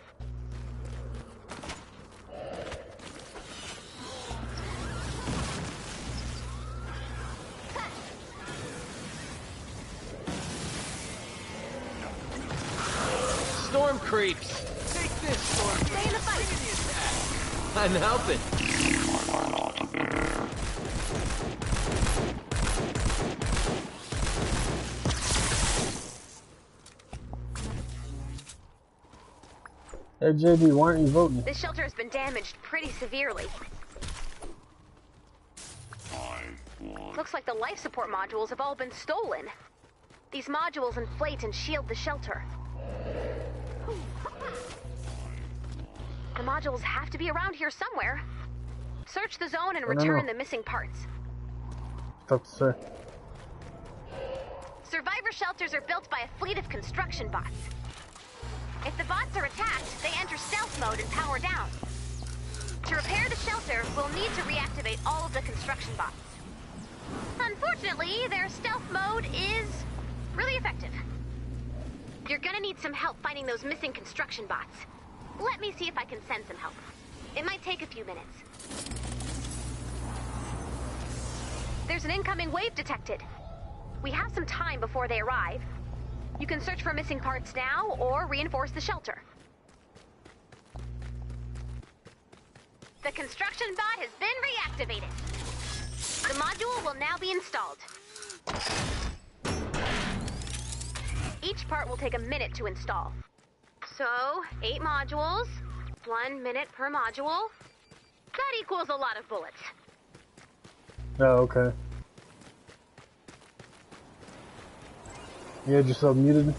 Speaker 4: Storm creeps. Take this, storm.
Speaker 3: Stay in the fight.
Speaker 4: I'm helping.
Speaker 1: Hey JD, why aren't you voting?
Speaker 3: This shelter has been damaged pretty severely. Looks like the life support modules have all been stolen. These modules inflate and shield the shelter. The modules have to be around here somewhere. Search the zone and return the missing parts.
Speaker 1: Tough to say.
Speaker 3: Survivor shelters are built by a fleet of construction bots. If the bots are attacked, they enter stealth mode and power down. To repair the shelter, we'll need to reactivate all of the construction bots. Unfortunately, their stealth mode is really effective. You're gonna need some help finding those missing construction bots. Let me see if I can send some help. It might take a few minutes. There's an incoming wave detected. We have some time before they arrive. You can search for missing parts now or reinforce the shelter. The construction bot has been reactivated. The module will now be installed. Each part will take a minute to install. So, 8 modules, 1 minute per module. That equals a lot of bullets.
Speaker 1: Oh, okay. You had yourself muted?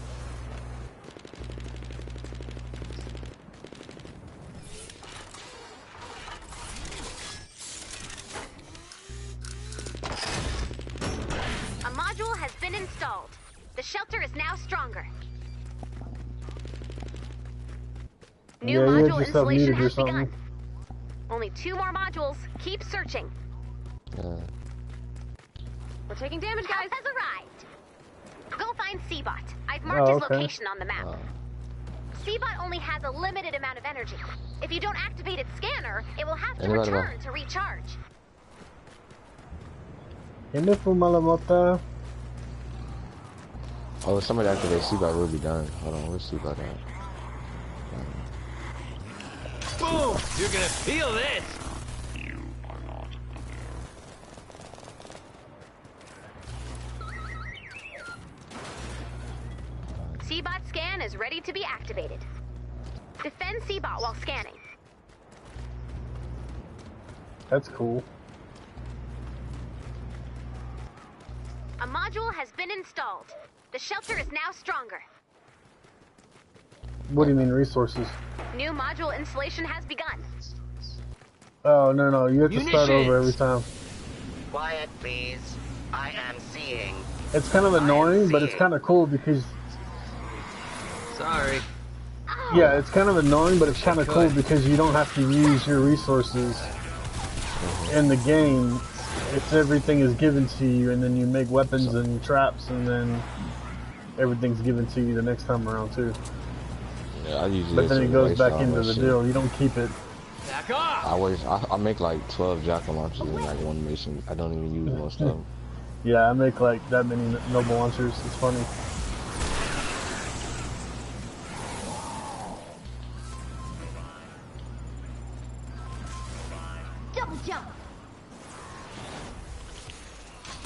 Speaker 3: A module has been installed. The shelter is now stronger. New
Speaker 1: Yeah, you had
Speaker 3: module
Speaker 1: yourself
Speaker 3: installation
Speaker 1: muted or
Speaker 3: has
Speaker 1: something.
Speaker 3: begun. Only 2 more modules. Keep searching. We're taking damage, guys. Help has arrived. Go find C-Bot. I've marked his location on the map. C-Bot only has a limited amount of energy. If you don't activate its scanner, it will have to return to recharge.
Speaker 2: Oh, if somebody activates C-Bot, we'll be done. Hold on, where's C-Bot at?
Speaker 4: Boom! You're gonna feel this!
Speaker 7: You are not
Speaker 3: C-Bot scan is ready to be activated. Defend C-Bot while scanning.
Speaker 1: That's cool.
Speaker 3: A module has been installed. The shelter is now stronger.
Speaker 1: What do you mean resources?
Speaker 3: New module installation has begun.
Speaker 1: Oh, no, you have to start over every time.
Speaker 5: Quiet, please. I am seeing.
Speaker 1: It's kind of annoying, but it's kind of cool because...
Speaker 4: Sorry.
Speaker 1: Yeah, it's kind of annoying, but it's kind of cool because you don't have to use your resources in the game It's everything is given to you, and then you make weapons and traps, and then everything's given to you the next time around too.
Speaker 2: Yeah, I usually.
Speaker 1: But then it goes back into the deal. You don't keep it.
Speaker 4: Back off!
Speaker 2: I make like 12 jackal launchers in like one mission. I don't even use most of them.
Speaker 1: Yeah, I make like that many noble launchers. It's funny.
Speaker 9: Double jump.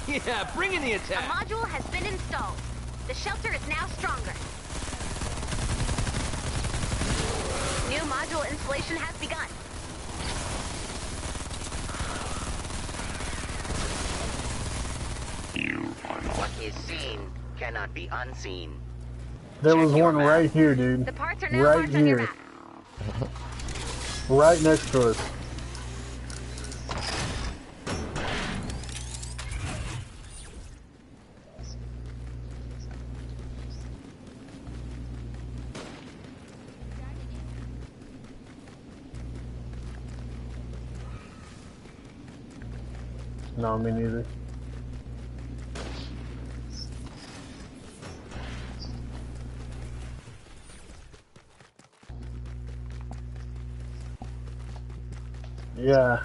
Speaker 4: Yeah, bring in the
Speaker 3: A
Speaker 4: attack.
Speaker 3: module has been installed. The shelter is now stronger. New module installation has begun.
Speaker 5: What is seen cannot be unseen.
Speaker 1: There was
Speaker 5: Check your
Speaker 1: one
Speaker 5: map.
Speaker 1: right here, dude.
Speaker 3: The parts are now
Speaker 1: Right
Speaker 3: marked on your
Speaker 1: here.
Speaker 3: map.
Speaker 1: Right next to us. No, me neither. Yeah,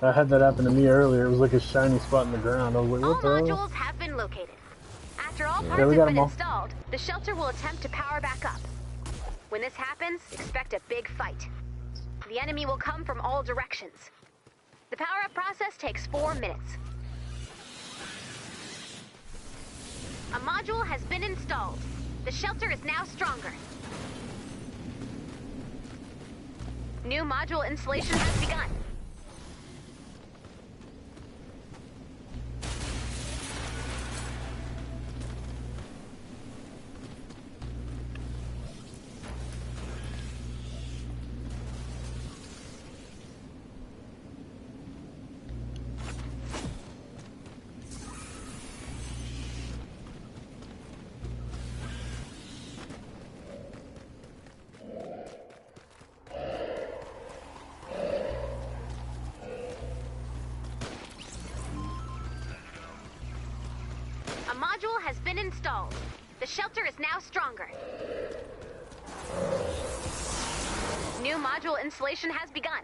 Speaker 1: I had that happen to me earlier. It was like a shiny spot in the ground. I was like,
Speaker 3: All
Speaker 1: what the hell?
Speaker 3: modules have been located. After all parts
Speaker 1: Yeah, we
Speaker 3: have
Speaker 1: got
Speaker 3: been
Speaker 1: 'em all.
Speaker 3: installed, the shelter will attempt to power back up. When this happens, expect a big fight. The enemy will come from all directions. The power-up process takes 4 minutes. A module has been installed. The shelter is now stronger. New module installation has begun. A module has been installed. The shelter is now stronger. New module installation has begun.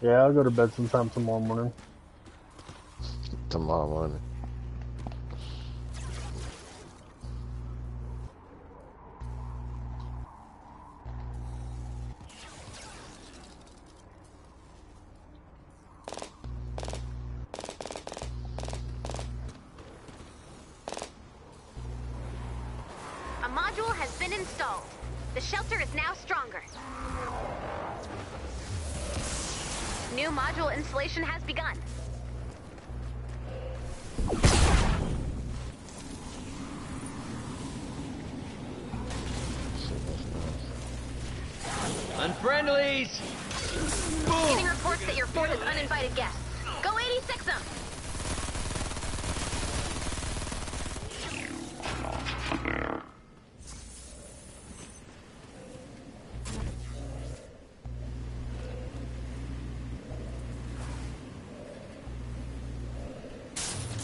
Speaker 1: Yeah, I'll go to bed sometime tomorrow morning.
Speaker 2: Tomorrow morning.
Speaker 3: A module has been installed. The shelter is now stronger. New module installation has begun.
Speaker 4: Unfriendlies!
Speaker 3: Getting reports that your fort has uninvited guests. Go 86 them!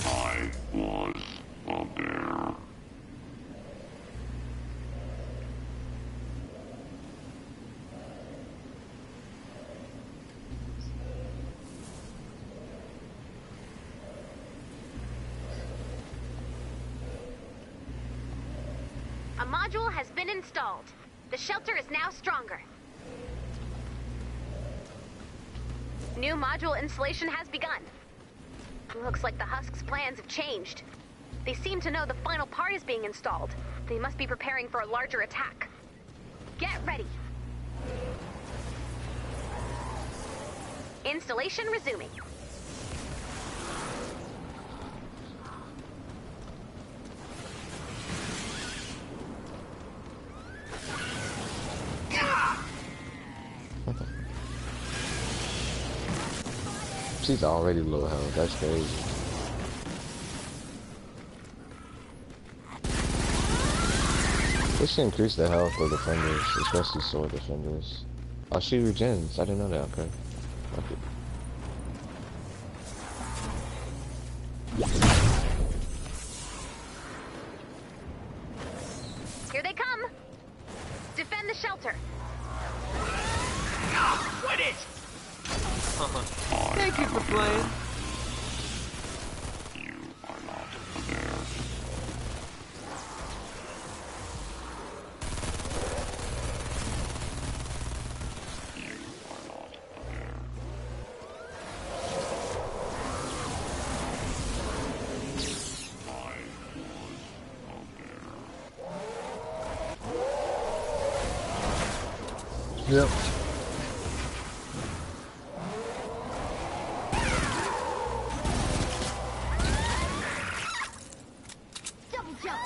Speaker 7: I was a bear.
Speaker 3: A module has been installed. The shelter is now stronger. New module installation has begun. Looks like the Husk's plans have changed. They seem to know the final part is being installed. They must be preparing for a larger attack. Get ready. Installation resuming.
Speaker 2: She's already low health. That's crazy. This should increase the health of defenders, especially sword defenders. Oh, she regens. I didn't know that. Okay. Okay.
Speaker 3: Here they come. Defend the shelter.
Speaker 4: Quit it! Thank you for playing.
Speaker 7: You are not there.
Speaker 1: Yep.
Speaker 9: Double jump.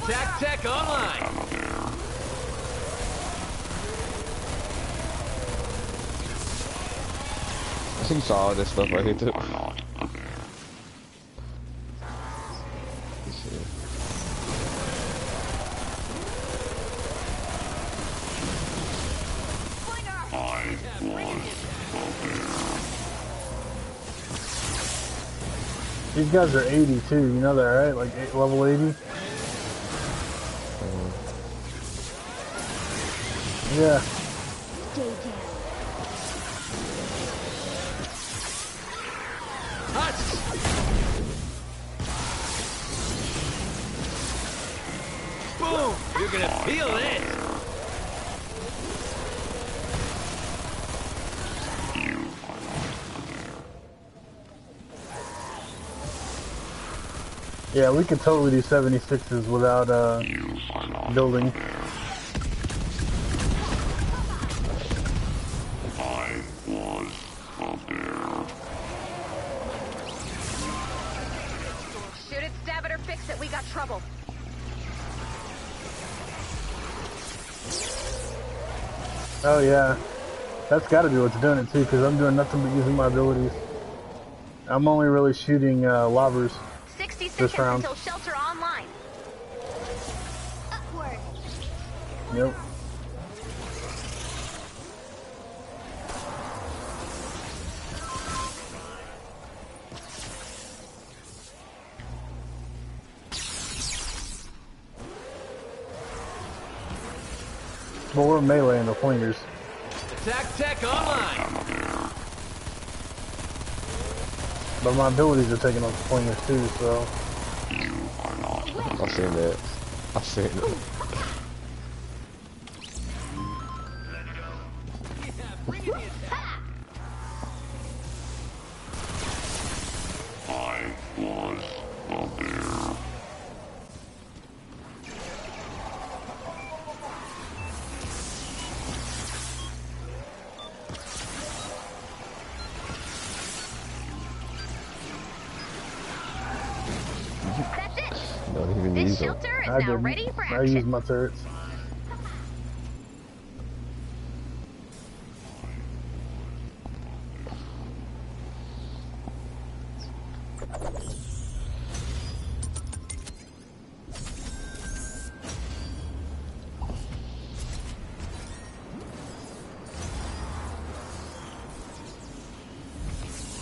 Speaker 4: Attack tech online.
Speaker 2: I think you saw all this stuff right here too.
Speaker 1: These guys are 80 too, you know that, right? Like level 80? Yeah.
Speaker 9: Stay down.
Speaker 4: Boom! You're gonna feel this!
Speaker 1: Yeah, we could totally do 76s without building.
Speaker 7: I was up there.
Speaker 3: Shoot it, stab it, or fix it. We got trouble.
Speaker 1: Oh yeah, that's got to be what's doing it too, because I'm doing nothing but using my abilities. I'm only really shooting lobbers
Speaker 3: 60
Speaker 1: this
Speaker 3: seconds
Speaker 1: round.
Speaker 3: until shelter online.
Speaker 9: Upward.
Speaker 1: Yep. Well, we're melee in the pointers.
Speaker 4: Attack tech online.
Speaker 1: But my abilities are taking off the pointers too, so.
Speaker 2: I seen that. I seen it.
Speaker 7: I was up there.
Speaker 3: That's it.
Speaker 2: Don't even
Speaker 3: This
Speaker 2: use them.
Speaker 3: shelter is
Speaker 1: I
Speaker 3: now
Speaker 1: didn't.
Speaker 3: ready for
Speaker 1: I used
Speaker 3: action.
Speaker 1: my turrets.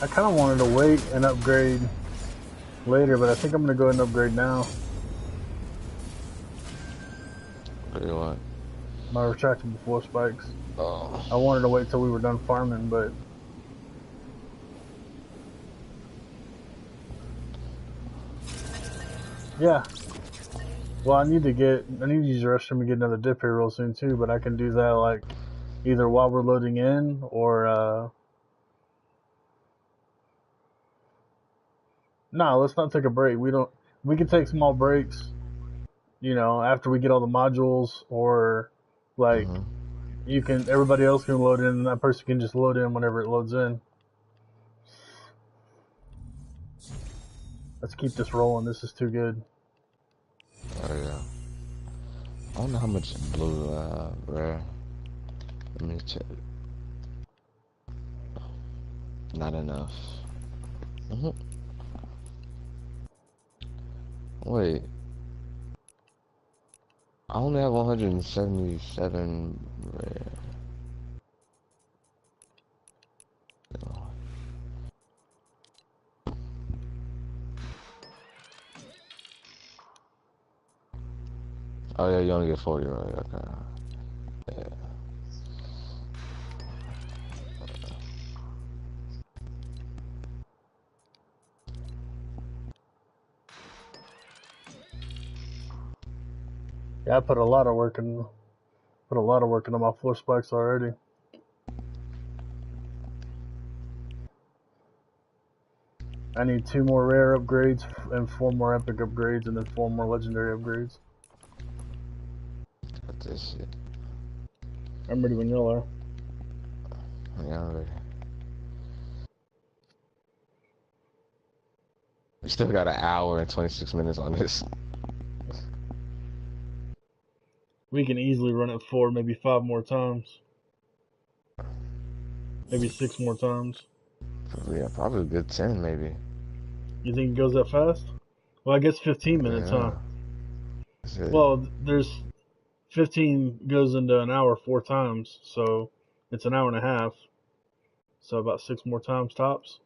Speaker 1: I kind of wanted to wait and upgrade later, but I think I'm going to go ahead and upgrade now.
Speaker 2: You what?
Speaker 1: My retractable force spikes.
Speaker 2: Oh.
Speaker 1: I wanted to wait till we were done farming, but yeah. Well, I need to use the restroom and get another dip here real soon too. But I can do that like either while we're loading in or no. Let's not take a break. We can take small breaks. You know, after we get all the modules, or like everybody else can load in, and that person can just load in whenever it loads in. Let's keep this rolling. This is too good.
Speaker 2: Oh yeah. I don't know how much blue rare. Let me check. Not enough. Wait. I only have 177 rare. Oh yeah, you only get 40 right? Okay. Yeah.
Speaker 1: Yeah, I put a lot of work into my force spikes already. I need 2 more rare upgrades and 4 more epic upgrades, and then 4 more legendary upgrades.
Speaker 2: Got this shit.
Speaker 1: I'm ready when y'all are.
Speaker 2: Yeah, I'm ready. We still got an hour and 26 minutes on this.
Speaker 1: We can easily run it 4, maybe 5 more times. Maybe 6 more times.
Speaker 2: Yeah, probably a good 10 maybe.
Speaker 1: You think it goes that fast? Well, I guess 15 minutes, huh? Well, there's 15 goes into an hour 4 times, so it's an hour and a half. So about 6 more times tops.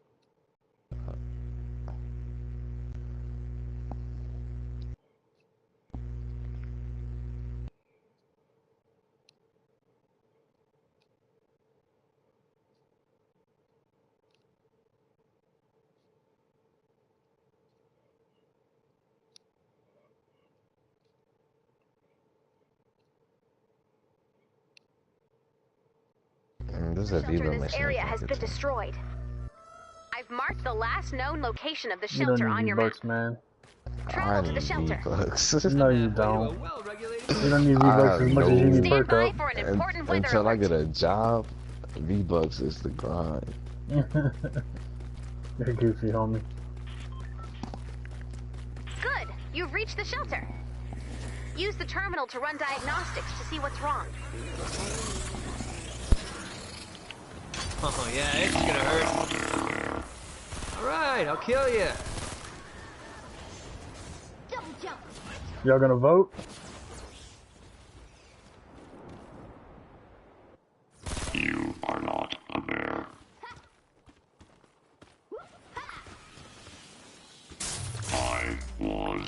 Speaker 2: This
Speaker 3: The shelter in this area has been destroyed. I've marked the last known location of the shelter on your map.
Speaker 1: Man.
Speaker 3: Travel to the shelter.
Speaker 1: No, you don't. You don't need V-Bucks as much as you need perk up.
Speaker 2: Until I get a job, V-Bucks is the grind.
Speaker 1: You're goofy, homie.
Speaker 3: Good. You've reached the shelter. Use the terminal to run diagnostics to see what's wrong.
Speaker 4: Oh yeah, it's gonna hurt. Alright, I'll kill you.
Speaker 9: Double jump.
Speaker 1: Y'all gonna vote?
Speaker 7: You are not a bear. I was.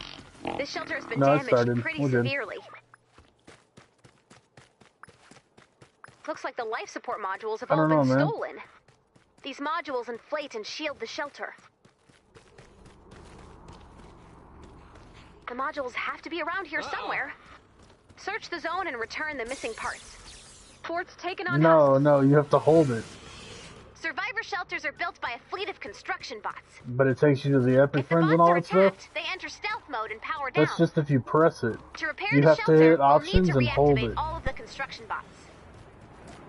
Speaker 3: This shelter has been damaged pretty severely. Looks like the life support modules have all been stolen. These modules inflate and shield the shelter. The modules have to be around here somewhere. Search the zone and return the missing parts. Fort's taken on husks.
Speaker 1: No, you have to hold it.
Speaker 3: Survivor shelters are built by a fleet of construction bots.
Speaker 1: But it takes you to the epic friends and all that stuff?
Speaker 3: They enter stealth mode and power down.
Speaker 1: That's just if you press it.
Speaker 3: To repair
Speaker 1: you
Speaker 3: the
Speaker 1: have
Speaker 3: shelter,
Speaker 1: to hit options
Speaker 3: we'll need to
Speaker 1: and hold
Speaker 3: reactivate
Speaker 1: it.
Speaker 3: all of the construction bots.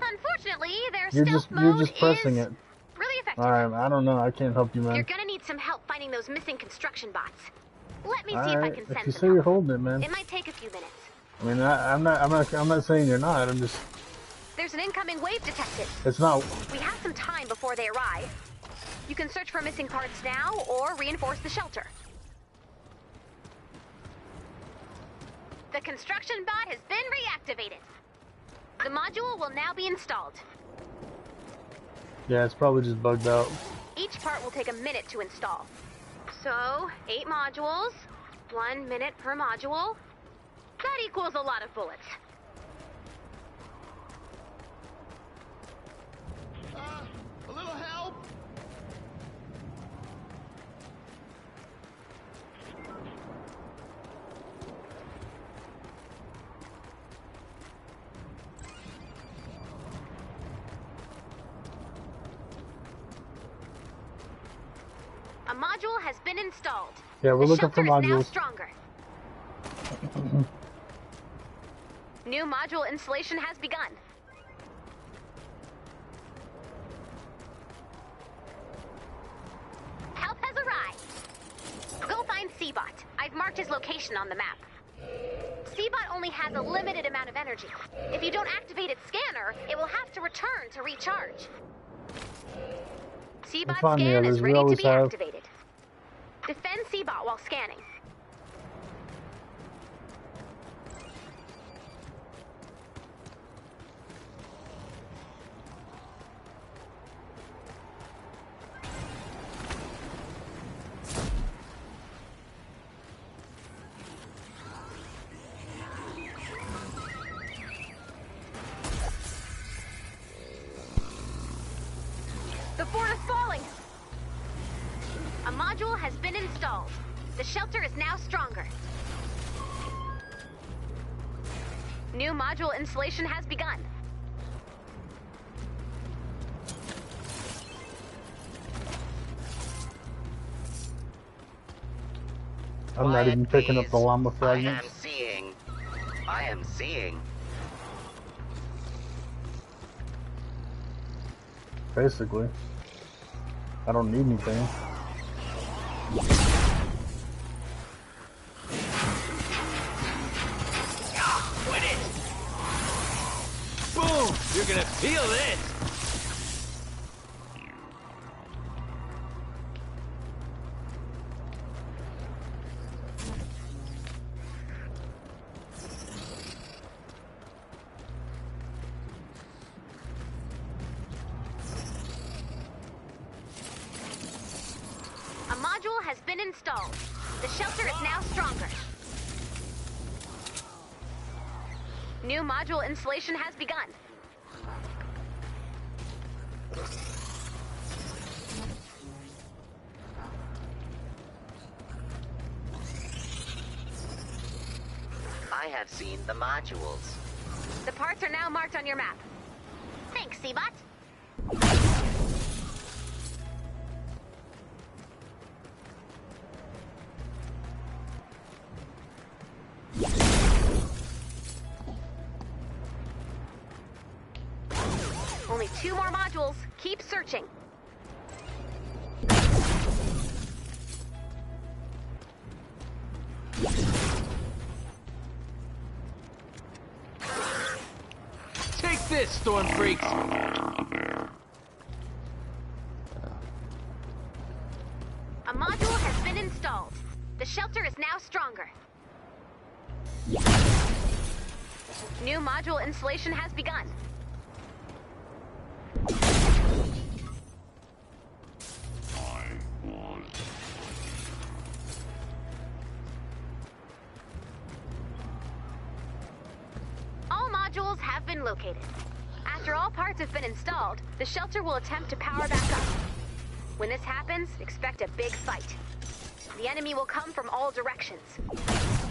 Speaker 3: Unfortunately, their
Speaker 1: You're
Speaker 3: stealth mode
Speaker 1: just pressing
Speaker 3: is
Speaker 1: it.
Speaker 3: really effective.
Speaker 1: Alright, I don't know. I can't help you, man.
Speaker 3: You're gonna need some help finding those missing construction bots. Let me see if I can send
Speaker 1: if you
Speaker 3: some
Speaker 1: say
Speaker 3: help.
Speaker 1: you're holding it, man.
Speaker 3: It might take a few minutes.
Speaker 1: I mean, I'm not saying you're not. I'm just.
Speaker 3: There's an incoming wave detected.
Speaker 1: It's not.
Speaker 3: We have some time before they arrive. You can search for missing parts now or reinforce the shelter. The construction bot has been reactivated. The module will now be installed.
Speaker 1: Yeah, it's probably just bugged out.
Speaker 3: Each part will take a minute to install. So, 8 modules, 1 minute per module. That equals a lot of bullets. A module has been installed.
Speaker 1: Yeah, we're
Speaker 3: The
Speaker 1: looking for
Speaker 3: shelter is now
Speaker 1: modules.
Speaker 3: stronger. New module installation has begun. Help has arrived. Go find Seabot. I've marked his location on the map. Seabot only has a limited amount of energy. If you don't activate its scanner, it will have to return to recharge. Seabot scan is ready to be activated. Defend Seabot while scanning. The fort is falling! A module has been installed. The shelter is now stronger. New module installation has begun.
Speaker 10: I'm not even picking up the llama fragments.
Speaker 5: I am seeing.
Speaker 10: Basically. I don't need anything.
Speaker 4: Quit it! Boom! You're gonna feel this!
Speaker 3: A module has been installed. The shelter is now stronger. New module installation has begun.
Speaker 5: I have seen the modules.
Speaker 3: The parts are now marked on your map. Thanks, Seabot. Only 2 more modules. Keep searching.
Speaker 4: Take this, Storm Freaks!
Speaker 3: A module has been installed. The shelter is now stronger. New module installation has begun. All modules have been located. After all parts have been installed, the shelter will attempt to power back up. When this happens, expect a big fight. The enemy will come from all directions.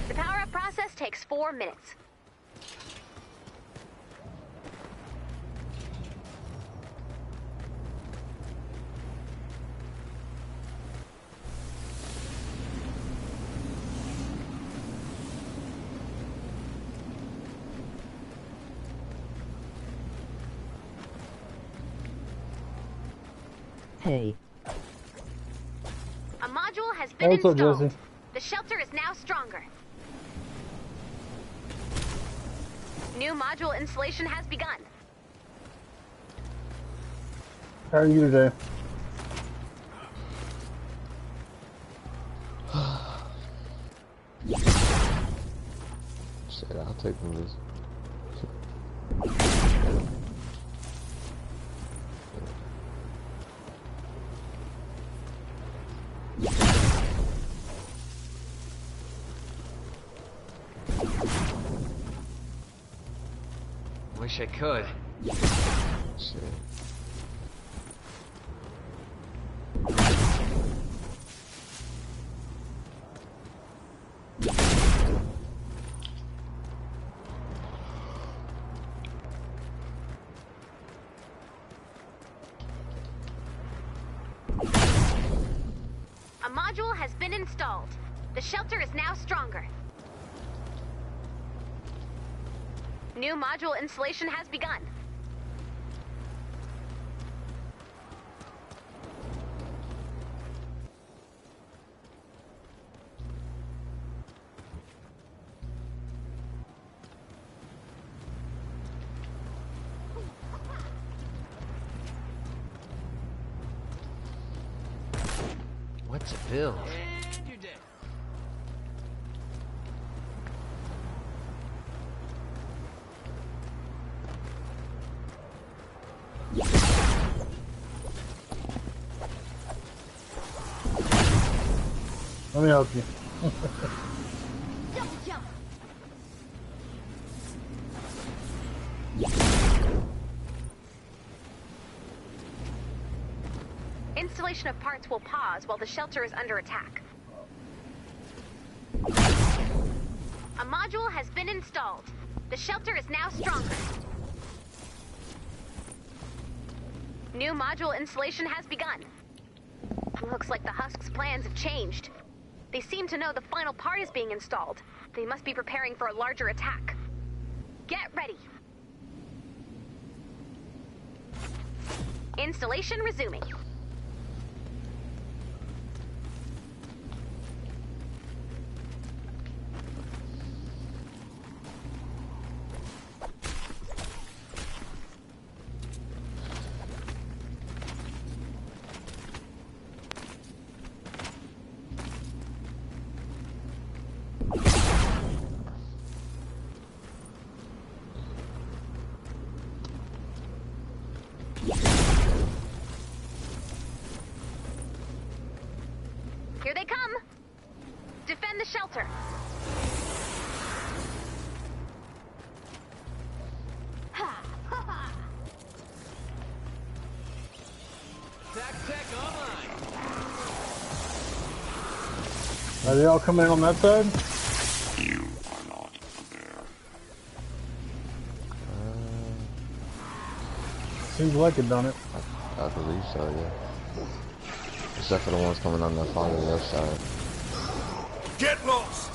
Speaker 3: The power-up process takes 4 minutes.
Speaker 6: Hey.
Speaker 3: A module has been
Speaker 10: What's up,
Speaker 3: installed.
Speaker 10: Jesse?
Speaker 3: The shelter is now stronger. New module installation has begun.
Speaker 10: How are you today?
Speaker 2: Shit, I'll take this.
Speaker 4: Wish I could.
Speaker 2: Shit.
Speaker 3: installed. The shelter is now stronger. New module installation has begun.
Speaker 4: What's a build?
Speaker 8: And you're dead.
Speaker 10: Let me help you.
Speaker 9: Double jump.
Speaker 3: Installation of parts will pause while the shelter is under attack. A module has been installed. The shelter is now stronger. New module installation has begun. Looks like the Husk's plans have changed. They seem to know the final part is being installed. They must be preparing for a larger attack. Get ready. Installation resuming. Here they come! Defend the shelter!
Speaker 9: Ha! Ha ha!
Speaker 4: Tech online.
Speaker 10: Are they all coming in on that side?
Speaker 7: You are not there.
Speaker 10: Seems like it, don't it?
Speaker 2: I believe so, yeah. Except for the ones coming on the far left side.
Speaker 8: Get lost!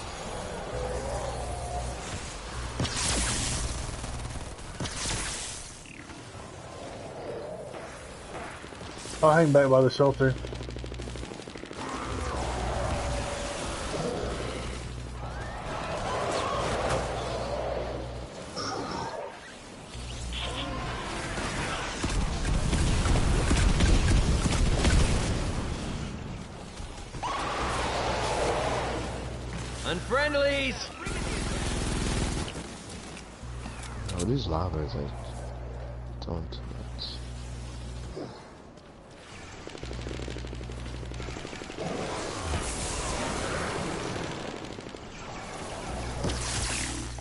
Speaker 10: I'll hang back by the shelter.
Speaker 4: Unfriendlies!
Speaker 2: Oh, these lavas are don't.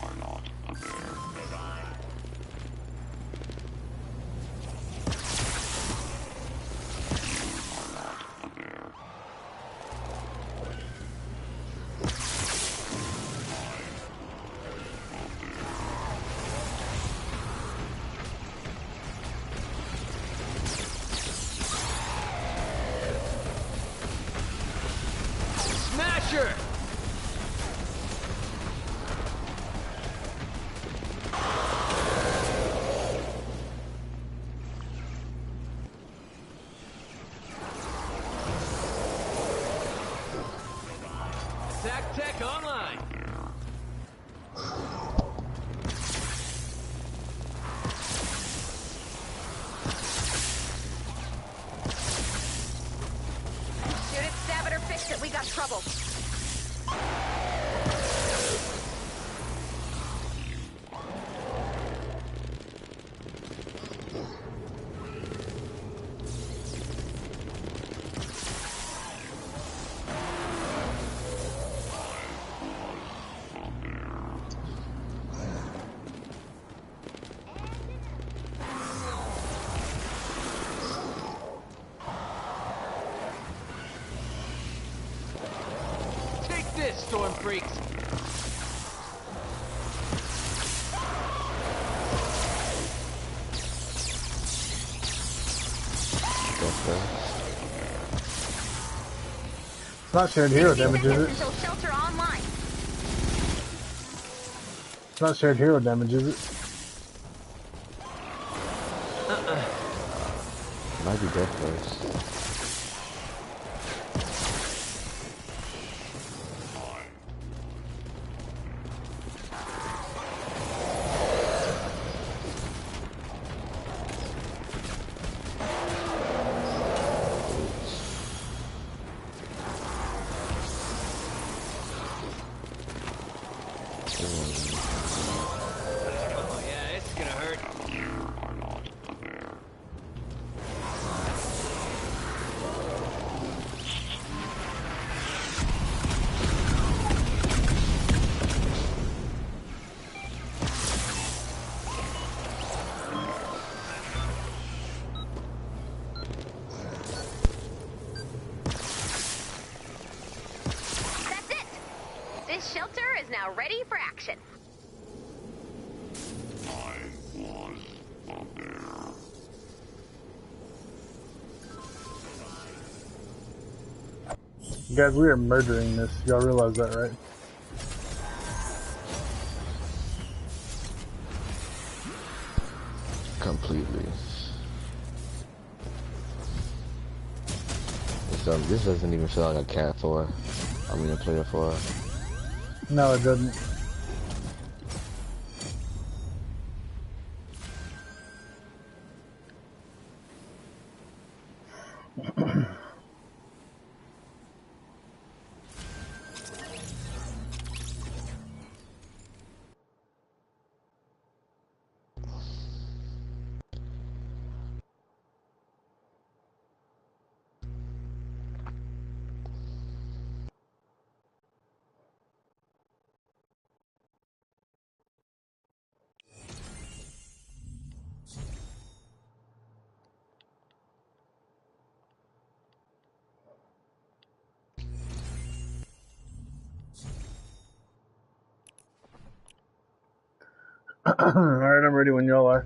Speaker 7: Are not there.
Speaker 4: Smasher! Attack tech online.
Speaker 3: Shoot it, stab it, or fix it. We got trouble.
Speaker 4: Take this, storm freaks.
Speaker 10: It's not shared hero damage, is it?
Speaker 3: Until shelter online.
Speaker 10: It's not shared hero damage, is it?
Speaker 2: Might be dead first.
Speaker 4: Oh yeah, it's gonna hurt.
Speaker 7: You are not aware.
Speaker 3: That's it. This shelter is now ready for action.
Speaker 7: I was aware.
Speaker 10: Guys, we are murdering this. Y'all realize that, right?
Speaker 2: Completely. This doesn't even feel like a cat 4. I mean a player 4.
Speaker 10: No, it doesn't. Alright, I'm ready when y'all are.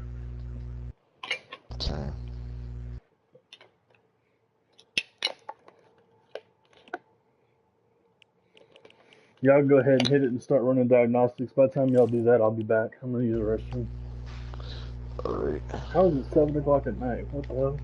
Speaker 2: Time.
Speaker 10: Y'all go ahead and hit it and start running diagnostics. By the time y'all do that, I'll be back. I'm gonna use the restroom.
Speaker 2: Alright.
Speaker 10: How is it 7 o'clock at night? What the hell?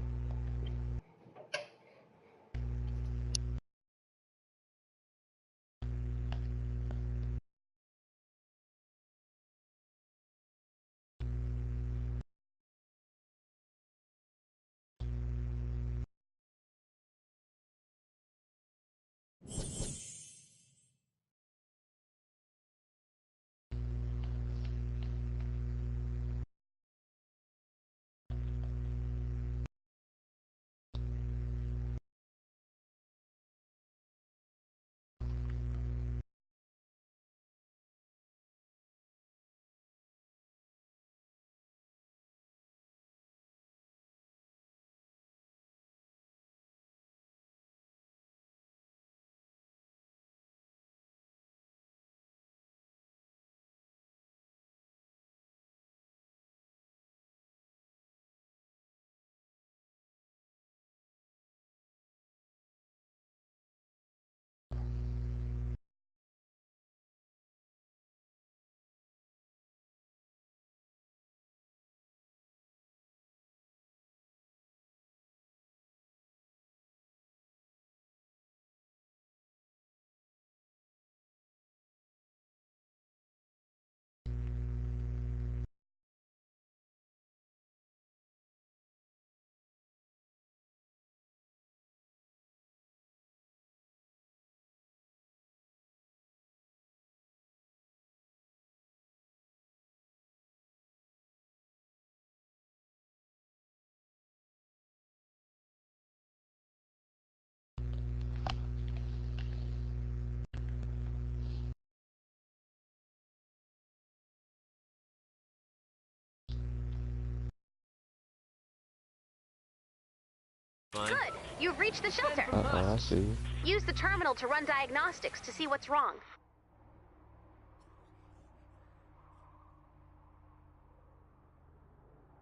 Speaker 3: Good. You've reached the shelter.
Speaker 2: I see.
Speaker 3: Use the terminal to run diagnostics to see what's wrong.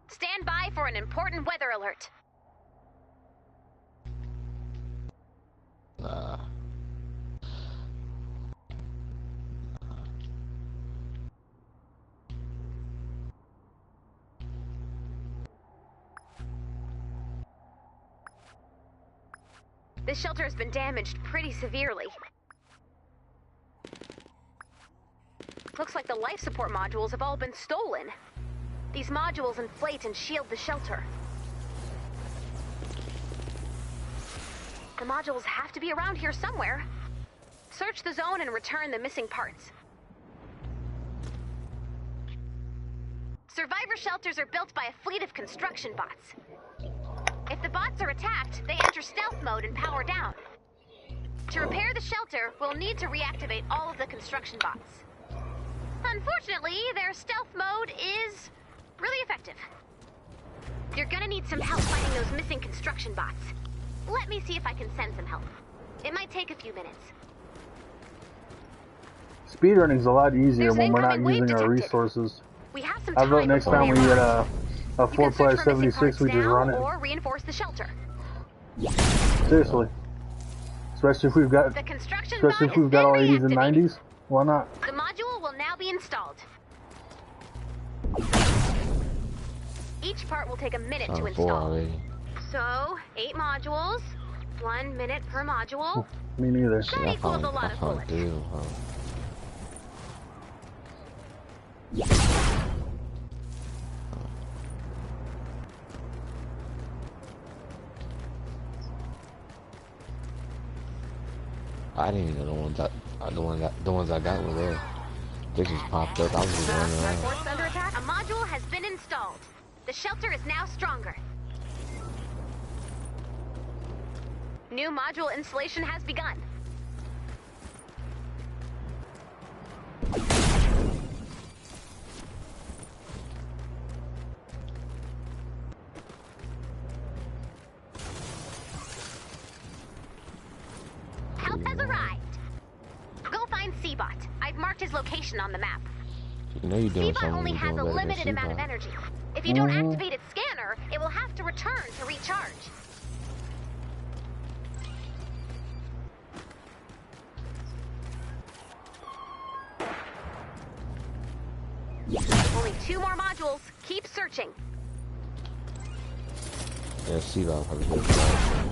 Speaker 3: Stand by for an important weather alert.
Speaker 2: Nah.
Speaker 3: This shelter has been damaged pretty severely. Looks like the life support modules have all been stolen. These modules inflate and shield the shelter. The modules have to be around here somewhere. Search the zone and return the missing parts. Survivor shelters are built by a fleet of construction bots. If the bots are attacked, they enter stealth mode and power down. To repair the shelter, we'll need to reactivate all of the construction bots. Unfortunately, their stealth mode is really effective. You're gonna need some help finding those missing construction bots. Let me see if I can send some help. It might take a few minutes.
Speaker 1: Speedrunning's a lot easier
Speaker 3: There's
Speaker 1: when we're not
Speaker 3: incoming wave
Speaker 1: using our
Speaker 3: detected.
Speaker 1: resources.
Speaker 3: We have some
Speaker 1: I
Speaker 3: time
Speaker 1: vote next
Speaker 3: before
Speaker 1: time
Speaker 3: they
Speaker 1: we get
Speaker 3: arrive.
Speaker 1: a
Speaker 3: You can
Speaker 1: 4
Speaker 3: search
Speaker 1: x
Speaker 3: for missing
Speaker 1: 76, we
Speaker 3: parts
Speaker 1: just run
Speaker 3: now
Speaker 1: it.
Speaker 3: or reinforce the shelter.
Speaker 1: Seriously. Especially if we've got,
Speaker 3: The construction
Speaker 1: especially
Speaker 3: bot
Speaker 1: if we've
Speaker 3: has
Speaker 1: got all
Speaker 3: been
Speaker 1: 80s and
Speaker 3: reactivated.
Speaker 1: 90s. Why not?
Speaker 3: The module will now be installed. Each part will take a minute to
Speaker 2: I'm 4
Speaker 3: install.
Speaker 2: already.
Speaker 3: So, 8 modules, 1 minute per module.
Speaker 1: Me neither.
Speaker 2: Shit,
Speaker 3: That
Speaker 2: I
Speaker 3: equals a
Speaker 2: found,
Speaker 3: lot
Speaker 2: I
Speaker 3: of
Speaker 2: found
Speaker 3: bullets.
Speaker 2: 3 of them. I didn't even know the ones I got were there. They just popped up. I was just running around.
Speaker 3: Force under attack. A module has been installed. The shelter is now stronger. New module installation has begun. Help has arrived. Go find Seabot. I've marked his location on the map.
Speaker 2: You know you're doing
Speaker 3: Seabot
Speaker 2: something
Speaker 3: only
Speaker 2: you're
Speaker 3: has
Speaker 2: doing
Speaker 3: a
Speaker 2: better than
Speaker 3: limited amount of
Speaker 2: Seabot.
Speaker 3: energy. If you don't activate its scanner, it will have to return to recharge. Only 2 more modules. Keep searching.
Speaker 2: Yeah, Seabot probably did that.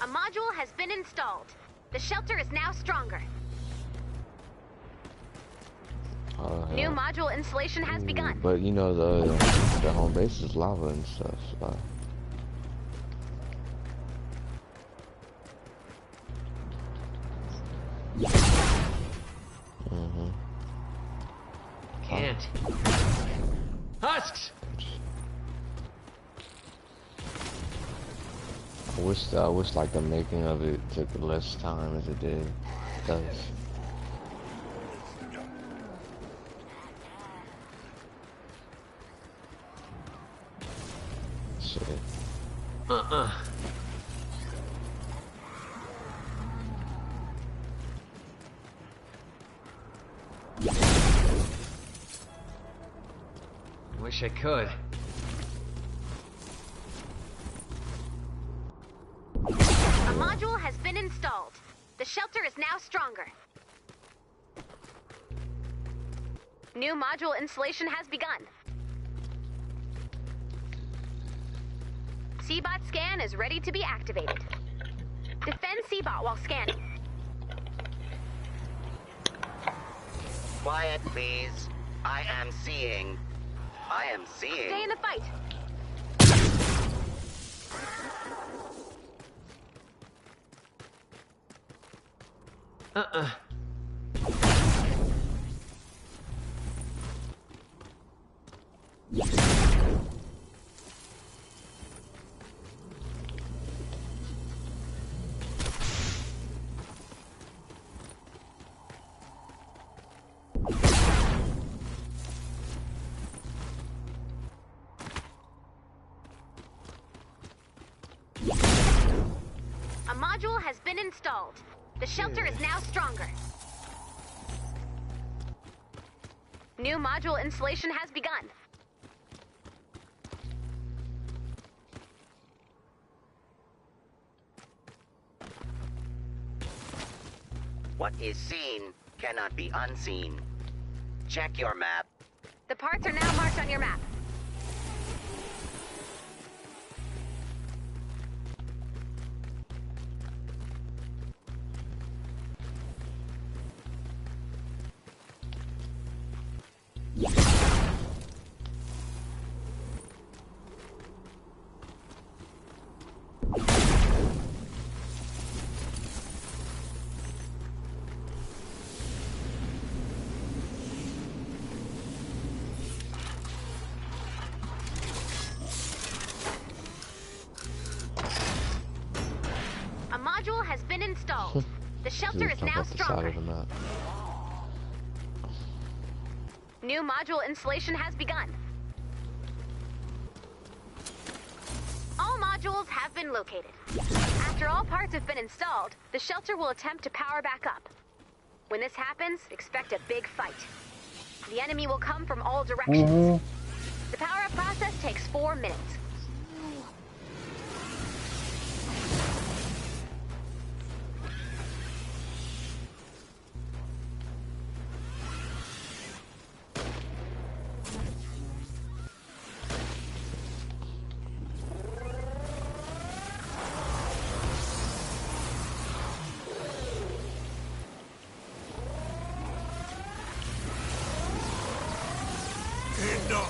Speaker 3: A module has been installed. The shelter is now stronger.
Speaker 2: Oh,
Speaker 3: New
Speaker 2: hell.
Speaker 3: module installation has begun.
Speaker 2: But you know the home base is lava and stuff. So.
Speaker 4: Can't. Husks!
Speaker 2: I wish like the making of it took less time as it did. Cause shit.
Speaker 4: Wish I could.
Speaker 3: A module has been installed. The shelter is now stronger. New module installation has begun. Seabot scan is ready to be activated. Defend Seabot while scanning.
Speaker 5: Quiet, please. I am seeing.
Speaker 3: Stay in the fight. A module has been installed. The shelter is now stronger. New module installation has begun.
Speaker 5: What is seen cannot be unseen. Check your map.
Speaker 3: parts are now marked on your map. A module has been installed. The shelter is now stronger. New module installation has begun. All modules have been located. After all parts have been installed, the shelter will attempt to power back up. When this happens, expect a big fight. The enemy will come from all directions. The power-up process takes 4 minutes.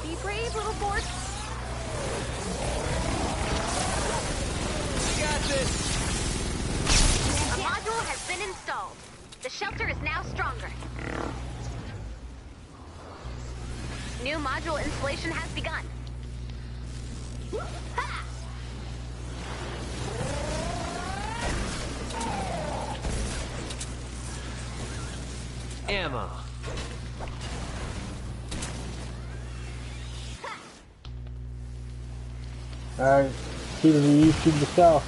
Speaker 3: Be brave, little Fort.
Speaker 4: We got this.
Speaker 3: A module has been installed. The shelter is now stronger. New module installation has begun. Ha!
Speaker 4: Ammo.
Speaker 1: Alright, to the east, to the south.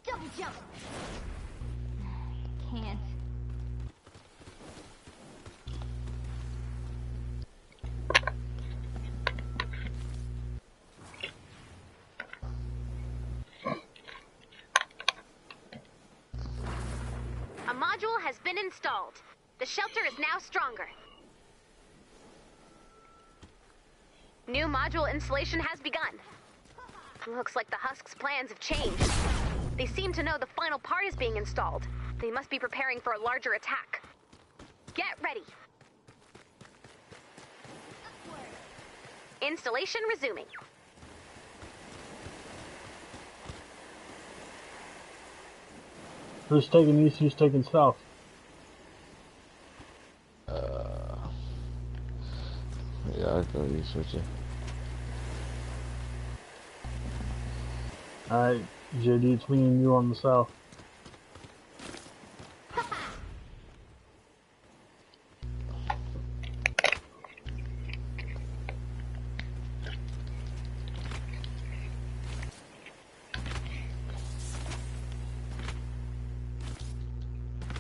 Speaker 9: Double jump. Can't.
Speaker 3: A module has been installed. The shelter is now stronger. New module installation has begun. Looks like the Husk's plans have changed. They seem to know the final part is being installed. They must be preparing for a larger attack. Get ready. Installation resuming.
Speaker 1: Who's taking east, who's taking south?
Speaker 2: Yeah, I thought you switching.
Speaker 1: Alright, JD, it's me and you on the south.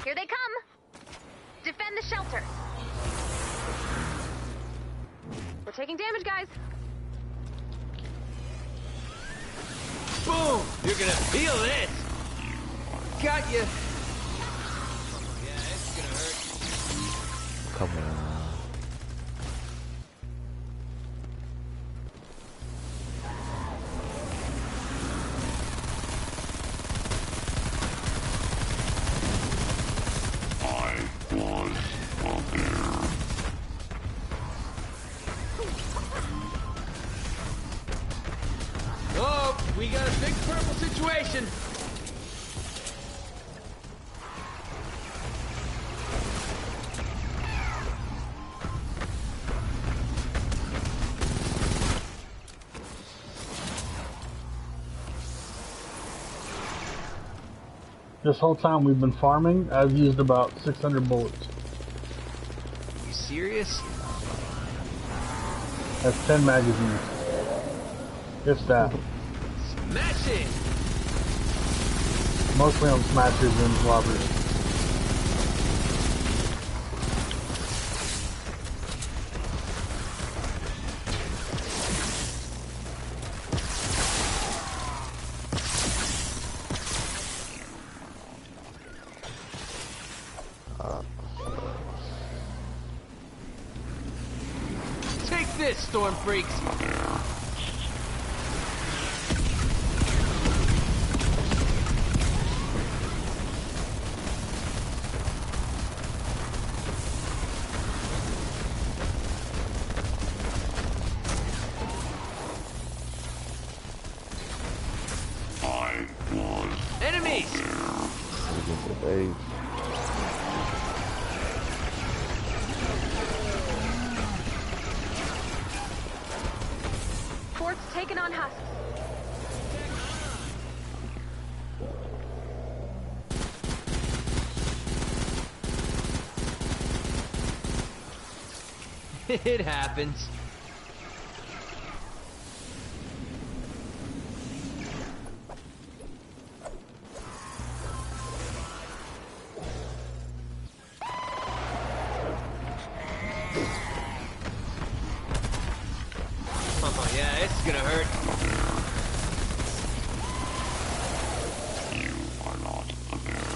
Speaker 3: Here they come. Defend the shelter. We're taking damage, guys.
Speaker 4: Boom! You're gonna feel this! Got you! Yeah, it's gonna hurt.
Speaker 2: Come on.
Speaker 4: Oh, we got a big purple situation!
Speaker 1: This whole time we've been farming, I've used about 600 bullets.
Speaker 4: You serious?
Speaker 1: That's 10 magazines. If that.
Speaker 4: Smash it!
Speaker 1: Mostly on smashers and robbers.
Speaker 4: Take this, storm freaks! Enemies!
Speaker 3: Fort's taken on husks.
Speaker 4: It happens. Oh yeah, it's gonna hurt.
Speaker 7: You are not a bear.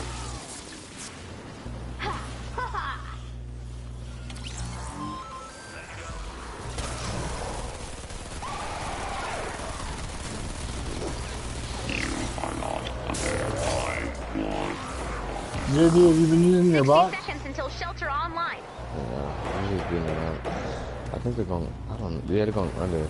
Speaker 7: You are not a bear.
Speaker 10: JD, have you been using your
Speaker 3: 60
Speaker 10: box?
Speaker 3: seconds until shelter online.
Speaker 2: Yeah, I'm just getting it out. I think they're going. I don't know. Yeah, they're going under.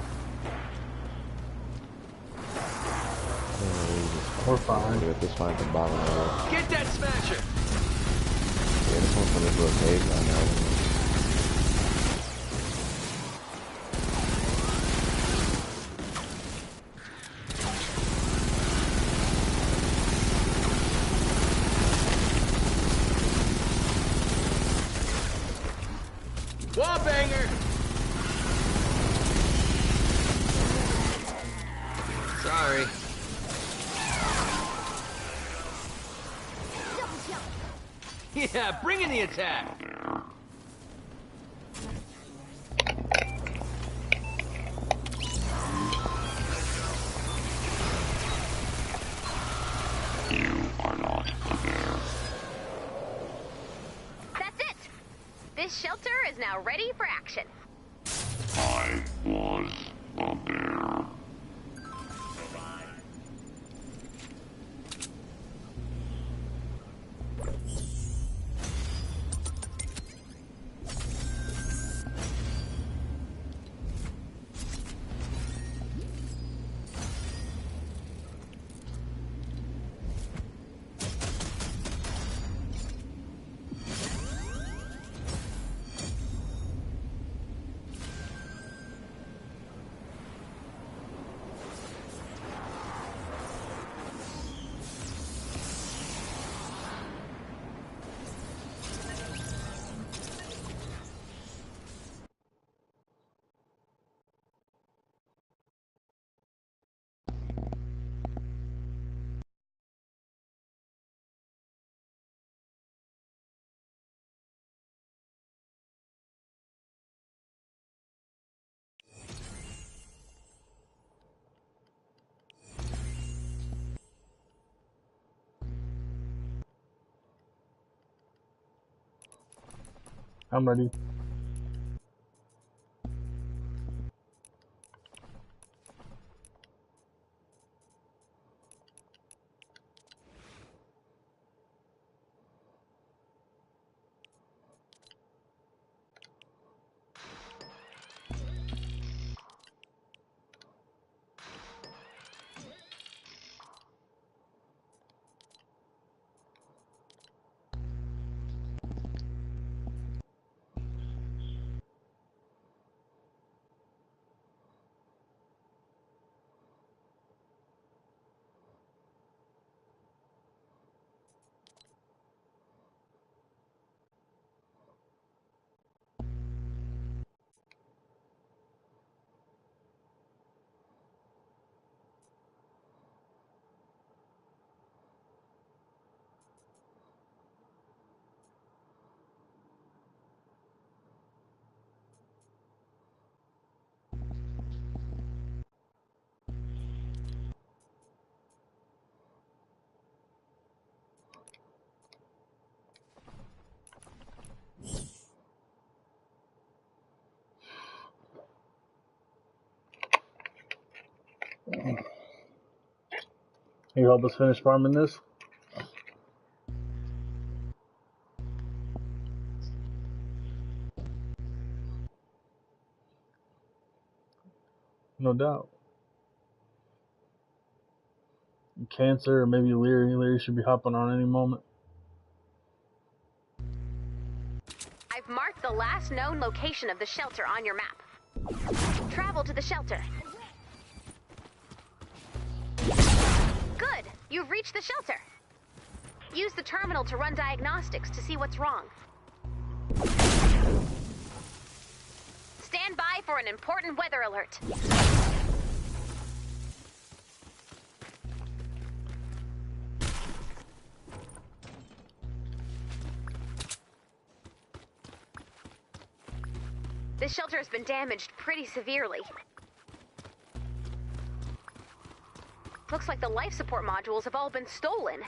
Speaker 10: We're fine.
Speaker 2: At this point, at the bottom of it.
Speaker 4: Get that smasher!
Speaker 2: Yeah, this one's from this little cave right now.
Speaker 4: Wall banger! Sorry. Yeah, bring in the attack!
Speaker 7: You are not a bear.
Speaker 3: That's it! This shelter is now ready for action.
Speaker 7: I was a bear.
Speaker 10: I'm ready.
Speaker 1: You help us finish farming this? No doubt. Cancer or maybe Leary. Leary should be hopping on any moment.
Speaker 3: I've marked the last known location of the shelter on your map. Travel to the shelter. Good! You've reached the shelter. Use the terminal to run diagnostics to see what's wrong. Stand by for an important weather alert. This shelter has been damaged pretty severely. Looks like the life support modules have all been stolen.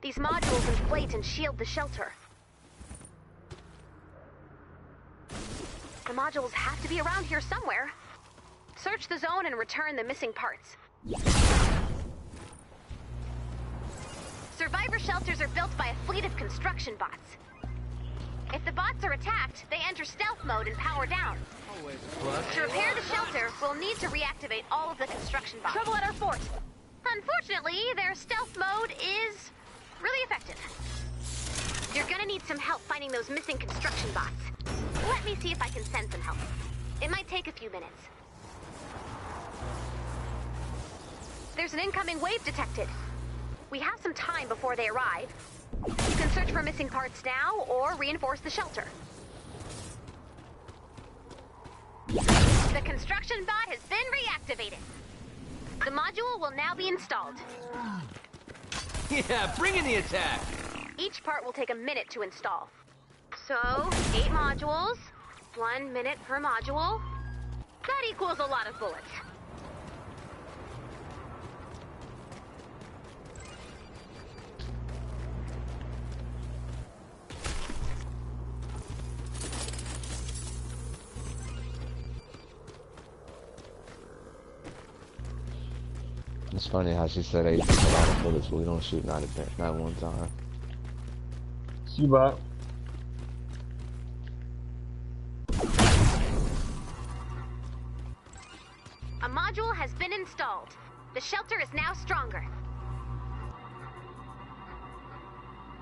Speaker 3: These modules inflate and shield the shelter. The modules have to be around here somewhere. Search the zone and return the missing parts. Survivor shelters are built by a fleet of construction bots. If the bots are attacked, they enter stealth mode and power down.
Speaker 4: Always a plus.
Speaker 3: To repair the shelter, we'll need to reactivate all of the construction bots. Trouble at our fort! Unfortunately, their stealth mode is really effective. You're gonna need some help finding those missing construction bots. Let me see if I can send some help. It might take a few minutes. There's an incoming wave detected. We have some time before they arrive. You can search for missing parts now, or reinforce the shelter. The construction bot has been reactivated. The module will now be installed.
Speaker 4: Yeah, bring in the attack!
Speaker 3: Each part will take a minute to install. So, 8 modules, 1 minute per module. That equals a lot of bullets.
Speaker 2: It's funny how she said they took a lot of bullets, but we don't shoot not one time.
Speaker 1: C-Bot.
Speaker 3: A module has been installed. The shelter is now stronger.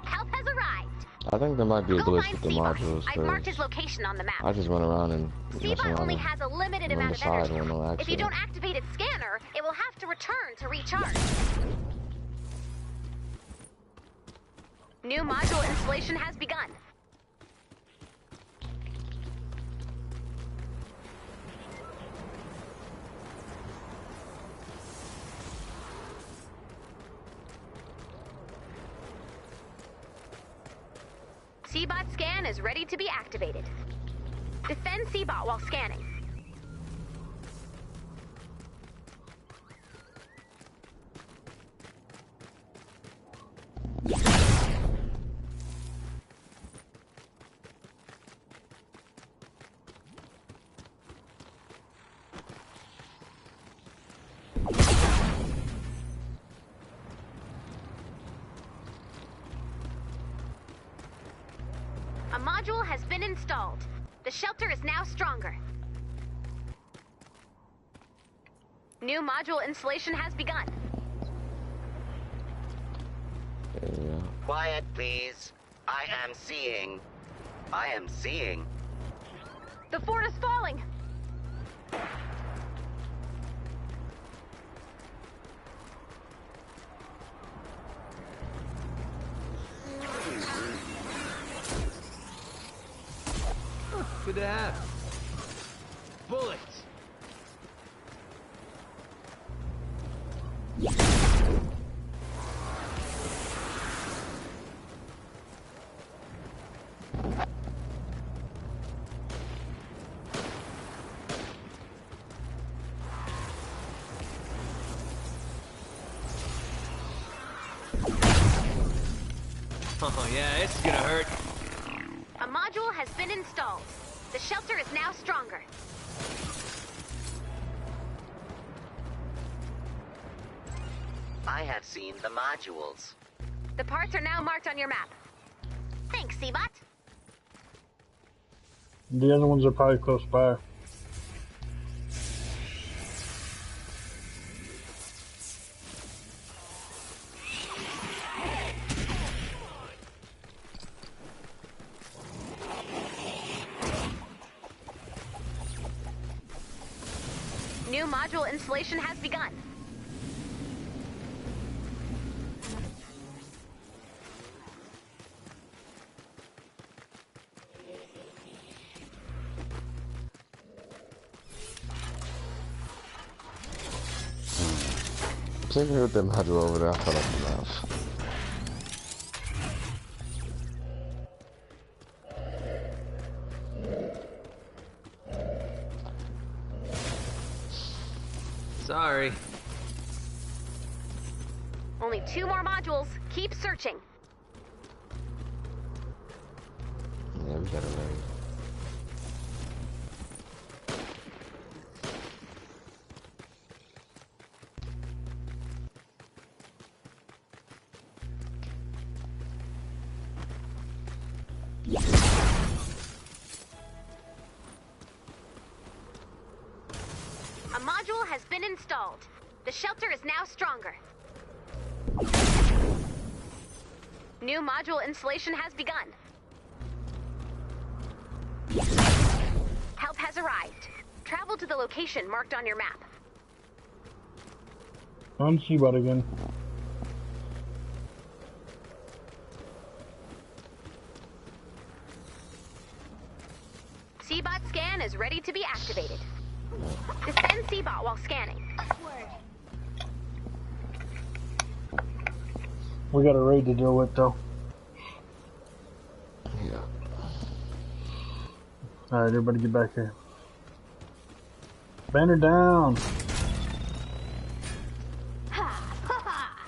Speaker 3: Help has arrived.
Speaker 2: I think there might be a
Speaker 3: Go
Speaker 2: glitch
Speaker 3: find
Speaker 2: with the
Speaker 3: C-Bot.
Speaker 2: modules.
Speaker 3: I've marked his location on the map.
Speaker 2: I just went around and
Speaker 3: C-Bot only has a limited amount of energy.
Speaker 2: No
Speaker 3: if you don't activate its scanner, it will have to return to recharge. New module installation has begun. C-Bot scan is ready to be activated. Defend C-Bot while scanning. A module has been installed. The shelter is now stronger. New module installation has begun.
Speaker 2: Yeah.
Speaker 5: Quiet, please. I am seeing.
Speaker 3: The fort is falling.
Speaker 4: Good to have. Bullets! Oh yeah, it's gonna hurt.
Speaker 3: A module has been installed. The shelter is now stronger.
Speaker 5: I have seen the modules.
Speaker 3: The parts are now marked on your map. Thanks, Seabot.
Speaker 10: The other ones are probably close by.
Speaker 3: New module installation has begun.
Speaker 2: Same here with them module over there. I fell off the mouth.
Speaker 4: Sorry.
Speaker 3: Only 2 more modules. Keep searching.
Speaker 2: Yeah, we gotta learn.
Speaker 3: A module has been installed. The shelter is now stronger. New module installation has begun. Help has arrived. Travel to the location marked on your map.
Speaker 10: I'm Seabot again.
Speaker 3: Seabot scan is ready to be activated. Descend Seabot while scanning.
Speaker 10: We got a raid to deal with though.
Speaker 2: Yeah.
Speaker 10: Alright, everybody get back here. Banner down!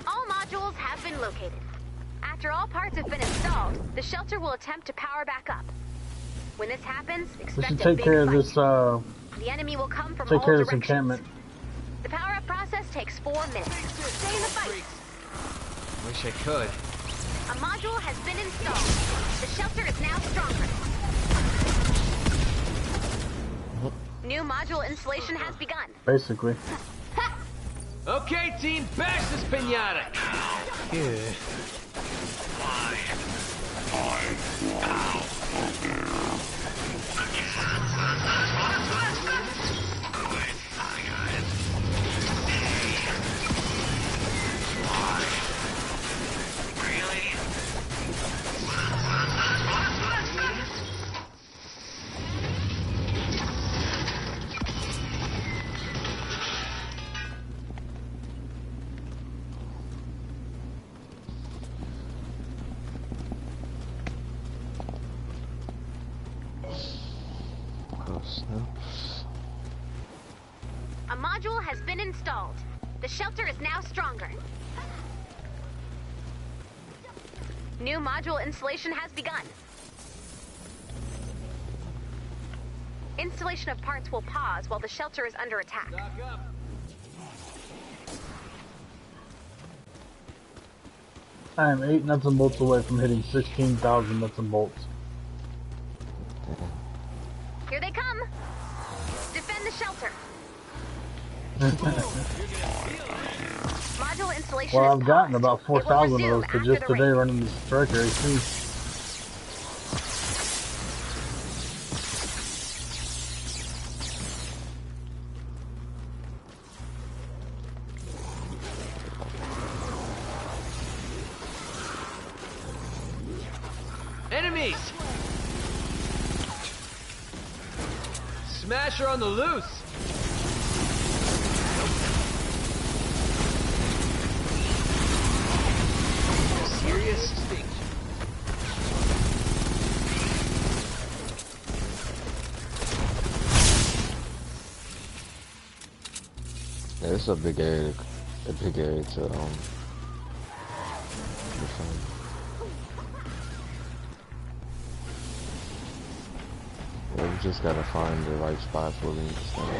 Speaker 3: All modules have been located. After all parts have been installed, the shelter will attempt to power back up. When this happens,
Speaker 10: We
Speaker 3: expect
Speaker 10: should
Speaker 3: a
Speaker 10: take
Speaker 3: big
Speaker 10: care of
Speaker 3: fight.
Speaker 10: this,
Speaker 3: The enemy will come from
Speaker 10: take
Speaker 3: all
Speaker 10: care of this
Speaker 3: directions.
Speaker 10: encampment.
Speaker 3: The power-up process takes 4 minutes. Stay in the fight.
Speaker 4: Wish I could.
Speaker 3: A module has been installed. The shelter is now stronger. New module installation has begun.
Speaker 10: Basically.
Speaker 4: Okay, team, bash this pinata. Yeah.
Speaker 3: A module has been installed. The shelter is now stronger. New module installation has begun. Installation of parts will pause while the shelter is under attack.
Speaker 4: Stock up.
Speaker 10: I am 8 nuts and bolts away from hitting 16,000 nuts and bolts.
Speaker 3: Here they come. Defend the shelter. Module installation
Speaker 10: Well,
Speaker 3: is
Speaker 10: I've gotten
Speaker 3: paused.
Speaker 10: about
Speaker 3: It will
Speaker 10: 4,000 of
Speaker 3: resume
Speaker 10: those to
Speaker 3: after
Speaker 10: just
Speaker 3: the
Speaker 10: today
Speaker 3: raid.
Speaker 10: running this striker AC.
Speaker 4: Enemies! Smasher on the loose! Serious distinction.
Speaker 2: Yeah, this is a big area to defend. Yeah, we just gotta find the right spot for me to stand.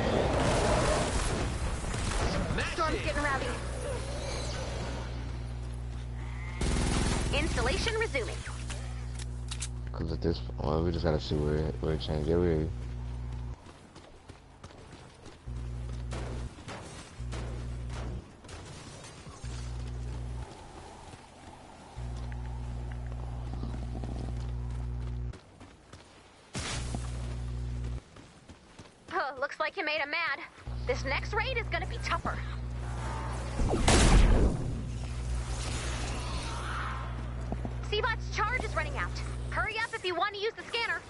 Speaker 3: Storm's getting rowdy. Installation resuming.
Speaker 2: Cause at this point, we just gotta see where it changed. Yeah, we.
Speaker 3: Oh, looks like you made him mad. This next raid is gonna be tougher. C-Bot's charge is running out. Hurry up if you want to use the scanner.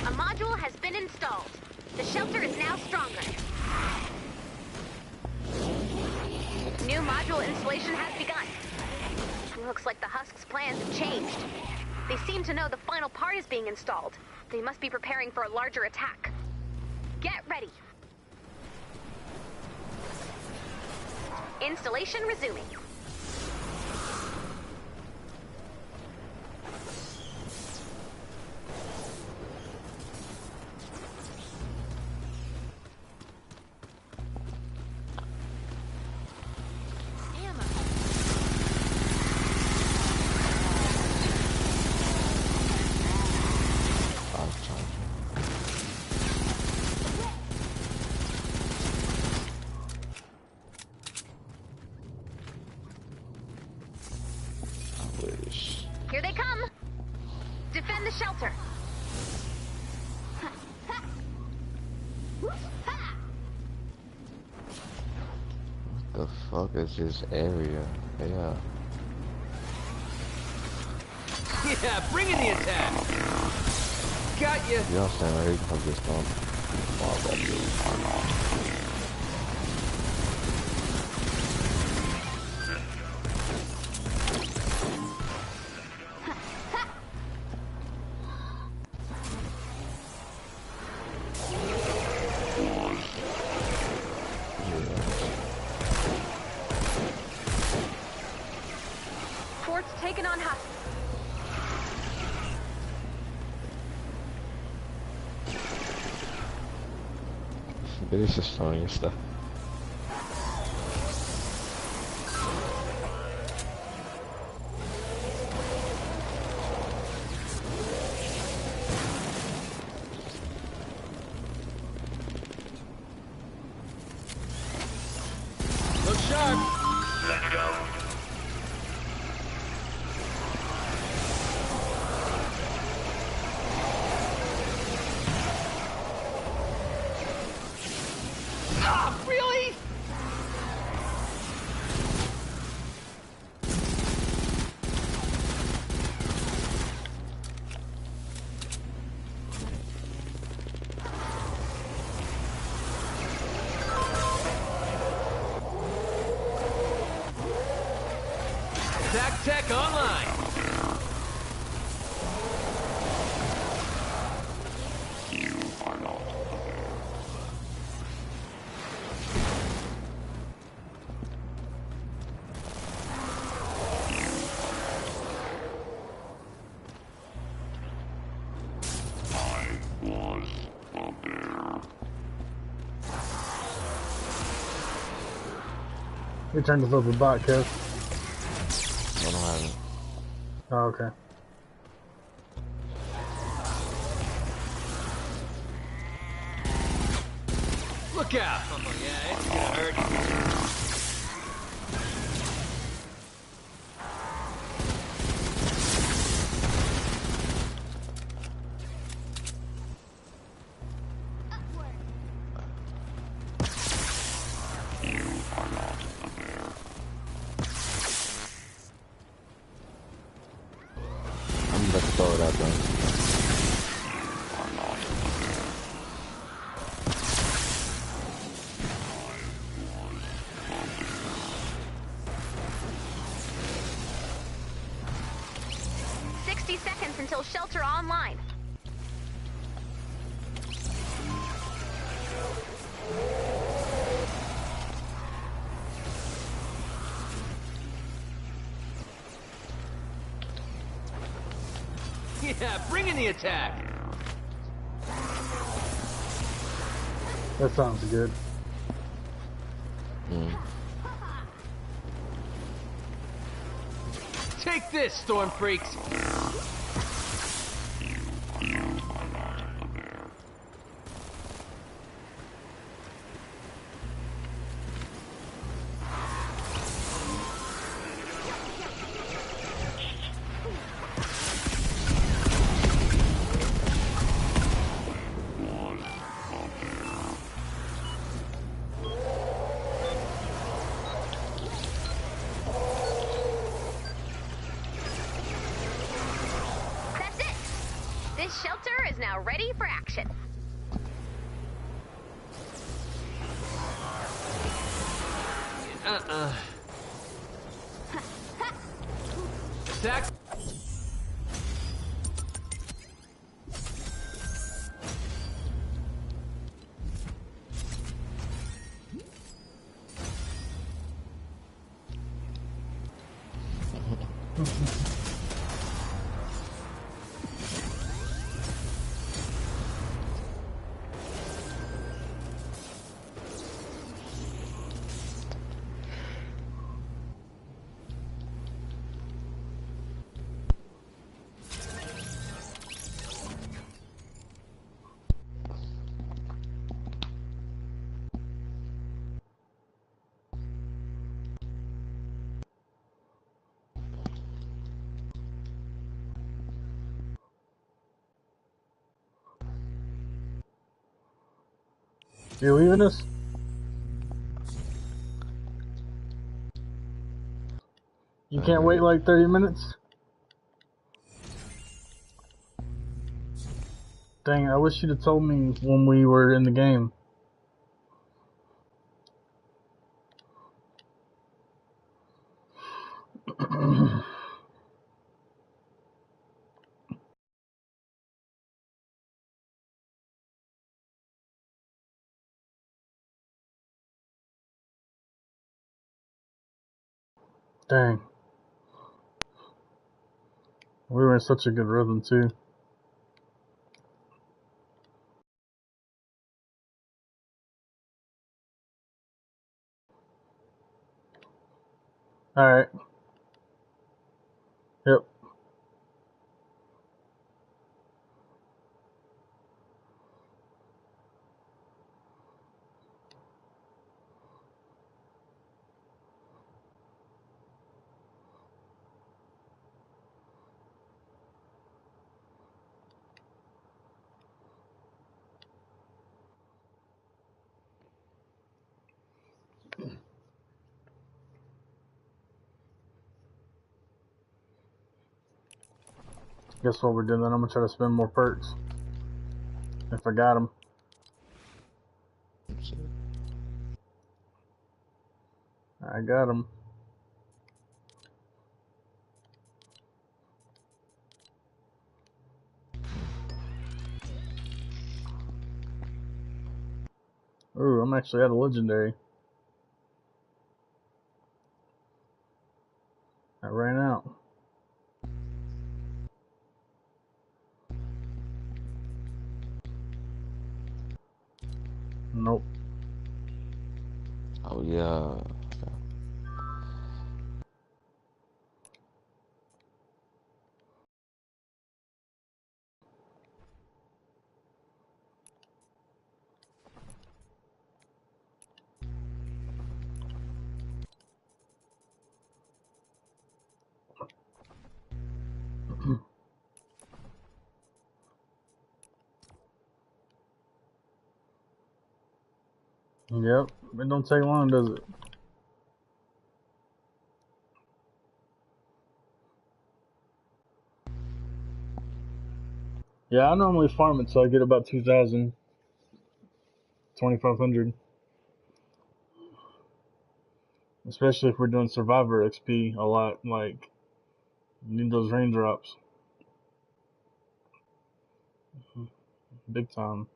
Speaker 3: A module has been installed. The shelter is now stronger. New module installation has begun. Looks like the Husk's plans have changed. They seem to know the final part is being installed. They must be preparing for a larger attack. Get ready. Installation resuming. Here they come. Defend the shelter.
Speaker 2: The fuck is this area? Yeah.
Speaker 4: Yeah, bring in the attack. Got you.
Speaker 2: Y'all stand right here. You can fuck this pump. Wow, that dude. I'm on.
Speaker 3: Fort's taken on Husk.
Speaker 2: It's just throwing your stuff.
Speaker 4: Look sharp.
Speaker 8: Let's go.
Speaker 4: Ah, really? Attack tech online.
Speaker 7: You are not aware. I was aware.
Speaker 10: You turned this over bot, Kev.
Speaker 2: I don't have it.
Speaker 10: Oh, okay.
Speaker 4: Look out. Oh, yeah, it's gonna hurt.
Speaker 3: 60 seconds until shelter online.
Speaker 4: Yeah, bring in the attack.
Speaker 10: That sounds good.
Speaker 4: Take this, storm freaks.
Speaker 7: You are not aware.
Speaker 3: That's it. This shelter is now ready for action.
Speaker 4: Attack.
Speaker 10: You leaving us? You can't wait like 30 minutes? Dang, I wish you'd have told me when we were in the game. Dang. We were in such a good rhythm, too. Alright. Yep. Guess what we're doing then? I'm gonna try to spend more perks. If I got them. I got them. Ooh, I'm actually at a legendary. I ran out. Nope.
Speaker 2: Oh yeah.
Speaker 10: Yep. It don't take long, does it? Yeah, I normally farm it so I get about 2,000, 2,500. Especially if we're doing Survivor XP a lot, like, you need those raindrops. Big time.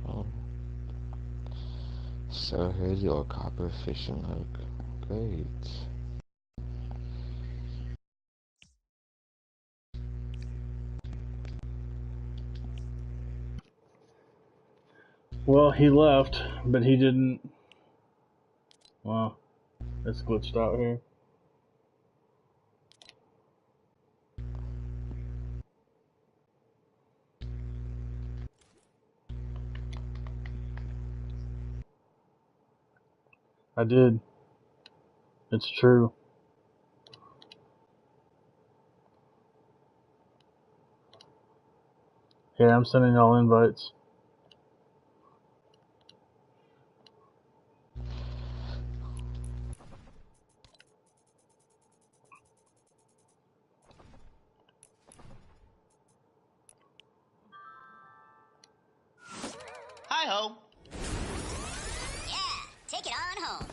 Speaker 2: Oh. So here's your copper fishing hook. Great.
Speaker 10: Well, he left, but he didn't. Well, it's glitched out here. I did. It's true. Here, I'm sending y'all invites.
Speaker 5: Hi ho. Yeah, take it on home.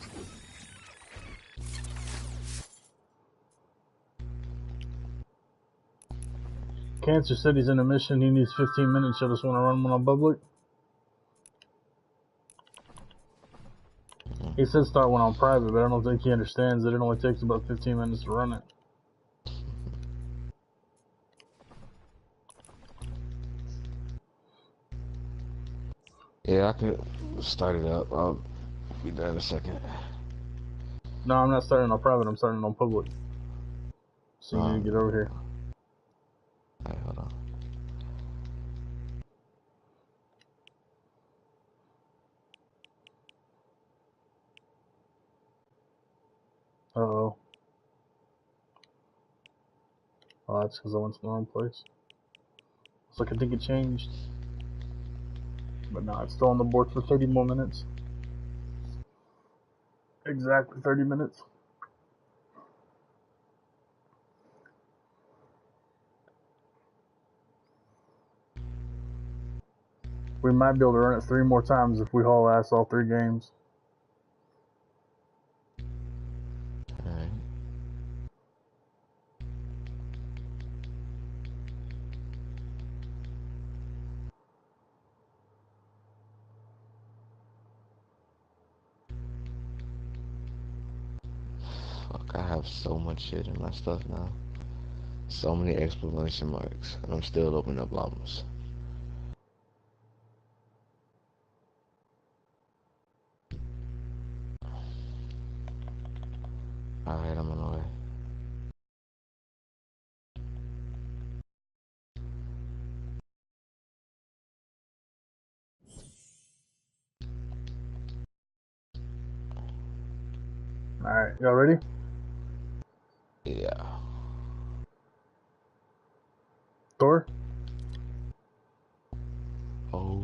Speaker 10: Cancer said he's in a mission. He needs 15 minutes. You just want to run one on public? He said start one on private, but I don't think he understands that it only takes about 15 minutes to run it.
Speaker 2: Yeah, I could start it up. I'll be there in a second.
Speaker 10: No, I'm not starting on private. I'm starting on public. So you need to get over here.
Speaker 2: Alright, hold on.
Speaker 10: Uh-oh. Oh, that's because I went to the wrong place. It's like I think it changed. But no, it's still on the board for 30 more minutes. Exactly 30 minutes. We might be able to run it 3 more times if we haul ass all 3 games.
Speaker 2: Alright. Fuck, I have so much shit in my stuff now. So many exclamation marks. And I'm still opening up llamas. Alright, I'm on the way.
Speaker 10: Alright, y'all ready?
Speaker 2: Yeah.
Speaker 10: Thor?
Speaker 2: Oh.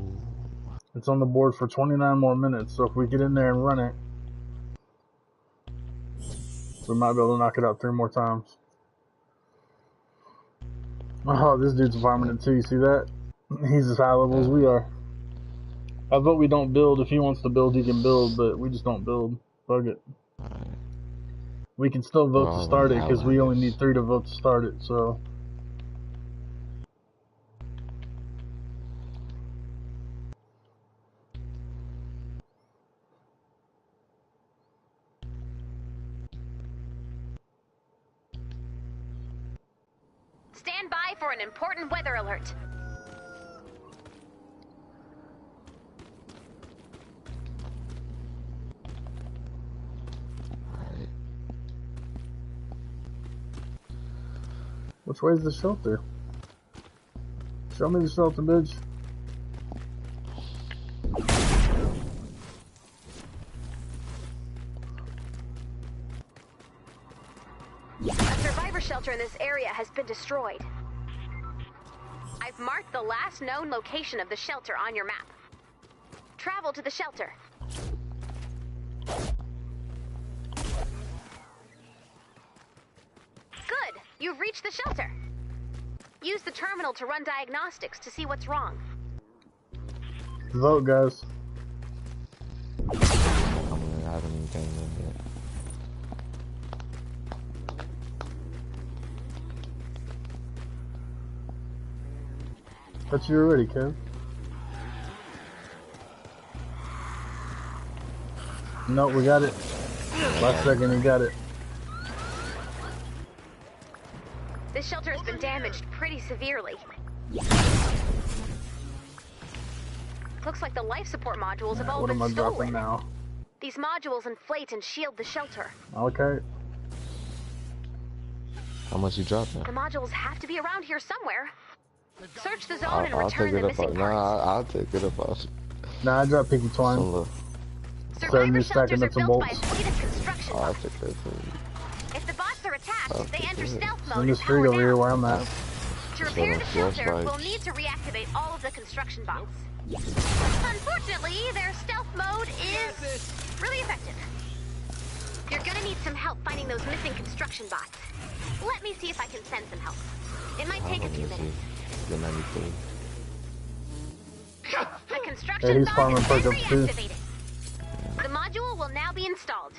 Speaker 10: It's on the board for 29 more minutes, so if we get in there and run it, we might be able to knock it out 3 more times. Oh, this dude's farming it too, you see that? He's as high level as we are. I vote we don't build. If he wants to build, he can build, but we just don't build. Fuck it.
Speaker 2: Alright.
Speaker 10: We can still vote to start it, because we only need 3 to vote to start it, so...
Speaker 3: Stand by for an important weather alert.
Speaker 2: Alright.
Speaker 10: Which way is the shelter? Show me the shelter, bitch.
Speaker 3: A survivor shelter in this area has been destroyed. I've marked the last known location of the shelter on your map. Travel to the shelter. Good! You've reached the shelter. Use the terminal to run diagnostics to see what's wrong.
Speaker 10: Vote, guys.
Speaker 2: I haven't even came in yet.
Speaker 10: Thought you were ready, Kev. No, we got it. Last second, we got it.
Speaker 3: This shelter has been damaged pretty severely. Looks like the life support modules have all
Speaker 10: What
Speaker 3: been
Speaker 10: am I dropping
Speaker 3: stolen.
Speaker 10: now?
Speaker 3: These modules inflate and shield the shelter.
Speaker 10: Okay.
Speaker 2: How much you dropping?
Speaker 3: The modules have to be around here somewhere. Search the zone and return
Speaker 2: take
Speaker 3: the
Speaker 2: it up.
Speaker 3: missing parts.
Speaker 2: Nah, I'll take it up.
Speaker 10: Nah, I dropped Pinky Twine.
Speaker 2: Solo.
Speaker 3: Survivor shelters are
Speaker 10: nuts and
Speaker 3: built by a
Speaker 10: bolts.
Speaker 3: fleet of construction
Speaker 2: I'll
Speaker 3: bots.
Speaker 2: take that too.
Speaker 3: If the bots are attacked,
Speaker 2: I'll
Speaker 3: they
Speaker 2: take
Speaker 3: enter
Speaker 2: it.
Speaker 3: stealth
Speaker 10: In
Speaker 3: mode
Speaker 10: the
Speaker 3: and
Speaker 10: street
Speaker 3: power
Speaker 10: over here
Speaker 3: down.
Speaker 10: where I'm at.
Speaker 3: To repair the
Speaker 2: Those
Speaker 3: shelter,
Speaker 2: spikes.
Speaker 3: we'll need to reactivate all of the construction bots. Unfortunately, their stealth mode is really effective. You're gonna need some help finding those missing construction bots. Let me see if I can send some help. It might take a few minutes.
Speaker 2: Get 93.
Speaker 3: The construction
Speaker 10: he's
Speaker 3: bot
Speaker 10: farming
Speaker 3: has been
Speaker 10: pickups too.
Speaker 3: reactivated. The module will now be installed.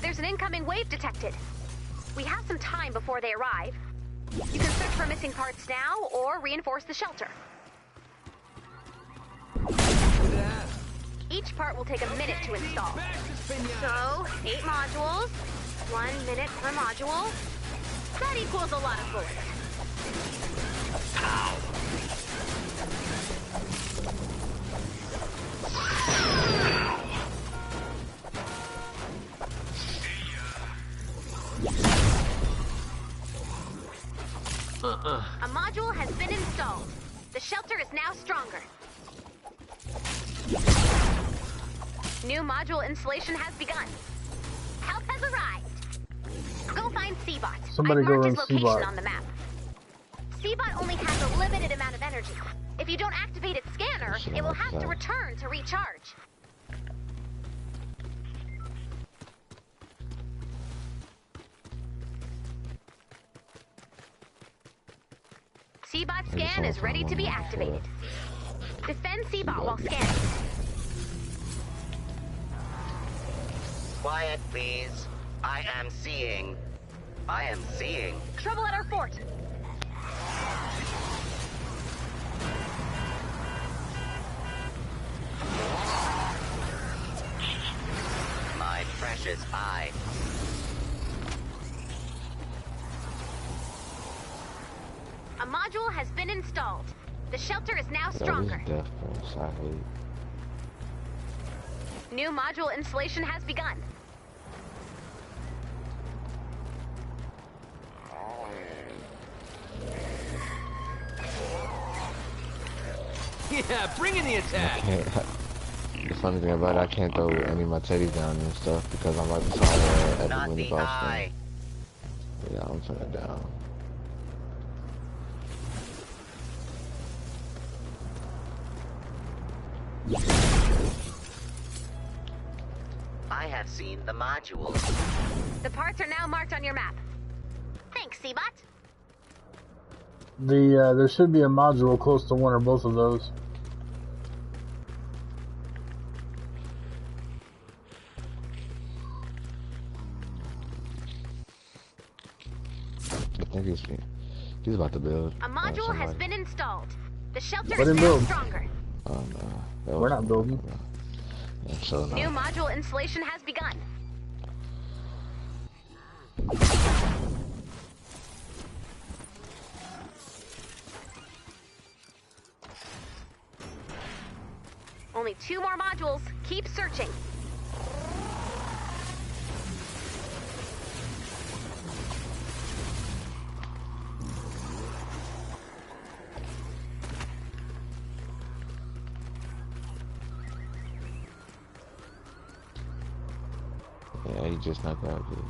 Speaker 3: There's an incoming wave detected. We have some time before they arrive. You can search for missing parts now or reinforce the shelter. Each part will take a minute to install. So, 8 modules, 1 minute per module. That equals a lot of bullets. A module has been installed. The shelter is now stronger. New module installation has begun. Help has arrived. Go find Seabot.
Speaker 10: Somebody
Speaker 3: I've
Speaker 10: go
Speaker 3: marked his
Speaker 10: run
Speaker 3: location
Speaker 10: Seabot.
Speaker 3: on the map. Seabot only has a limited amount of energy. If you don't activate its scanner, it will have to return to recharge. Seabot scan is ready to be activated. Defend Seabot while scanning.
Speaker 5: Quiet, please. I am seeing.
Speaker 3: Trouble at our fort.
Speaker 5: My precious eye.
Speaker 3: A module has been installed. The shelter is now stronger.
Speaker 2: Death pulse, I hate.
Speaker 3: New module installation has begun.
Speaker 4: Yeah, bring in the attack.
Speaker 2: The funny thing about it, I can't throw any of my teddies down and stuff because I'm right beside at the
Speaker 5: Not
Speaker 2: mini
Speaker 5: the
Speaker 2: boss
Speaker 5: eye.
Speaker 2: thing. Yeah, I'm turning it down.
Speaker 5: I have seen the modules.
Speaker 3: The parts are now marked on your map. Thanks, Seabot.
Speaker 10: There should be a module close to one or both of those.
Speaker 2: I think he's about to build.
Speaker 3: A module has been installed. The shelter
Speaker 10: Let
Speaker 3: is
Speaker 10: him
Speaker 3: now
Speaker 10: build.
Speaker 3: stronger.
Speaker 2: Oh no.
Speaker 10: We're not building.
Speaker 2: Yeah, so no.
Speaker 3: New module installation has begun. Only 2 more modules. Keep searching.
Speaker 2: Yeah, he just not that good.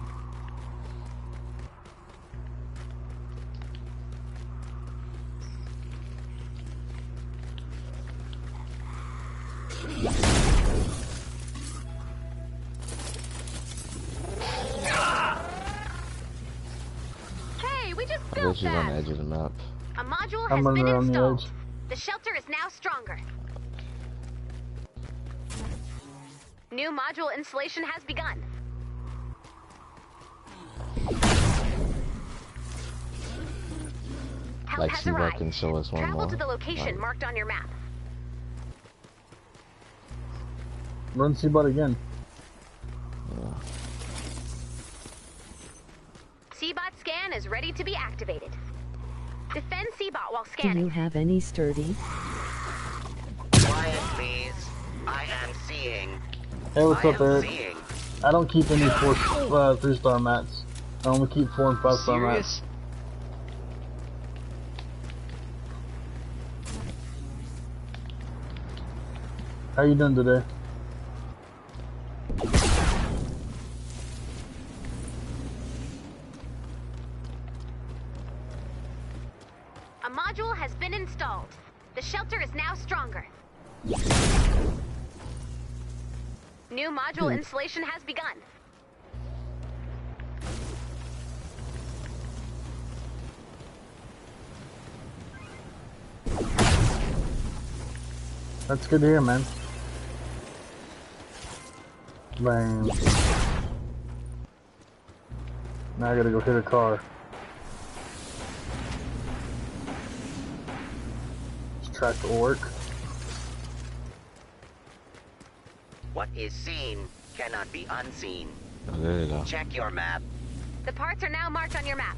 Speaker 3: Hey, we just
Speaker 2: I
Speaker 3: built
Speaker 2: bet she's on the
Speaker 3: that.
Speaker 2: edge of the map.
Speaker 3: A module
Speaker 10: I'm
Speaker 3: has
Speaker 10: running
Speaker 3: been
Speaker 10: around the
Speaker 3: installed.
Speaker 10: edge.
Speaker 3: The shelter is now stronger. New module installation has begun. Help
Speaker 2: Like
Speaker 3: has
Speaker 2: Seabot
Speaker 3: arrived.
Speaker 2: can show us one
Speaker 3: Travel
Speaker 2: more.
Speaker 3: to the location
Speaker 2: Like,
Speaker 3: marked on your map.
Speaker 10: Run Seabot again.
Speaker 2: yeah.
Speaker 3: Seabot scan is ready to be activated. Defend Seabot while
Speaker 6: Do
Speaker 3: scanning.
Speaker 6: you have any sturdy?
Speaker 5: Quiet, please. I am seeing.
Speaker 10: Hey, what's up, Eric?
Speaker 5: Seeing.
Speaker 10: I don't keep any 3-star mats. I only keep 4 and 5-star mats.
Speaker 4: Serious?
Speaker 10: How you doing today?
Speaker 3: A module has been installed. The shelter is now stronger. New module installation has begun.
Speaker 10: That's good to hear, man. Bang. Now I gotta go hit a car. This track will work.
Speaker 5: What is seen cannot be unseen.
Speaker 2: Oh, there you go.
Speaker 5: Check your map.
Speaker 3: The parts are now marked on your map.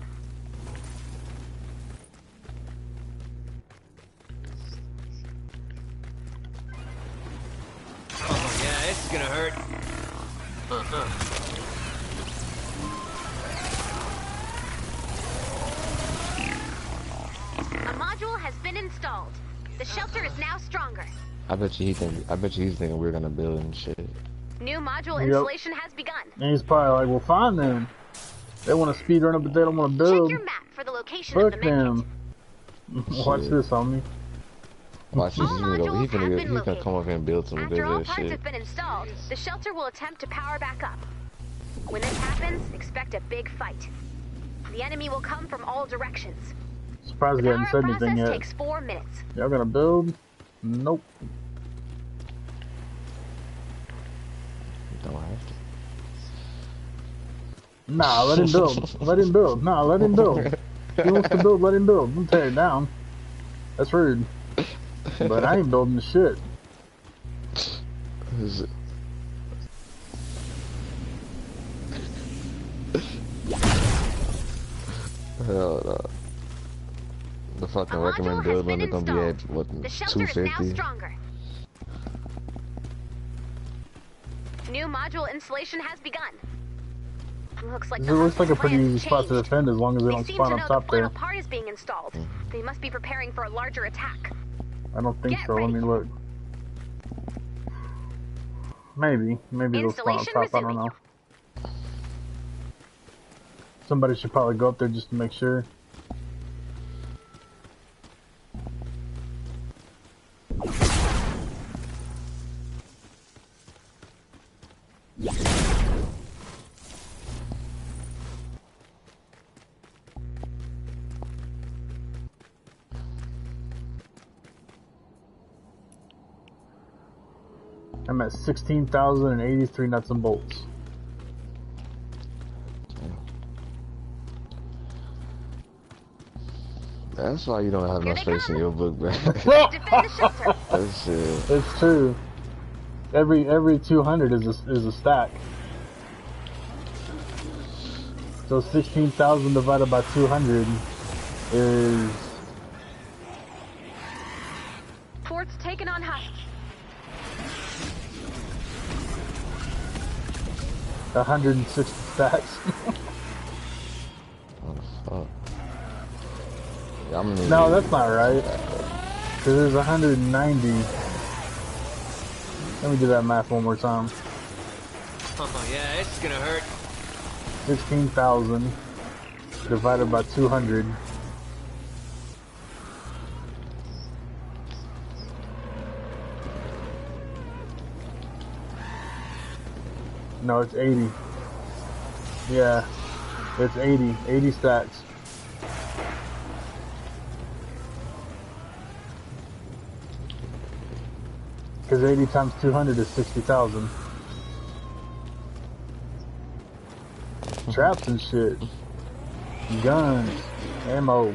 Speaker 4: Oh yeah, this is gonna hurt.
Speaker 3: A module has been installed. The shelter is now stronger.
Speaker 2: I bet you he's thinking we're gonna build and shit.
Speaker 3: New module installation has begun.
Speaker 10: And he's probably like, well, fine then. They want to speed run it, but they don't want to build.
Speaker 3: Check your map for the location of
Speaker 10: Fuck
Speaker 3: the medkit.
Speaker 10: them. Watch this, homie.
Speaker 2: Watch this,
Speaker 3: All
Speaker 2: he's
Speaker 3: modules have been
Speaker 2: gonna
Speaker 3: located.
Speaker 2: come up here and build some
Speaker 3: After all
Speaker 2: good
Speaker 3: parts
Speaker 2: shit.
Speaker 3: have been installed, the shelter will attempt to power back up. When this happens, expect a big fight. The enemy will come from all directions.
Speaker 10: Surprised
Speaker 3: The
Speaker 10: they
Speaker 3: power
Speaker 10: hadn't said anything
Speaker 3: process
Speaker 10: yet.
Speaker 3: takes 4 minutes.
Speaker 10: Y'all gonna build? Nope.
Speaker 2: Don't have to.
Speaker 10: Nah, let him build. Let him build. Nah, let him build. If he wants to build, let him build. Don't tear it down. That's rude. But I ain't building the shit.
Speaker 2: Is it? Hell no. The fucking
Speaker 3: A
Speaker 2: recommend
Speaker 3: module
Speaker 2: build
Speaker 3: has been
Speaker 2: limit gonna be at
Speaker 3: installed.
Speaker 2: what,
Speaker 3: The shelter is now
Speaker 2: 250?
Speaker 3: stronger. New module installation has begun. Looks like
Speaker 10: It
Speaker 3: the
Speaker 10: looks like a
Speaker 3: Hunt's
Speaker 10: pretty
Speaker 3: plans
Speaker 10: easy spot to
Speaker 3: changed.
Speaker 10: defend as long as they
Speaker 3: They
Speaker 10: don't
Speaker 3: seem
Speaker 10: spawn
Speaker 3: to
Speaker 10: up
Speaker 3: know
Speaker 10: top
Speaker 3: the final
Speaker 10: there.
Speaker 3: part is being installed. They must be preparing for a larger attack.
Speaker 10: I don't think
Speaker 3: Get
Speaker 10: so. Let
Speaker 3: ready.
Speaker 10: me look. Maybe. Maybe they'll spawn up
Speaker 3: Installation
Speaker 10: top. I don't
Speaker 3: resuming.
Speaker 10: know. Somebody should probably go up there just to make sure. I'm at 16,083 nuts and bolts.
Speaker 2: That's why you don't have
Speaker 3: Here
Speaker 2: no
Speaker 3: they
Speaker 2: space in
Speaker 3: come.
Speaker 2: your book, man.
Speaker 3: Defend the shelter.
Speaker 2: That shit.
Speaker 10: It's true. Every 200 is a stack. So 16,000 divided by 200 is
Speaker 3: Fort's taken on Husks.
Speaker 10: 160 stacks.
Speaker 2: Oh, fuck. Yeah, I'm gonna need
Speaker 10: No,
Speaker 2: to-
Speaker 10: that's not right. Cause there's 190. Let me do that math one more time.
Speaker 4: Oh yeah, this is gonna hurt.
Speaker 10: 16,000 divided by 200. No, it's 80. Yeah, it's 80. 80 stacks. Because 80 times 200 is 60,000. Traps and shit. Guns. Ammo.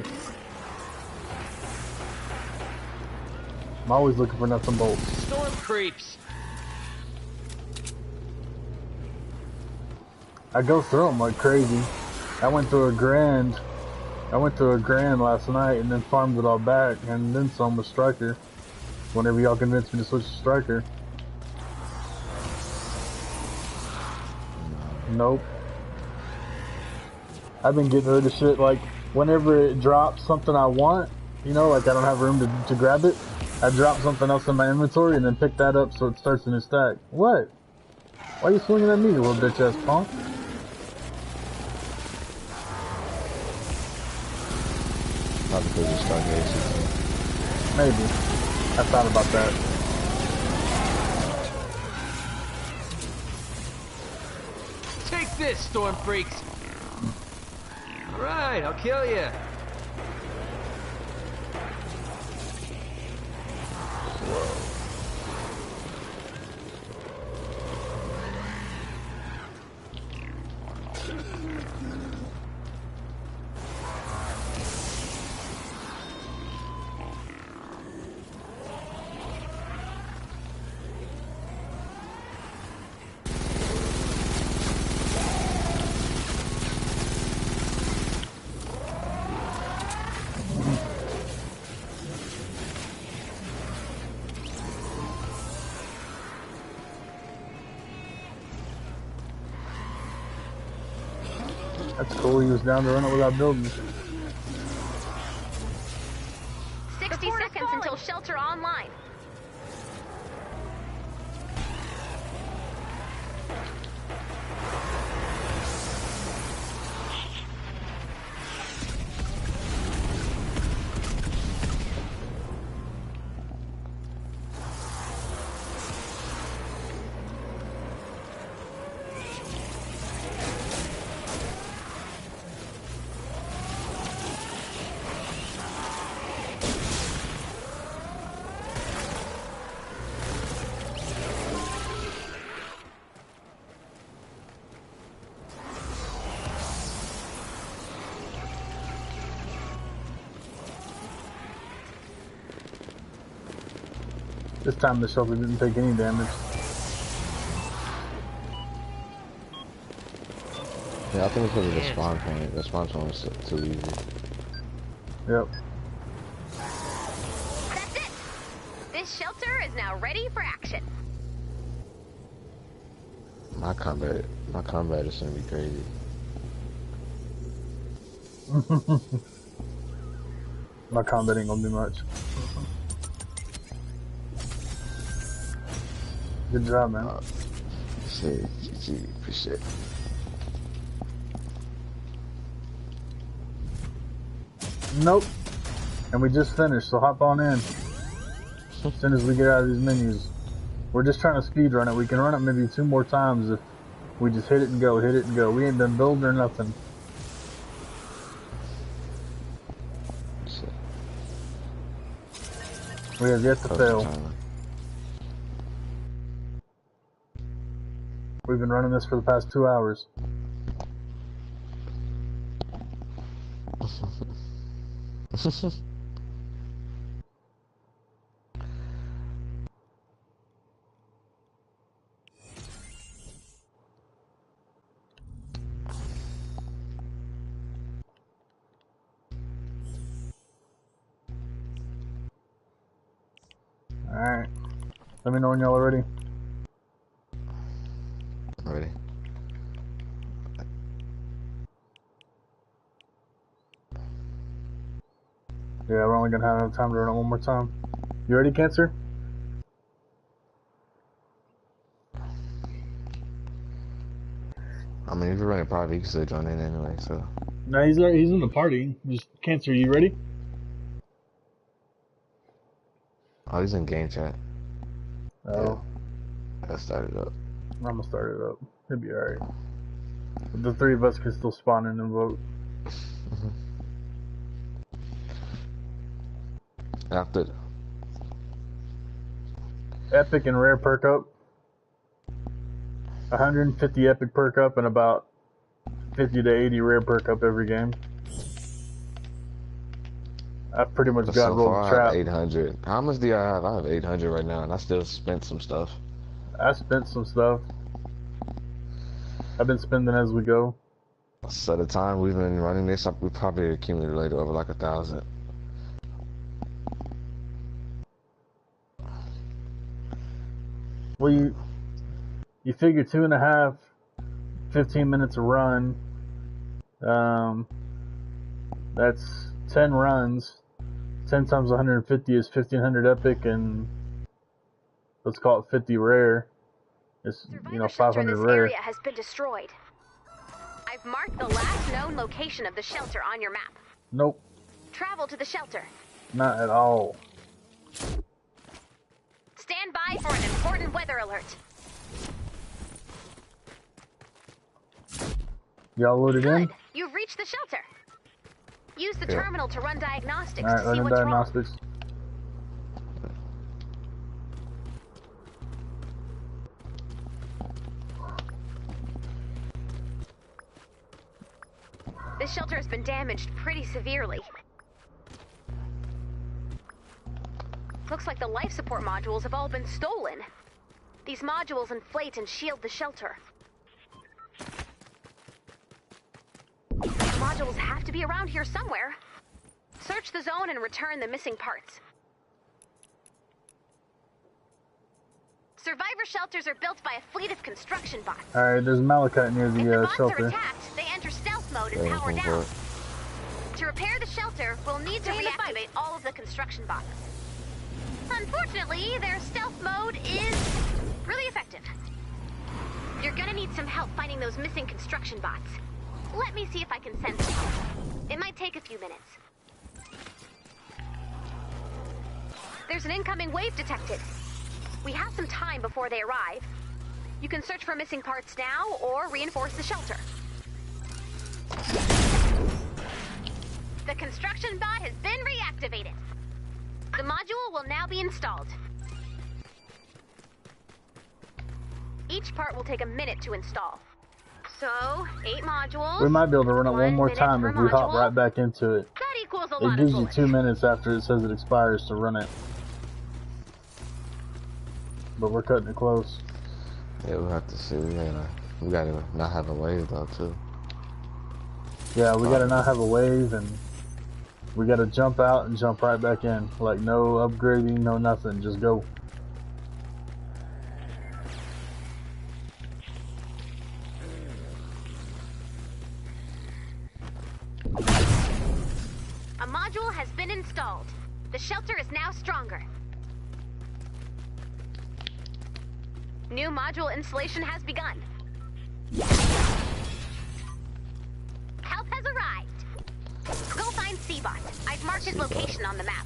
Speaker 10: I'm always looking for nuts and bolts.
Speaker 4: Storm creeps.
Speaker 10: I go through them like crazy. I went through a grand I went to a Grand last night and then farmed it all back and then some with Striker. Whenever y'all convinced me to switch to Striker. Nope. I've been getting rid of shit like whenever it drops something I want, you know, like I don't have room to grab it, I drop something else in my inventory and then pick that up so it starts a new stack. What? Why are you swinging at me, you little bitch ass punk?
Speaker 2: Probably because you started ACT.
Speaker 10: Maybe. I thought about that.
Speaker 4: Take this, storm freaks. All right, I'll kill you.
Speaker 10: That's cool, he was down to run it without building.
Speaker 3: 60 seconds until shelter online.
Speaker 10: This time the shelter didn't take any damage.
Speaker 2: Yeah, I think it's because of the spawn point. The spawn point was too easy.
Speaker 10: Yep.
Speaker 3: That's it! This shelter is now ready for action.
Speaker 2: My combat is gonna be crazy.
Speaker 10: My combat ain't gonna do much. Good job, man.
Speaker 2: Shit, GG, appreciate it.
Speaker 10: Nope. And we just finished, so hop on in. As soon as we get out of these menus. We're just trying to speed run it. We can run it maybe 2 more times if we just hit it and go, hit it and go. We ain't done building or nothing. We have yet to fail. We've been running this for the past 2 hours. Alright. Let me know when y'all are ready.
Speaker 2: Ready?
Speaker 10: Yeah, we're only gonna have enough time to run it one more time. You ready, Cancer?
Speaker 2: I mean, if you're running party, you can still join in anyway, so.
Speaker 10: No, he's in the party. Just Cancer, you ready?
Speaker 2: Oh, he's in game chat.
Speaker 10: Oh.
Speaker 2: Yeah. I started up.
Speaker 10: I'm gonna start it up. He'll be alright. The 3 of us can still spawn in and vote.
Speaker 2: After
Speaker 10: Epic and rare perk up. 150 epic perk up and about 50 to 80 rare perk up every game. I've pretty much got
Speaker 2: so
Speaker 10: rolled
Speaker 2: far,
Speaker 10: trap.
Speaker 2: I have 800. How much do I have? I have 800 right now, and I still spent some stuff.
Speaker 10: I spent some stuff. I've been spending as we go.
Speaker 2: So the time we've been running this, we probably accumulated over like 1,000.
Speaker 10: Well, you figure 2.5, 15 minutes a run. That's 10 runs. 10 times 150 is 1,500 epic, and let's call it 50 rare. It's, you know, 500
Speaker 3: this
Speaker 10: rare.
Speaker 3: area has been destroyed. I've marked the last known location of the shelter on your map.
Speaker 10: Nope.
Speaker 3: Travel to the shelter.
Speaker 10: Not at all.
Speaker 3: Stand by for an important weather alert.
Speaker 10: Y'all loaded in?
Speaker 3: Good. You've reached the shelter. Use the terminal to run diagnostics
Speaker 10: Alright,
Speaker 3: to see
Speaker 10: running
Speaker 3: what's
Speaker 10: diagnostics.
Speaker 3: wrong. This shelter has been damaged pretty severely. Looks like the life support modules have all been stolen. These modules inflate and shield the shelter. Modules have to be around here somewhere. Search the zone and return the missing parts. Survivor shelters are built by a fleet of construction bots.
Speaker 10: Alright, there's Malachite near
Speaker 3: If the
Speaker 10: the
Speaker 3: bots are
Speaker 10: shelter.
Speaker 3: attacked, they enter stealth mode and power down. To repair the shelter, we'll need to reactivate all of the construction bots. Unfortunately, their stealth mode is really effective. You're gonna need some help finding those missing construction bots. Let me see if I can send some help. It might take a few minutes. There's an incoming wave detected. We have some time before they arrive. You can search for missing parts now or reinforce the shelter. The construction bot has been reactivated. The module will now be installed. Each part will take a minute to install. So, 8 modules.
Speaker 10: We might be able to run it one more time if we hop
Speaker 3: module.
Speaker 10: right back into it.
Speaker 3: That equals a
Speaker 10: It
Speaker 3: lot
Speaker 10: gives
Speaker 3: of
Speaker 10: you
Speaker 3: bullets.
Speaker 10: 2 minutes after it says it expires to run it. But we're cutting it close.
Speaker 2: Yeah, we'll have to see. We gotta not have a wave though too.
Speaker 10: Yeah, we gotta not have a wave, and we gotta jump out and jump right back in. Like, no upgrading, no nothing, just go.
Speaker 3: A module has been installed. The shelter is now stronger. New module installation has begun. Help has arrived. Go find Seabot. I've marked his location on the map.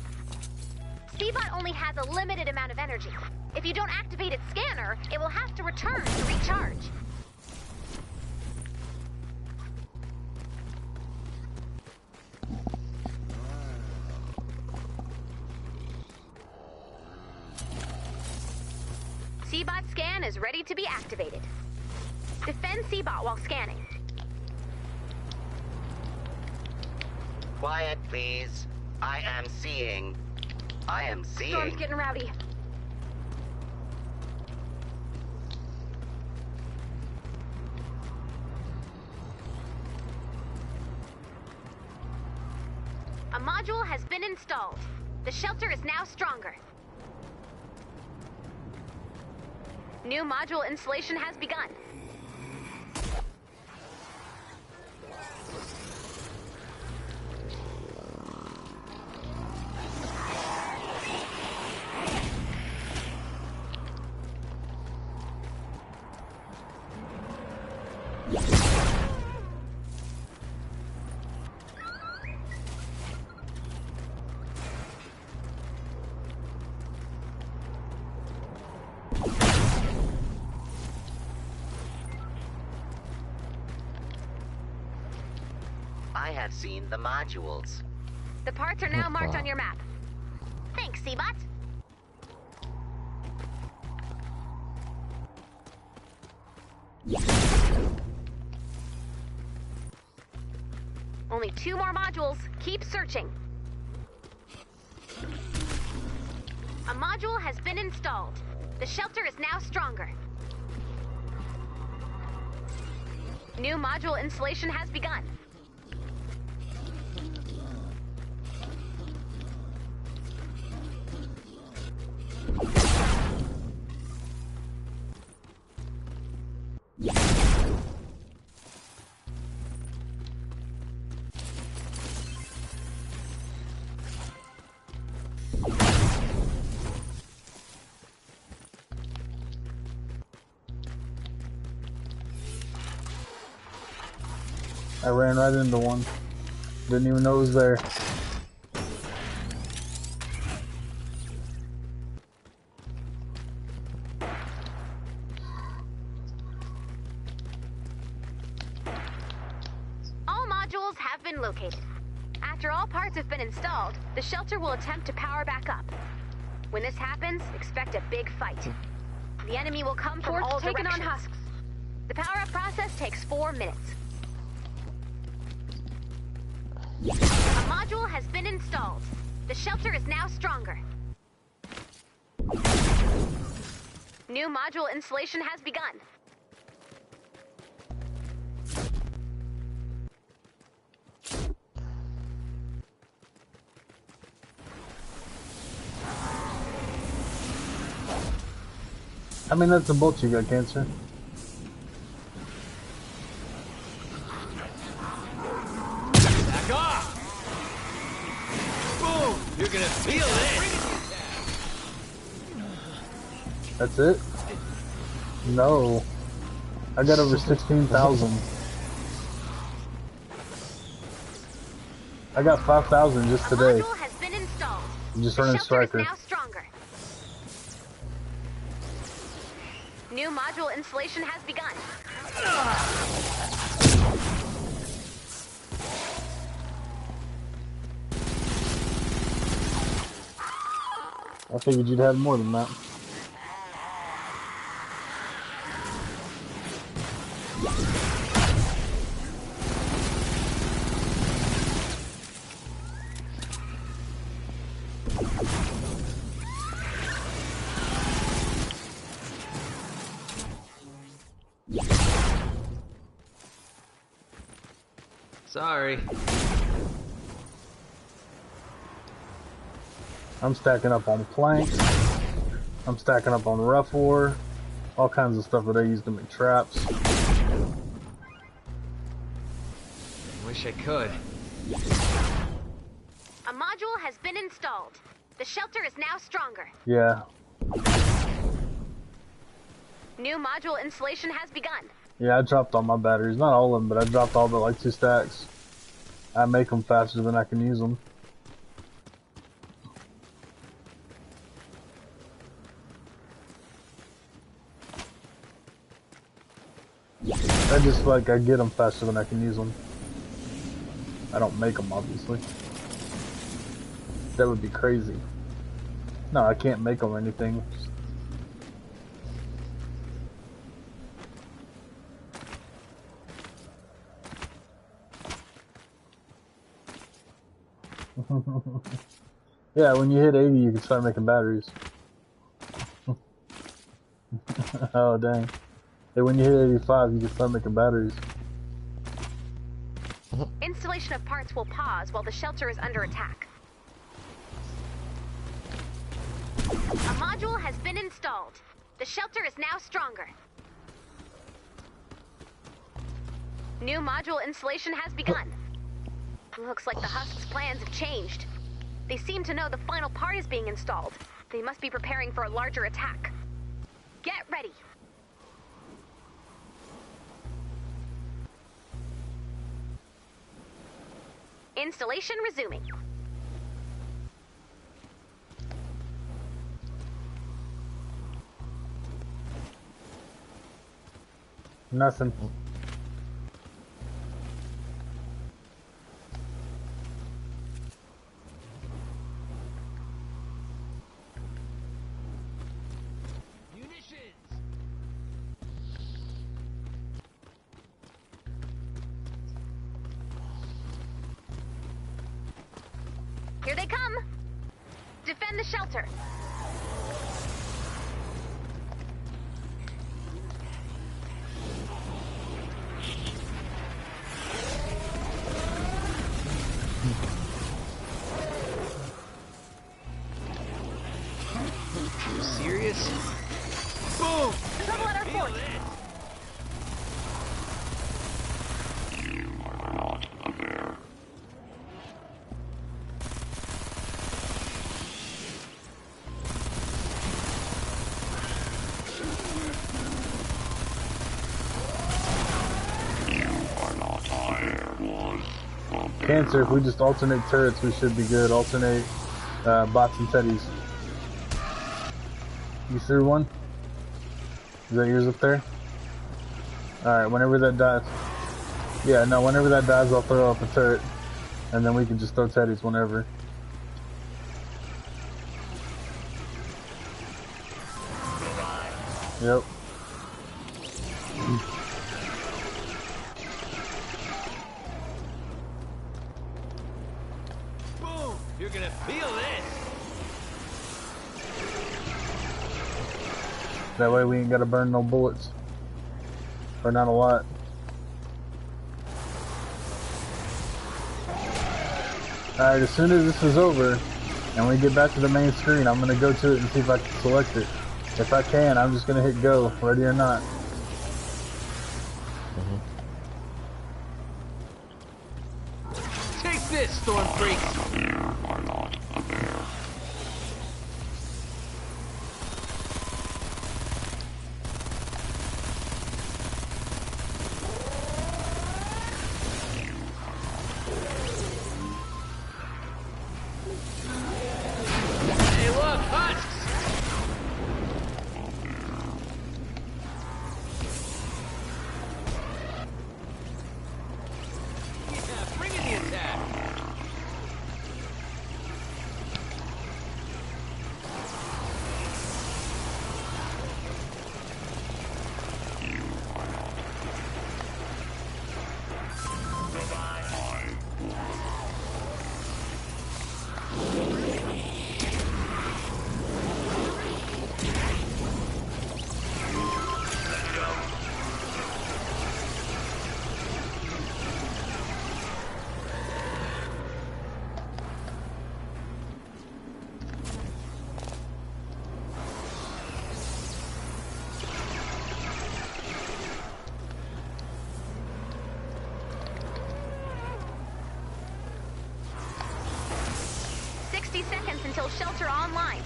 Speaker 3: Seabot only has a limited amount of energy. If you don't activate its scanner, it will have to return to recharge. Seabot scan is ready to be activated. Defend Seabot while scanning.
Speaker 5: Quiet, please. I am seeing.
Speaker 3: Storm's getting rowdy. A module has been installed. The shelter is now stronger. New module installation has begun.
Speaker 5: I have seen the modules.
Speaker 3: The parts are now marked on your map. Thanks, Seabot. Only 2 more modules. Keep searching. A module has been installed. The shelter is now stronger. New module installation has begun.
Speaker 10: I ran right into one. Didn't even know it was there.
Speaker 3: All modules have been located. After all parts have been installed, the shelter will attempt to power back up. When this happens, expect a big fight. The enemy will come from all directions. On husks. The power-up process takes 4 minutes. A module has been installed. The shelter is now stronger. New module installation has begun.
Speaker 10: I mean, that's a bolt you got, Cancer.
Speaker 4: Back off! Boom! You're gonna feel it!
Speaker 10: That's it? No. I got over 16,000. I got 5,000 just today.
Speaker 3: Module has been installed.
Speaker 10: I'm just running Striker.
Speaker 3: Now stronger. New module installation has begun.
Speaker 10: I figured you'd have more than that.
Speaker 4: Sorry.
Speaker 10: I'm stacking up on planks. I'm stacking up on rough ore. All kinds of stuff that I use to make traps.
Speaker 4: Wish I could.
Speaker 3: A module has been installed. The shelter is now stronger.
Speaker 10: Yeah.
Speaker 3: New module installation has begun.
Speaker 10: Yeah, I dropped all my batteries. Not all of them, but I dropped all but like 2 stacks. I make them faster than I can use them. I just like, I get them faster than I can use them. I don't make them, obviously. That would be crazy. No, I can't make them or anything. Yeah, when you hit 80, you can start making batteries. Oh, dang. Hey, when you hit 85, you can start making batteries.
Speaker 3: Installation of parts will pause while the shelter is under attack. A module has been installed. The shelter is now stronger. New module installation has begun. Looks like the Husk's plans have changed. They seem to know the final part is being installed. They must be preparing for a larger attack. Get ready. Installation resuming.
Speaker 10: Nothing.
Speaker 3: Here they come! Defend the shelter!
Speaker 10: Cancer, if we just alternate turrets, we should be good. Alternate bots and teddies. You threw one? Is that yours up there? Alright, whenever that dies. Yeah, no, whenever that dies, I'll throw up a turret. And then we can just throw teddies whenever. Yep.
Speaker 4: Boom! You're gonna feel this!
Speaker 10: That way we ain't gotta burn no bullets. Or not a lot. Alright, as soon as this is over, and we get back to the main screen, I'm gonna go to it and see if I can select it. If I can, I'm just gonna hit go, ready or not.
Speaker 4: Take this, Storm Freak!
Speaker 7: You are not a bear.
Speaker 4: Hey, look, husks! Yeah, bring in the attack!
Speaker 3: Seconds until shelter online.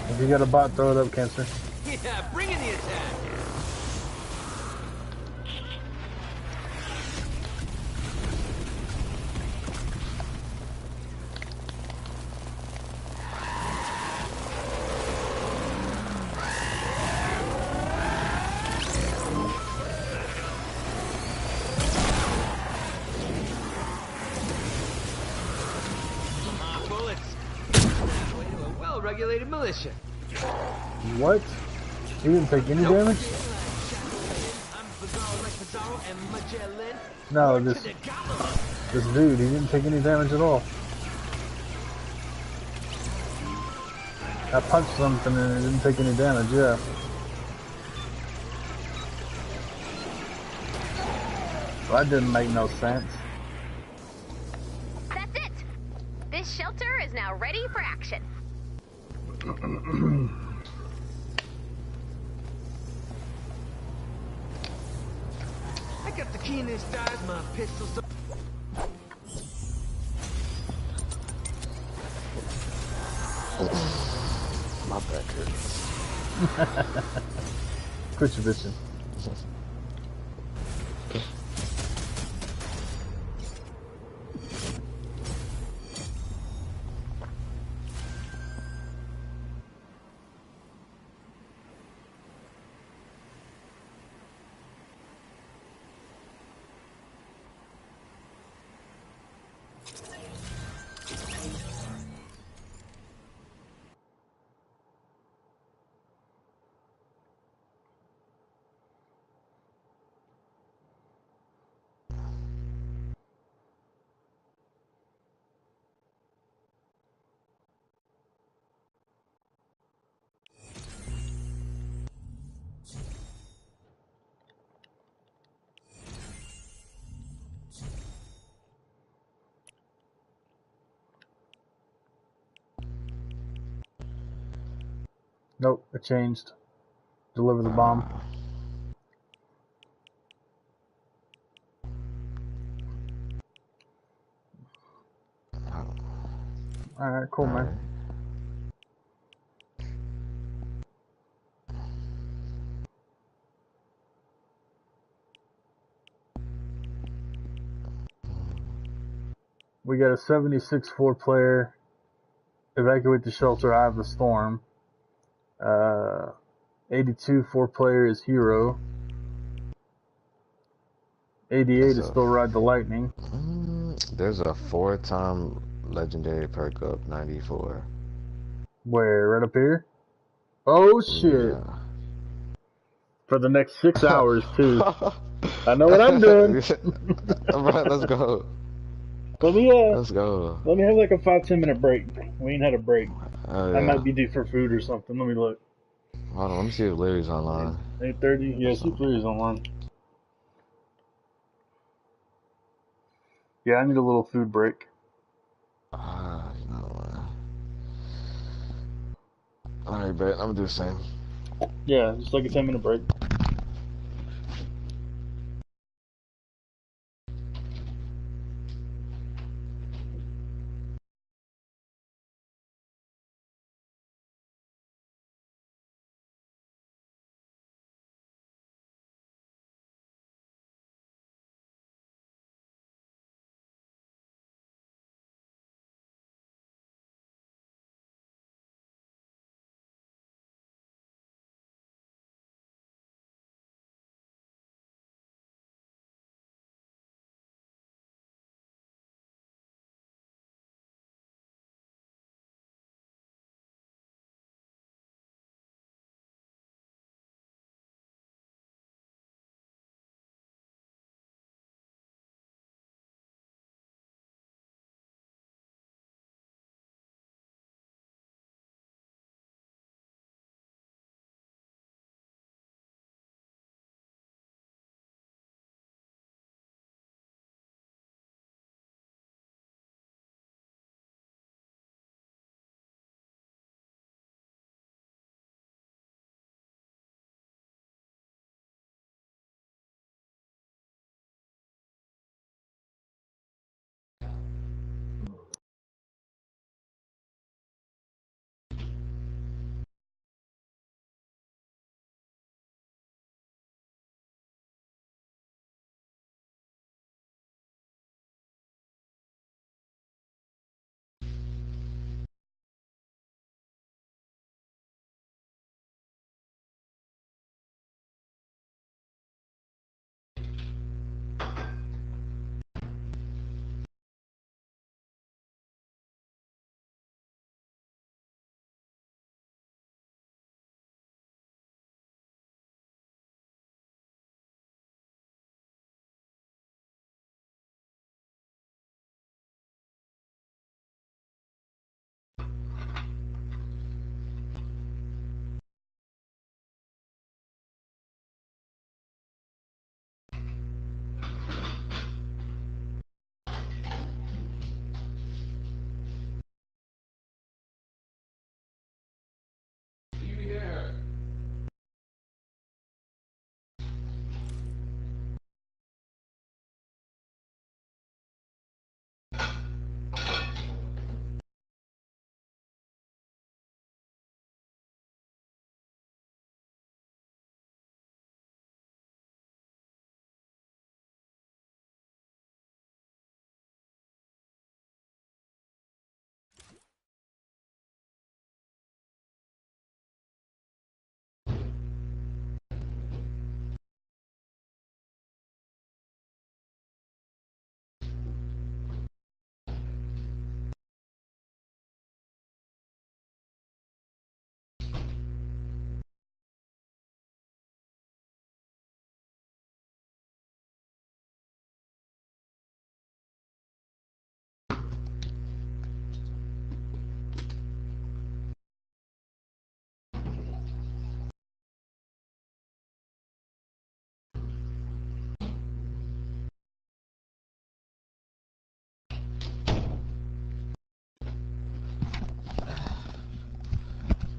Speaker 10: If you got a bot, throw it up, Cancer.
Speaker 4: Yeah, bring in the attack! Regulated militia.
Speaker 10: What? He didn't take any damage? No, this dude, he didn't take any damage at all. I punched something and it didn't take any damage, yeah. Well, that didn't make no sense.
Speaker 3: That's it! This shelter is now ready for action.
Speaker 4: I got the keenest eyes, my pistols.
Speaker 2: My back hurts.
Speaker 10: Quit your bitching. Nope, it changed. Deliver the bomb. Alright, cool, man. We got a 76 4-player. Evacuate the shelter. I have the storm. 82 4-player is hero. 88 is still ride the lightning.
Speaker 2: There's a 4-time legendary perk up 94.
Speaker 10: Where? Right up here? Oh shit.
Speaker 2: Yeah.
Speaker 1: For the next 6 hours too. I know what I'm doing.
Speaker 2: Alright, let's go.
Speaker 1: Let's
Speaker 2: go.
Speaker 1: Let me have like a 5-10 minute break. We ain't had a break.
Speaker 2: Oh,
Speaker 1: I
Speaker 2: yeah.
Speaker 1: might be due for food or something. Let me look.
Speaker 2: Hold on, let me see if Larry's online.
Speaker 1: 8:30. Yeah, see if Larry's online. Yeah, I need a little food break.
Speaker 2: You know what? Alright, bet. I'm gonna do the same.
Speaker 1: Yeah, just like a 10-minute break.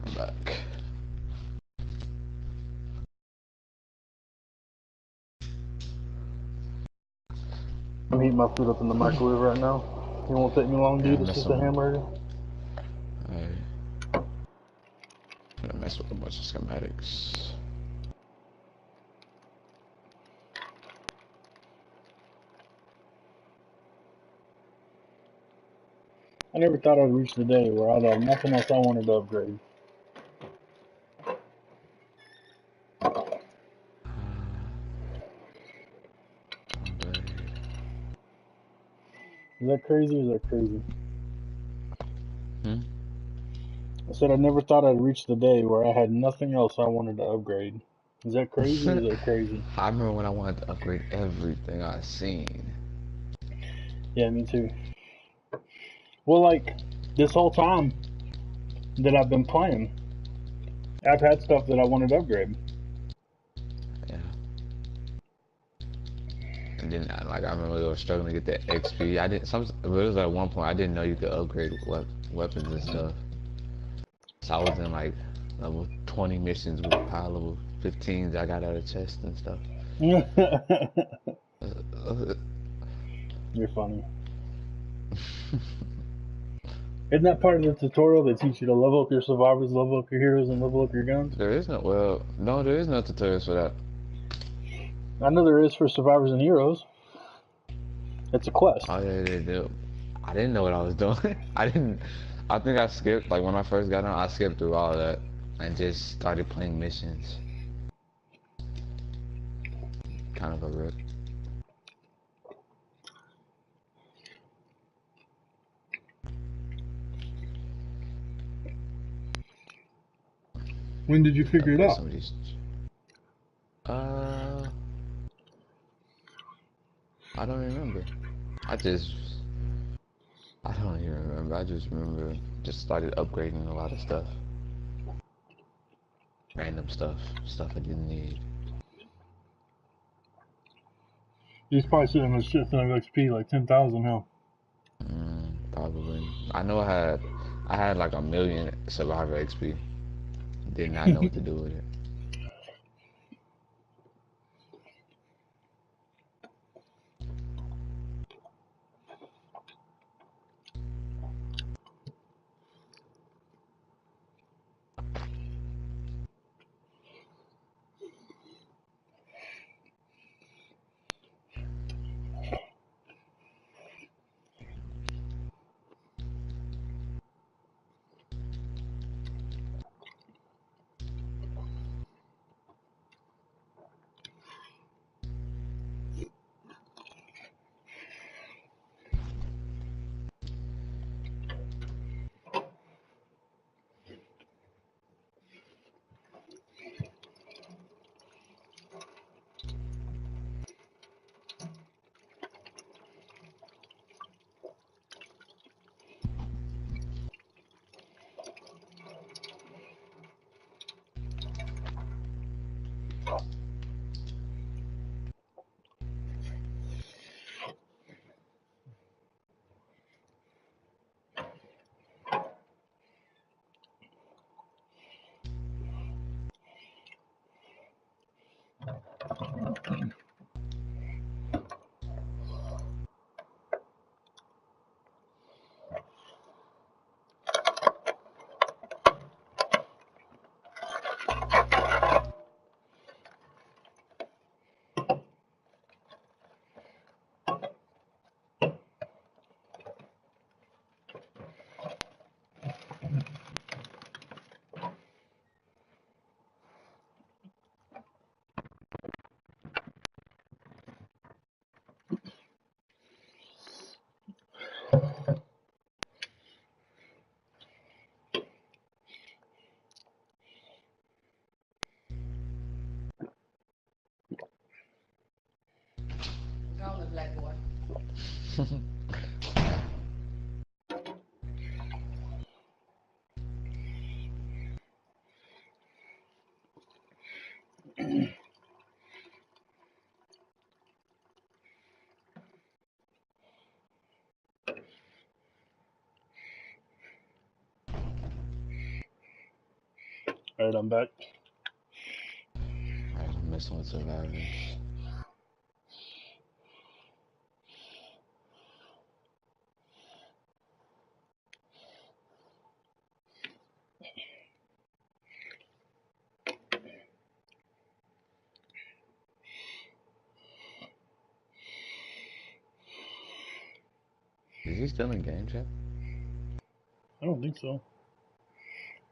Speaker 2: I'm back.
Speaker 1: I'm heating my food up in the microwave right now. It won't take me long,
Speaker 2: Yeah,
Speaker 1: dude. It's just a hamburger.
Speaker 2: Alright. I'm gonna mess with a bunch of schematics.
Speaker 10: I never thought I'd reach the day where I'd have nothing else I wanted to upgrade. Is that crazy or is that crazy? I said I never thought I'd reach the day where I had nothing else I wanted to upgrade. Is that crazy or is that crazy?
Speaker 2: I remember when I wanted to upgrade everything I seen.
Speaker 10: Yeah, me too. Well, like, this whole time that I've been playing, I've had stuff that I wanted to upgrade.
Speaker 2: Yeah. And then, like, I remember I was struggling to get that XP. I didn't. It was at one point I didn't know you could upgrade weapons and stuff. So I was in like level 20 missions with high level 15s I got out of chest and stuff.
Speaker 10: You're funny. Isn't that part of the tutorial they teach you to level up your survivors, level up your heroes, and level up your guns?
Speaker 2: There is no, well, no, there is no tutorials for that.
Speaker 10: I know there is for survivors and heroes. It's a quest.
Speaker 2: Oh yeah, they do. I didn't know what I was doing. I think I skipped, like when I first got on, I skipped through all of that and just started playing missions. Kind of a rip.
Speaker 10: When did you figure it
Speaker 2: Upgrade
Speaker 10: out?
Speaker 2: some of these. Uh, I don't remember. I don't even remember. I just remember just started upgrading a lot of stuff. Random stuff I didn't need.
Speaker 10: He's probably sitting on a shit ton of XP, like 10,000, huh?
Speaker 2: Probably. I know I had like a million survivor XP. Did not know what to do with it.
Speaker 4: Call the black boy.
Speaker 10: Alright, I'm back.
Speaker 2: Alright, I'm messing with survivors. Is he still in game chat?
Speaker 11: I don't think so.